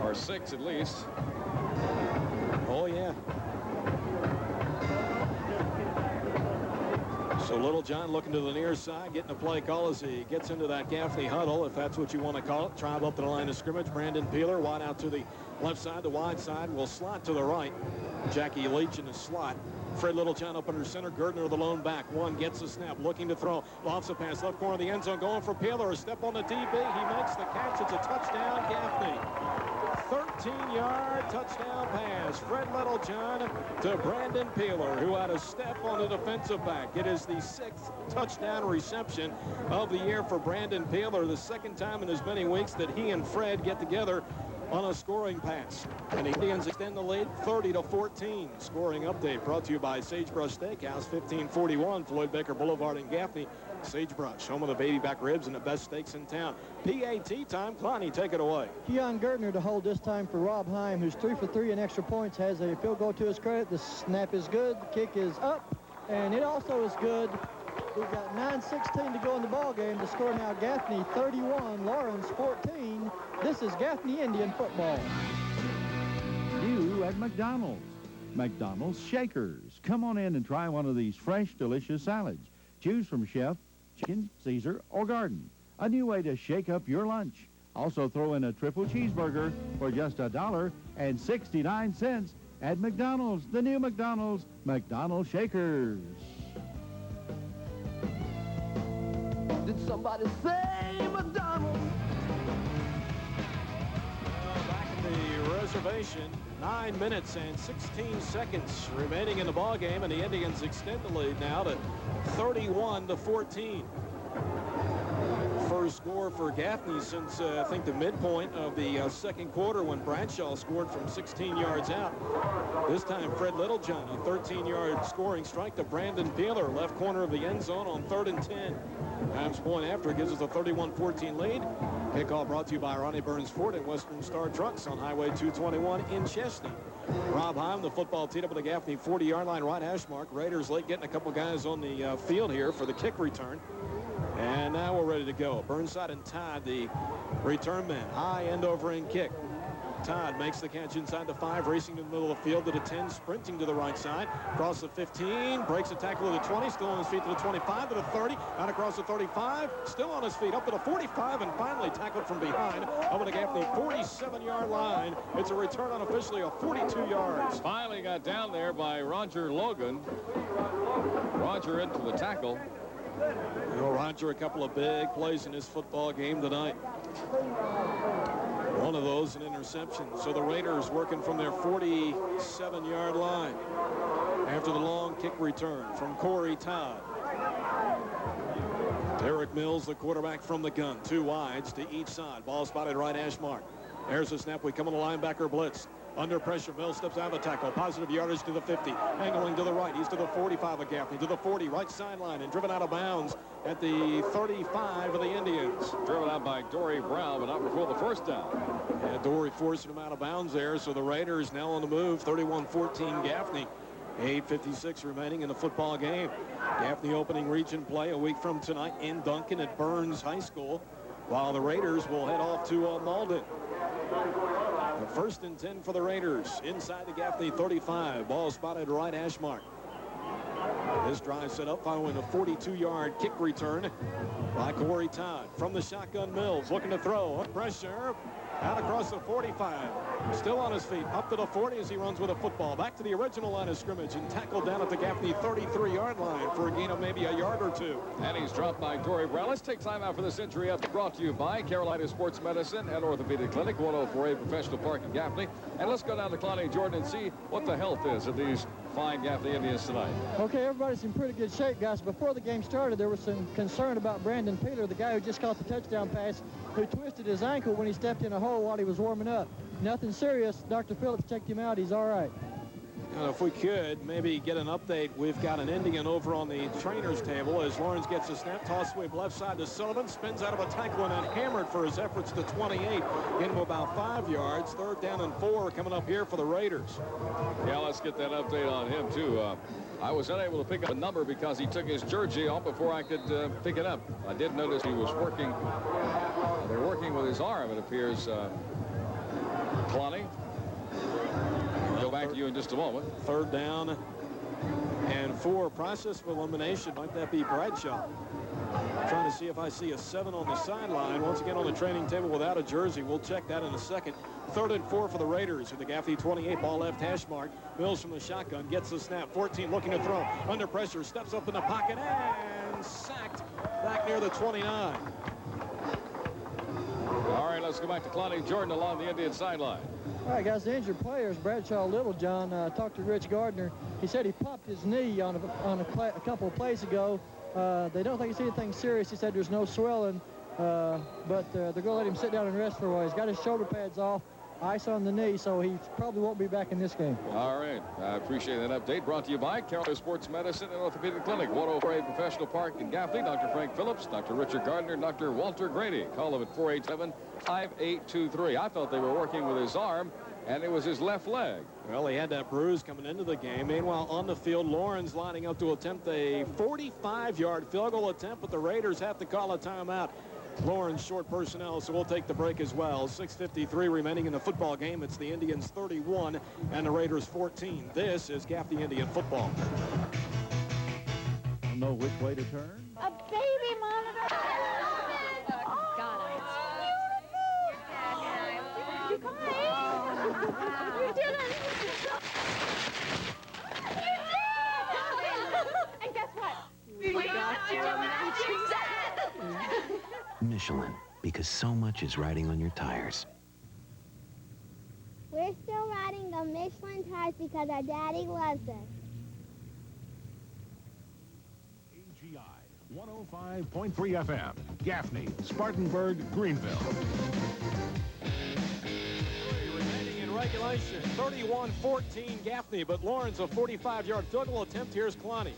or 6 at least. Oh, yeah. So Littlejohn looking to the near side, getting a play call as he gets into that Gaffney huddle, if that's what you want to call it. Tribe up to the line of scrimmage. Brandon Peeler wide out to the left side. The wide side will slot to the right. Jackie Leach in the slot. Fred Littlejohn up under center. Gardner the lone back. One gets the snap, looking to throw. Lofts a pass, left corner of the end zone, going for Peeler. A step on the DB. He makes the catch. It's a touchdown, Gaffney. 13-yard touchdown pass. Fred Littlejohn to Brandon Peeler, who had a step on the defensive back. It is the 6th touchdown reception of the year for Brandon Peeler, the 2nd time in as many weeks that he and Fred get together on a scoring pass. And the Indians extend the lead 30-14. Scoring update brought to you by Sagebrush Steakhouse, 1541 Floyd Baker Boulevard in Gaffney. Sagebrush, home of the baby back ribs and the best steaks in town. PAT time. Clowney, take it away. Keon Gardner to hold this time for Rob Heim, who's 3 for 3 in extra points, has a field goal to his credit. The snap is good. The kick is up, and it also is good. We've got 9:16 to go in the ball game. The score now: Gaffney 31, Lawrence 14. This is Gaffney Indian football. New at McDonald's. McDonald's Shakers. Come on in and try one of these fresh, delicious salads. Choose from chef, chicken, Caesar, or garden. A new way to shake up your lunch. Also throw in a triple cheeseburger for just $1.69 at McDonald's. The new McDonald's, McDonald's Shakers. Did somebody say McDonald's? Back at the reservation, 9 minutes and 16 seconds remaining in the ball game, and the Indians extend the lead now to 31-14. First score for Gaffney since I think the midpoint of the second quarter, when Bradshaw scored from 16 yards out. This time Fred Littlejohn, a 13-yard scoring strike to Brandon Peeler, left corner of the end zone on 3rd and 10. Times point after gives us a 31-14 lead. Kickoff brought to you by Ronnie Burns Ford and Western Star Trucks on Highway 221 in Chesney. Rob Heim, the football teed up at the Gaffney 40-yard line, right hash mark. Raiders late getting a couple guys on the field here for the kick return. And now we're ready to go. Burnside and Todd, the return men. High end over end kick. Todd makes the catch inside the 5, racing to the middle of the field to the 10, sprinting to the right side, across the 15, breaks a tackle to the 20, still on his feet to the 25, to the 30, out across the 35, still on his feet, up to the 45, and finally tackled from behind over the Gaffney 47-yard line. It's a return unofficially of 42 yards. Finally got down there by Roger Logan. Roger into the tackle. You know, Roger, a couple of big plays in this football game tonight. One of those, an interception. So the Raiders working from their 47-yard line after the long kick return from Corey Todd. Derek Mills, the quarterback from the gun. 2 wides to each side. Ball spotted right hash mark. There's a snap. We come on the linebacker blitz. Under pressure, Mills steps out of the tackle. Positive yardage to the 50. Angling to the right. He's to the 45 of Gaffney. To the 40, right sideline, and driven out of bounds at the 35 of the Indians. Driven out by Dory Brown, but not before the first down. Yeah, Dory forcing him out of bounds there. So the Raiders now on the move. 31-14 Gaffney. 8:56 remaining in the football game. Gaffney opening region play a week from tonight in Duncan at Burns High School, while the Raiders will head off to Malden. The 1st and 10 for the Raiders inside the Gaffney 35. Ball spotted right hash mark. This drive set up following a 42-yard kick return by Corey Todd. From the shotgun, Mills looking to throw. Under pressure. Out across the 45. Still on his feet. Up to the 40 as he runs with a football. Back to the original line of scrimmage and tackled down at the Gaffney 33-yard line for a gain of maybe a yard or 2. And he's dropped by Dory Brown. Let's take time out for this injury update brought to you by Carolina Sports Medicine and Orthopedic Clinic, 104A Professional Park in Gaffney. And let's go down to Clowney Jordan and see what the health is of these fine Gaffney Indians tonight. Okay, everybody's in pretty good shape, guys. Before the game started, there was some concern about Brandon Peeler, the guy who just caught the touchdown pass, who twisted his ankle when he stepped in a hole while he was warming up. Nothing serious. Dr. Phillips checked him out. He's all right. And if we could maybe get an update, we've got an Indian over on the trainer's table as Lawrence gets a snap, toss sweep left side to Sullivan, spins out of a tackle and then hammered for his efforts to 28, into about 5 yards. 3rd down and 4 coming up here for the Raiders. Yeah, let's get that update on him too. I was unable to pick up a number because he took his jersey off before I could pick it up. I did notice he was working. They're working with his arm, it appears. Clowney. Go back to you in just a moment. 3rd down and 4. Process of elimination. Might that be Bradshaw? Trying to see if I see a 7 on the sideline. Once again on the training table without a jersey. We'll check that in a second. 3rd and 4 for the Raiders at the Gaffney 28, ball left hash mark. Mills from the shotgun gets the snap. 14 looking to throw. Under pressure, steps up in the pocket and sacked back near the 29. All right, let's go back to Clowney Jordan along the Indian sideline. All right, guys, the injured players, Bradshaw Littlejohn, talked to Rich Gardner. He said he popped his knee on a couple of plays ago. They don't think it's anything serious. He said there's no swelling, but they're going to let him sit down and rest for a while. He's got his shoulder pads off, ice on the knee, so he probably won't be back in this game. All right. I appreciate that update. Brought to you by Carolina Sports Medicine and Orthopedic Clinic, 104A Professional Park in Gaffney. Dr. Frank Phillips, Dr. Richard Gardner, Dr. Walter Grady. Call them at 487-5823. I felt they were working with his arm, and it was his left leg. Well, he had that bruise coming into the game. Meanwhile, on the field, Lawrence lining up to attempt a 45-yard field goal attempt, but the Raiders have to call a timeout. Lawrence short personnel, so we'll take the break as well. 6:53 remaining in the football game. It's the Indians 31 and the Raiders 14. This is Gaffney Indian football. Don't know which way to turn? A baby monitor. Oh, God, You did it. And guess what? We got you a matching set. Michelin, because so much is riding on your tires. We're still riding the Michelin tires because our daddy loves us. AGI 105.3 FM, Gaffney, Spartanburg, Greenville. Remaining in regulation, 31-14 Gaffney, but Lawrence a 45-yard field goal attempt. Here's Clowney.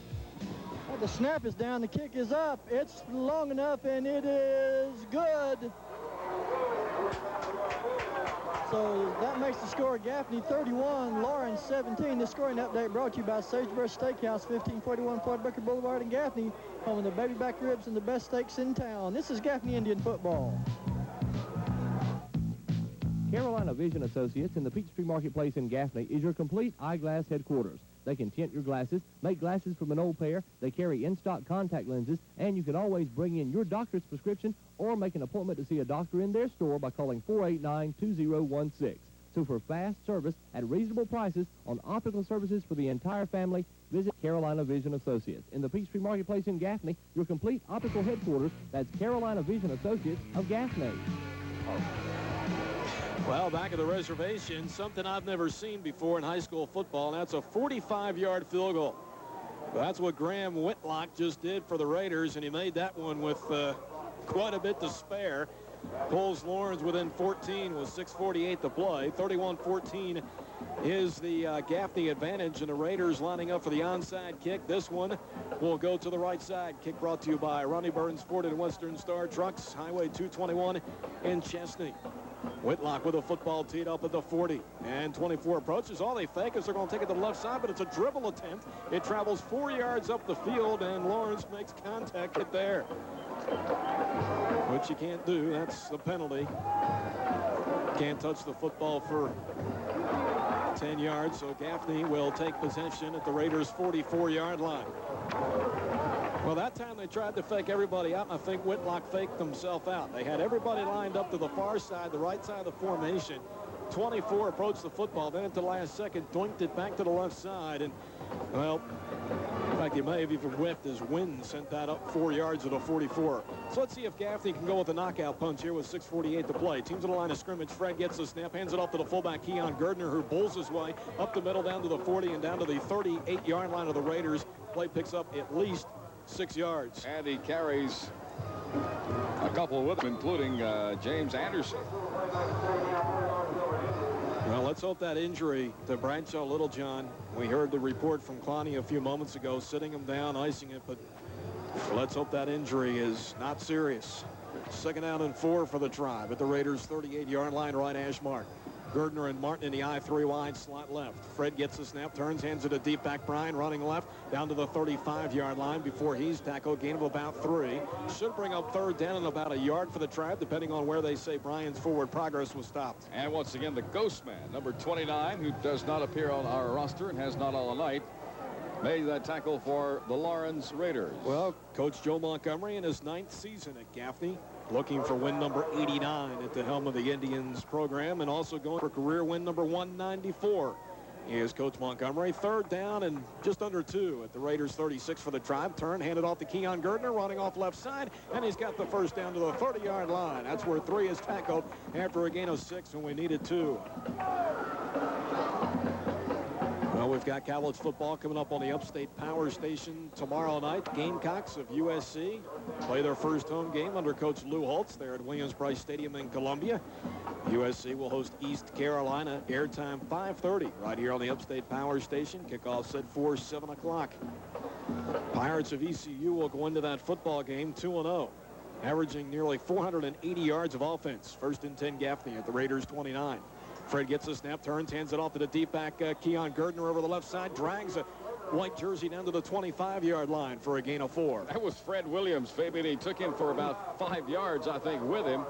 Well, the snap is down, the kick is up. It's long enough, and it is good. So that makes the score Gaffney 31, Lawrence 17. This scoring update brought to you by Sagebrush Steakhouse, 1541 Fort Becker Boulevard in Gaffney, home of the baby back ribs and the best steaks in town. This is Gaffney Indian football. Carolina Vision Associates in the Peachtree Marketplace in Gaffney is your complete eyeglass headquarters. They can tint your glasses, make glasses from an old pair, they carry in-stock contact lenses, and you can always bring in your doctor's prescription or make an appointment to see a doctor in their store by calling 489-2016. So for fast service at reasonable prices on optical services for the entire family, visit Carolina Vision Associates. In the Peachtree Marketplace in Gaffney, your complete optical headquarters, that's Carolina Vision Associates of Gaffney. Well, back at the reservation, something I've never seen before in high school football, and that's a 45-yard field goal. That's what Graham Whitlock just did for the Raiders, and he made that one with quite a bit to spare. Pulls Lawrence within 14 with 6:48 to play. 31-14 is the Gaffney advantage, and the Raiders lining up for the onside kick. This one will go to the right side. Kick brought to you by Ronnie Burns Ford and Western Star Trucks, Highway 221 in Chesney. Whitlock with a football teed up at the 40, and 24 approaches. All they fake is they're going to take it to the left side, but it's a dribble attempt. It travels 4 yards up the field, and Lawrence makes contact at there, which you can't do. That's the penalty. Can't touch the football for 10 yards, so Gaffney will take possession at the Raiders' 44-yard line. Well, that time they tried to fake everybody out, and I think Whitlock faked himself out. They had everybody lined up to the far side, the right side of the formation. 24 approached the football, then at the last second, doinked it back to the left side. And, well, in fact, he may have even whiffed as Wynn sent that up 4 yards at a 44. So let's see if Gaffney can go with a knockout punch here with 6:48 to play. Teams at the line of scrimmage. Fred gets the snap, hands it off to the fullback, Keon Gardner, who bowls his way up the middle down to the 40 and down to the 38-yard line of the Raiders. Play picks up at least 6 yards. And he carries a couple with him, including James Anderson. Well, let's hope that injury to Bradshaw Littlejohn, we heard the report from Clowney a few moments ago, sitting him down, icing it, but let's hope that injury is not serious. 2nd down and 4 for the Tribe at the Raiders' 38-yard line, right hash mark. Gardner and Martin in the I-3 wide slot left. Fred gets the snap, turns, hands it to deep back Bryan, running left down to the 35-yard line before he's tackled. Gain of about 3. Should bring up 3rd down and about a yard for the Tribe, depending on where they say Bryan's forward progress was stopped. And once again, the ghost man, number 29, who does not appear on our roster and has not all night, made that tackle for the Lawrence Raiders. Well, Coach Joe Montgomery in his 9th season at Gaffney, looking for win number 89 at the helm of the Indians program, and also going for career win number 194. Here's Coach Montgomery. 3rd down and just under 2 at the Raiders 36 for the Tribe. Turn, handed off to Keon Gerdner, running off left side, and he's got the first down to the 30-yard line. That's where 3 is tackled after a gain of 6 when we needed 2. Well, we've got college football coming up on the Upstate Power Station tomorrow night. Gamecocks of USC play their first home game under Coach Lou Holtz there at Williams-Brice Stadium in Columbia. USC will host East Carolina. Airtime 5:30 right here on the Upstate Power Station. Kickoff set for 7 o'clock. Pirates of ECU will go into that football game 2-0, averaging nearly 480 yards of offense. 1st and 10 Gaffney at the Raiders 29. Fred gets a snap, turns, hands it off to the deep back Keon Gerdner over the left side, drags a white jersey down to the 25-yard line for a gain of 4. That was Fred Williams, Fabian. He took him for about 5 yards, I think, with him.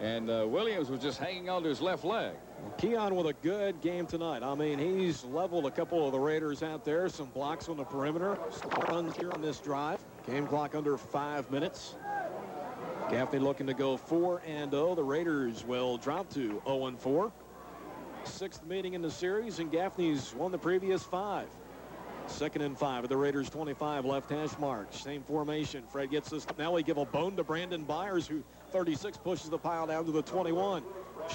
And Williams was just hanging on to his left leg. Keon with a good game tonight. I mean, he's leveled a couple of the Raiders out there. Some blocks on the perimeter. Runs here on this drive. Game clock under 5 minutes. Gaffney looking to go 4-0. The Raiders will drop to 0-4. 6th meeting in the series, and Gaffney's won the previous 5. 2nd and 5 at the Raiders 25, left hash mark. Same formation. Fred gets this. Now we give a bone to Brandon Byers, who 36 pushes the pile down to the 21.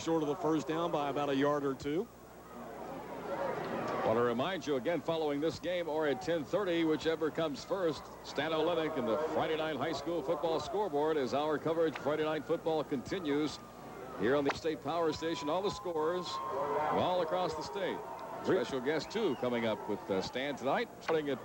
Short of the first down by about a yard or 2. Want to remind you again, following this game or at 10:30, whichever comes first, Stan Olenek and the Friday Night High School Football Scoreboard as our coverage Friday Night Football continues here on the State Power Station. All the scores all across the state. Special guest, too, coming up with Stan tonight, starting at,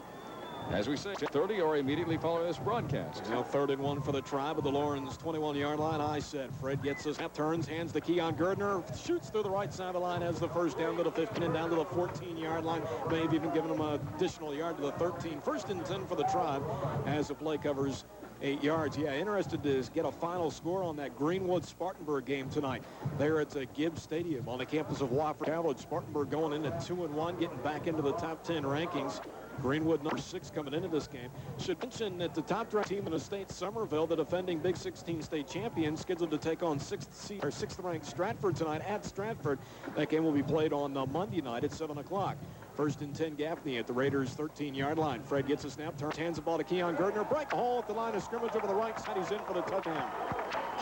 as we say, 10:30 or immediately following this broadcast. Now 3rd and 1 for the Tribe at the Lawrence 21-yard line. I said Fred gets his snap, turns, hands to Keon Gerdner, shoots through the right side of the line, has the first down to the 15 and down to the 14-yard line. Maybe even giving him an additional yard to the 13. 1st and 10 for the Tribe as the play covers 8 yards. Yeah, interested to get a final score on that Greenwood-Spartanburg game tonight. There at Gibbs Stadium on the campus of Wofford College. Spartanburg going in at 2-1, getting back into the top 10 rankings. Greenwood number 6 coming into this game. Should mention that the top-ranked team in the state, Somerville, the defending Big 16 state champion, scheduled to take on 6th-ranked Stratford tonight at Stratford. That game will be played on Monday night at 7 o'clock. 1st and 10 Gaffney at the Raiders 13-yard line. Fred gets a snap, turns, hands the ball to Keon Gerdner. Break a hole at the line of scrimmage over the right side. He's in for the touchdown.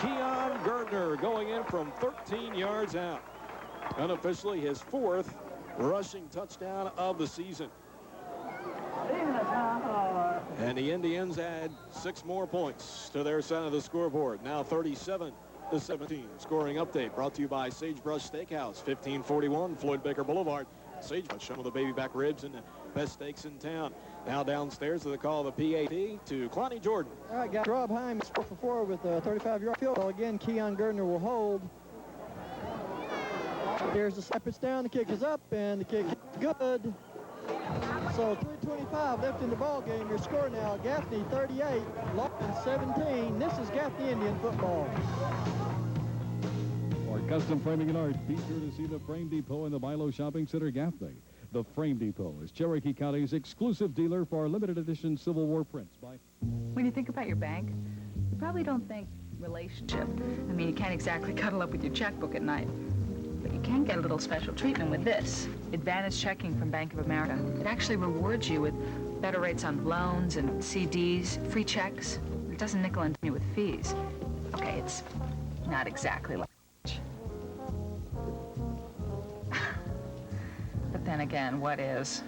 Keon Gerdner going in from 13 yards out. Unofficially his 4th rushing touchdown of the season. And the Indians add 6 more points to their side of the scoreboard. Now 37-17. Scoring update brought to you by Sagebrush Steakhouse, 1541 Floyd Baker Boulevard. Sagebrush, some of the baby back ribs and the best steaks in town. Now downstairs to the call of the PAT to Clonnie Jordan. All right, guys. Rob Heim is 4 for 4 with a 35-yard field goal. Again, Keon Gerdner will hold. Here's the snap. It's down. The kick is up, and the kick is good. So 3:25 left in the ball game. Your score now: Gaffney 38, Lawton 17. This is Gaffney Indian football. For custom framing and art, be sure to see the Frame Depot in the Milo Shopping Center, Gaffney. The Frame Depot is Cherokee County's exclusive dealer for limited edition Civil War prints. When you think about your bank, you probably don't think relationship. I mean, you can't exactly cuddle up with your checkbook at night. But you can get a little special treatment with this. Advantage checking from Bank of America. It actually rewards you with better rates on loans and CDs, free checks. It doesn't nickel and dime you with fees. Okay, it's not exactly like but then again, what is?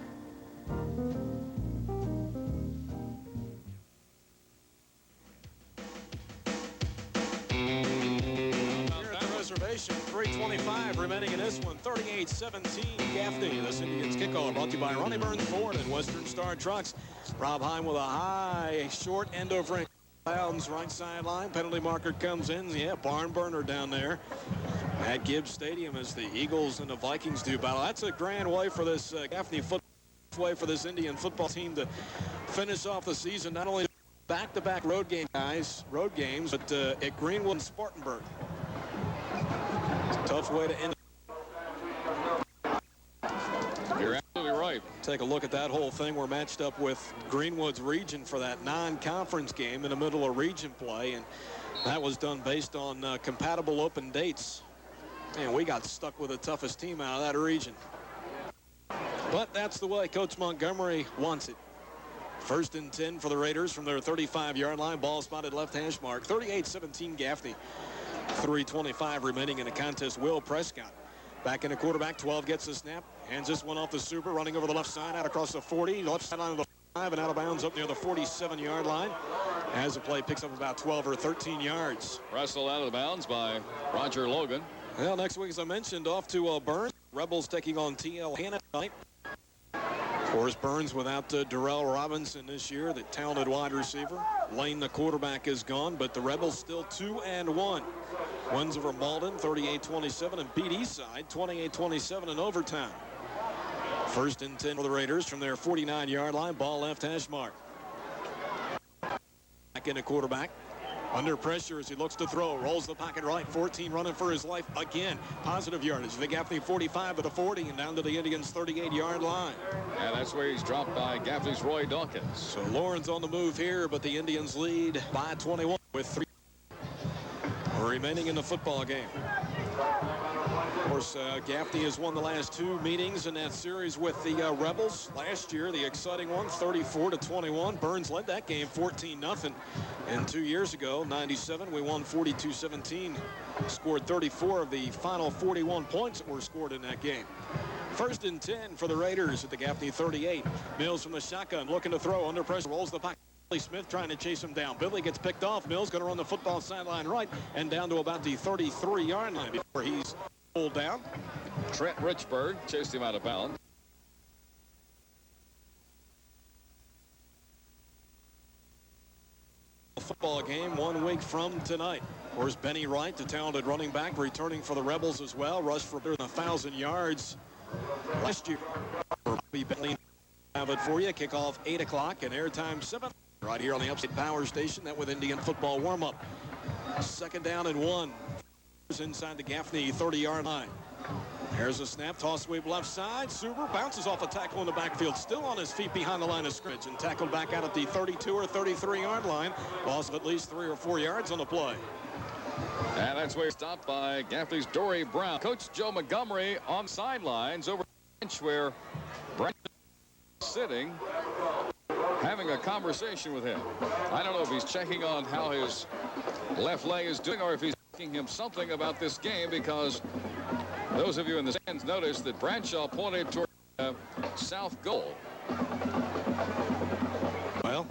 Reservation, 3:25 remaining in this one. 38-17 Gaffney. This Indians kickoff brought to you by Ronnie Burns Ford and Western Star Trucks. Rob Heim with a high, short end over ring. Bounds right sideline. Penalty marker comes in. Yeah, barn burner down there at Gibbs Stadium as the Eagles and the Vikings do battle. That's a grand way for this Gaffney way for this Indian football team to finish off the season. Not only back-to-back road games, but at Greenwood and Spartanburg. It's a tough way to end. You're absolutely right. take a look at that whole thing. We're matched up with Greenwood's region for that non-conference game in the middle of region play, and that was done based on compatible open dates. And we got stuck with the toughest team out of that region. But that's the way Coach Montgomery wants it. 1st and 10 for the Raiders from their 35-yard line. Ball spotted left hash mark. 38-17 Gaffney. 3:25 remaining in the contest. Will Prescott back in the quarterback. 12 gets the snap. Hands this one off the Super. Running over the left side out across the 40. Left sideline of the 5 and out of bounds up near the 47-yard line. As the play picks up about 12 or 13 yards. Wrestled out of bounds by Roger Logan. Well, next week, as I mentioned, off to Burns. Rebels taking on T.L. Hanna tonight. Of course, Burns without Darrell Robinson this year, the talented wide receiver. Lane, the quarterback, is gone, but the Rebels still 2-1. Wins over Malden, 38-27, and beat Eastside, 28-27 in overtime. 1st and 10 for the Raiders from their 49-yard line. Ball left hash mark. Back in the quarterback. Under pressure as he looks to throw. Rolls the pocket right. 14 running for his life again. Positive yardage. The Gaffney 45 to the 40 and down to the Indians 38-yard line. And that's where he's dropped by Gaffney's Roy Dawkins. So Lauren's on the move here, but the Indians lead by 21 with 3 remaining in the football game. Of course, Gaffney has won the last 2 meetings in that series with the Rebels. Last year, the exciting one, 34-21. Burns led that game 14-0. And 2 years ago, 97, we won 42-17. Scored 34 of the final 41 points that were scored in that game. 1st and 10 for the Raiders at the Gaffney 38. Mills from the shotgun looking to throw. Under pressure, rolls the pocket. Billy Smith trying to chase him down. Billy gets picked off. Mills going to run the football sideline right and down to about the 33-yard line before he's pulled down. Trent Richburg chased him out of bounds. Football game 1 week from tonight. Of course, Benny Wright, the talented running back, returning for the Rebels as well. Rushed for 1,000 yards last year. Bentley have it for you. Kickoff 8 o'clock and airtime 7 right here on the Upstate Power Station. That with Indian football warm-up. 2nd down and 1. Inside the Gaffney 30-yard line. There's a snap, toss sweep left side. Suber bounces off a tackle in the backfield, still on his feet behind the line of scrimmage, and tackled back out at the 32 or 33-yard line. Loss of at least 3 or 4 yards on the play. And that's where he's stopped by Gaffney's Dory Brown. Coach Joe Montgomery on sidelines over the bench where Brent is sitting, having a conversation with him. I don't know if he's checking on how his left leg is doing or if he's asking him something about this game, because those of you in the stands noticed that Bradshaw pointed toward the south goal. Well,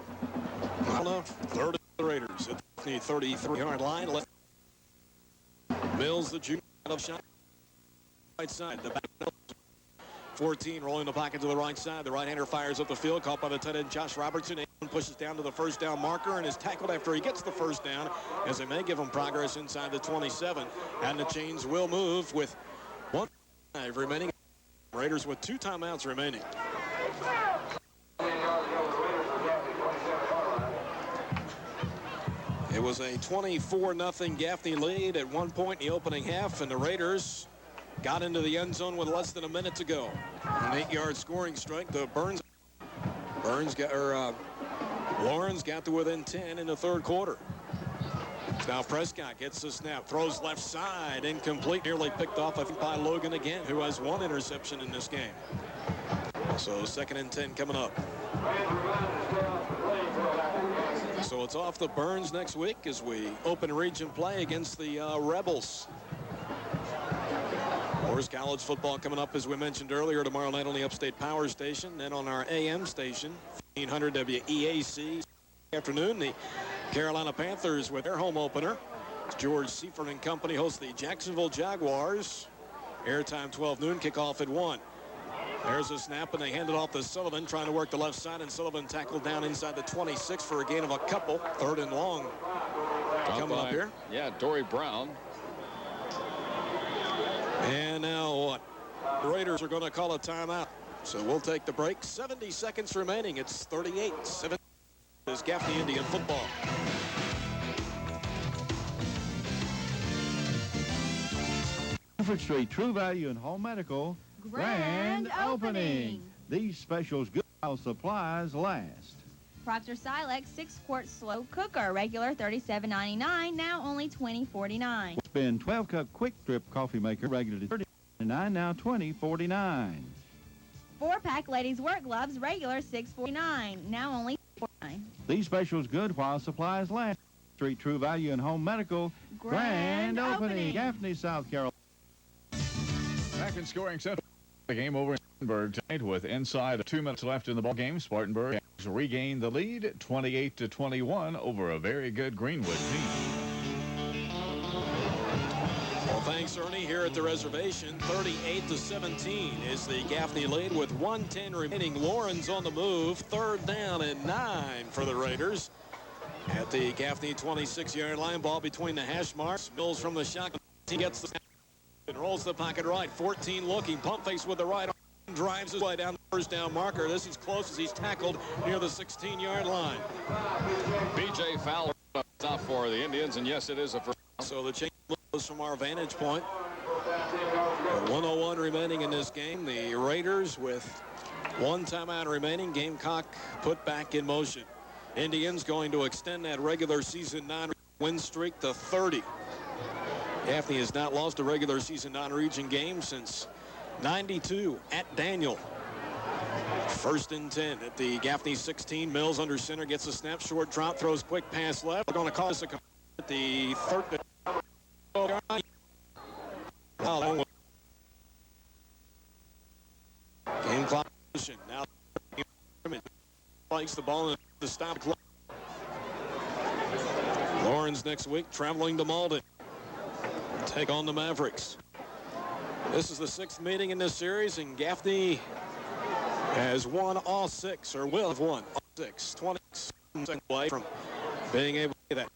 not enough. 3rd of the Raiders at the 33-yard line. Left. Mills, the junior, out of shot. Right side. The back. 14 rolling the pocket to the right side. The right-hander fires up the field, caught by the tight end Josh Robertson. And pushes down to the 1st down marker and is tackled after he gets the 1st down, as they may give him progress inside the 27. And the chains will move with 1:05 remaining. Raiders with 2 timeouts remaining. It was a 24-0 Gaffney lead at one point in the opening half, and the Raiders got into the end zone with less than a minute to go. An 8-yard scoring strike. The Lawrence got to within 10 in the 3rd quarter. Now Prescott gets the snap, throws left side, incomplete, nearly picked off, I think, by Logan again, who has 1 interception in this game. So 2nd and 10 coming up. So it's off to Burns next week as we open region play against the Rebels. Of course, college football coming up, as we mentioned earlier, tomorrow night on the Upstate Power Station. Then on our AM station, 1500 WEAC. Afternoon, the Carolina Panthers with their home opener. George Seifert and company host the Jacksonville Jaguars. Airtime 12 noon, kickoff at 1. There's a snap, and they hand it off to Sullivan, trying to work the left side, and Sullivan tackled down inside the 26 for a gain of a couple. 3rd and long. Coming up here. Yeah, Dory Brown. And now what? The Raiders are going to call a timeout. So we'll take the break. 70 seconds remaining. It's 38-7. Is Gaffney Indian football. Crawford Street, True Value and Home Medical. Grand opening. These specials good while supplies last. Proctor Silex 6-quart slow cooker, regular $37.99, now only $20.49. Spin 12-cup quick strip coffee maker, regular $30.99, now $20.49. 4-pack ladies' work gloves, regular $6.49, now only $4.49. These specials good while supplies last. Street True Value and Home Medical grand opening. Gaffney, South Carolina. Back in scoring central. The game over in Spartanburg tonight with inside of 2 minutes left in the ball game. Spartanburg has regained the lead 28-21 over a very good Greenwood team. Well, thanks, Ernie. Here at the reservation, 38-17 is the Gaffney lead with 1:10 remaining. Lawrence on the move. 3rd down and 9 for the Raiders. At the Gaffney 26-yard line, ball between the hash marks. Mills from the shotgun. He gets the and rolls the pocket right. 14 looking. Pump face with the right arm. Drives his way down the first down marker. This is close as he's tackled near the 16-yard line. B.J. Fowler stop for the Indians, and yes, it is a first. So the change goes from our vantage point. 1:01 remaining in this game. The Raiders with 1 timeout remaining. Gamecock put back in motion. Indians going to extend that regular season non-win streak to 30. Gaffney has not lost a regular season non-region game since 92 at Daniel. 1st and 10 at the Gaffney 16. Mills under center, gets a snap, short drop, throws quick pass left. We're going to call this a at the 3rd. Game clock position. Now likes the ball in the stop clock. Lawrence next week traveling to Malden. Take on the Mavericks. This is the 6th meeting in this series, and Gaffney has won all 6, or will have won all 6. 20 seconds away from being able to do that.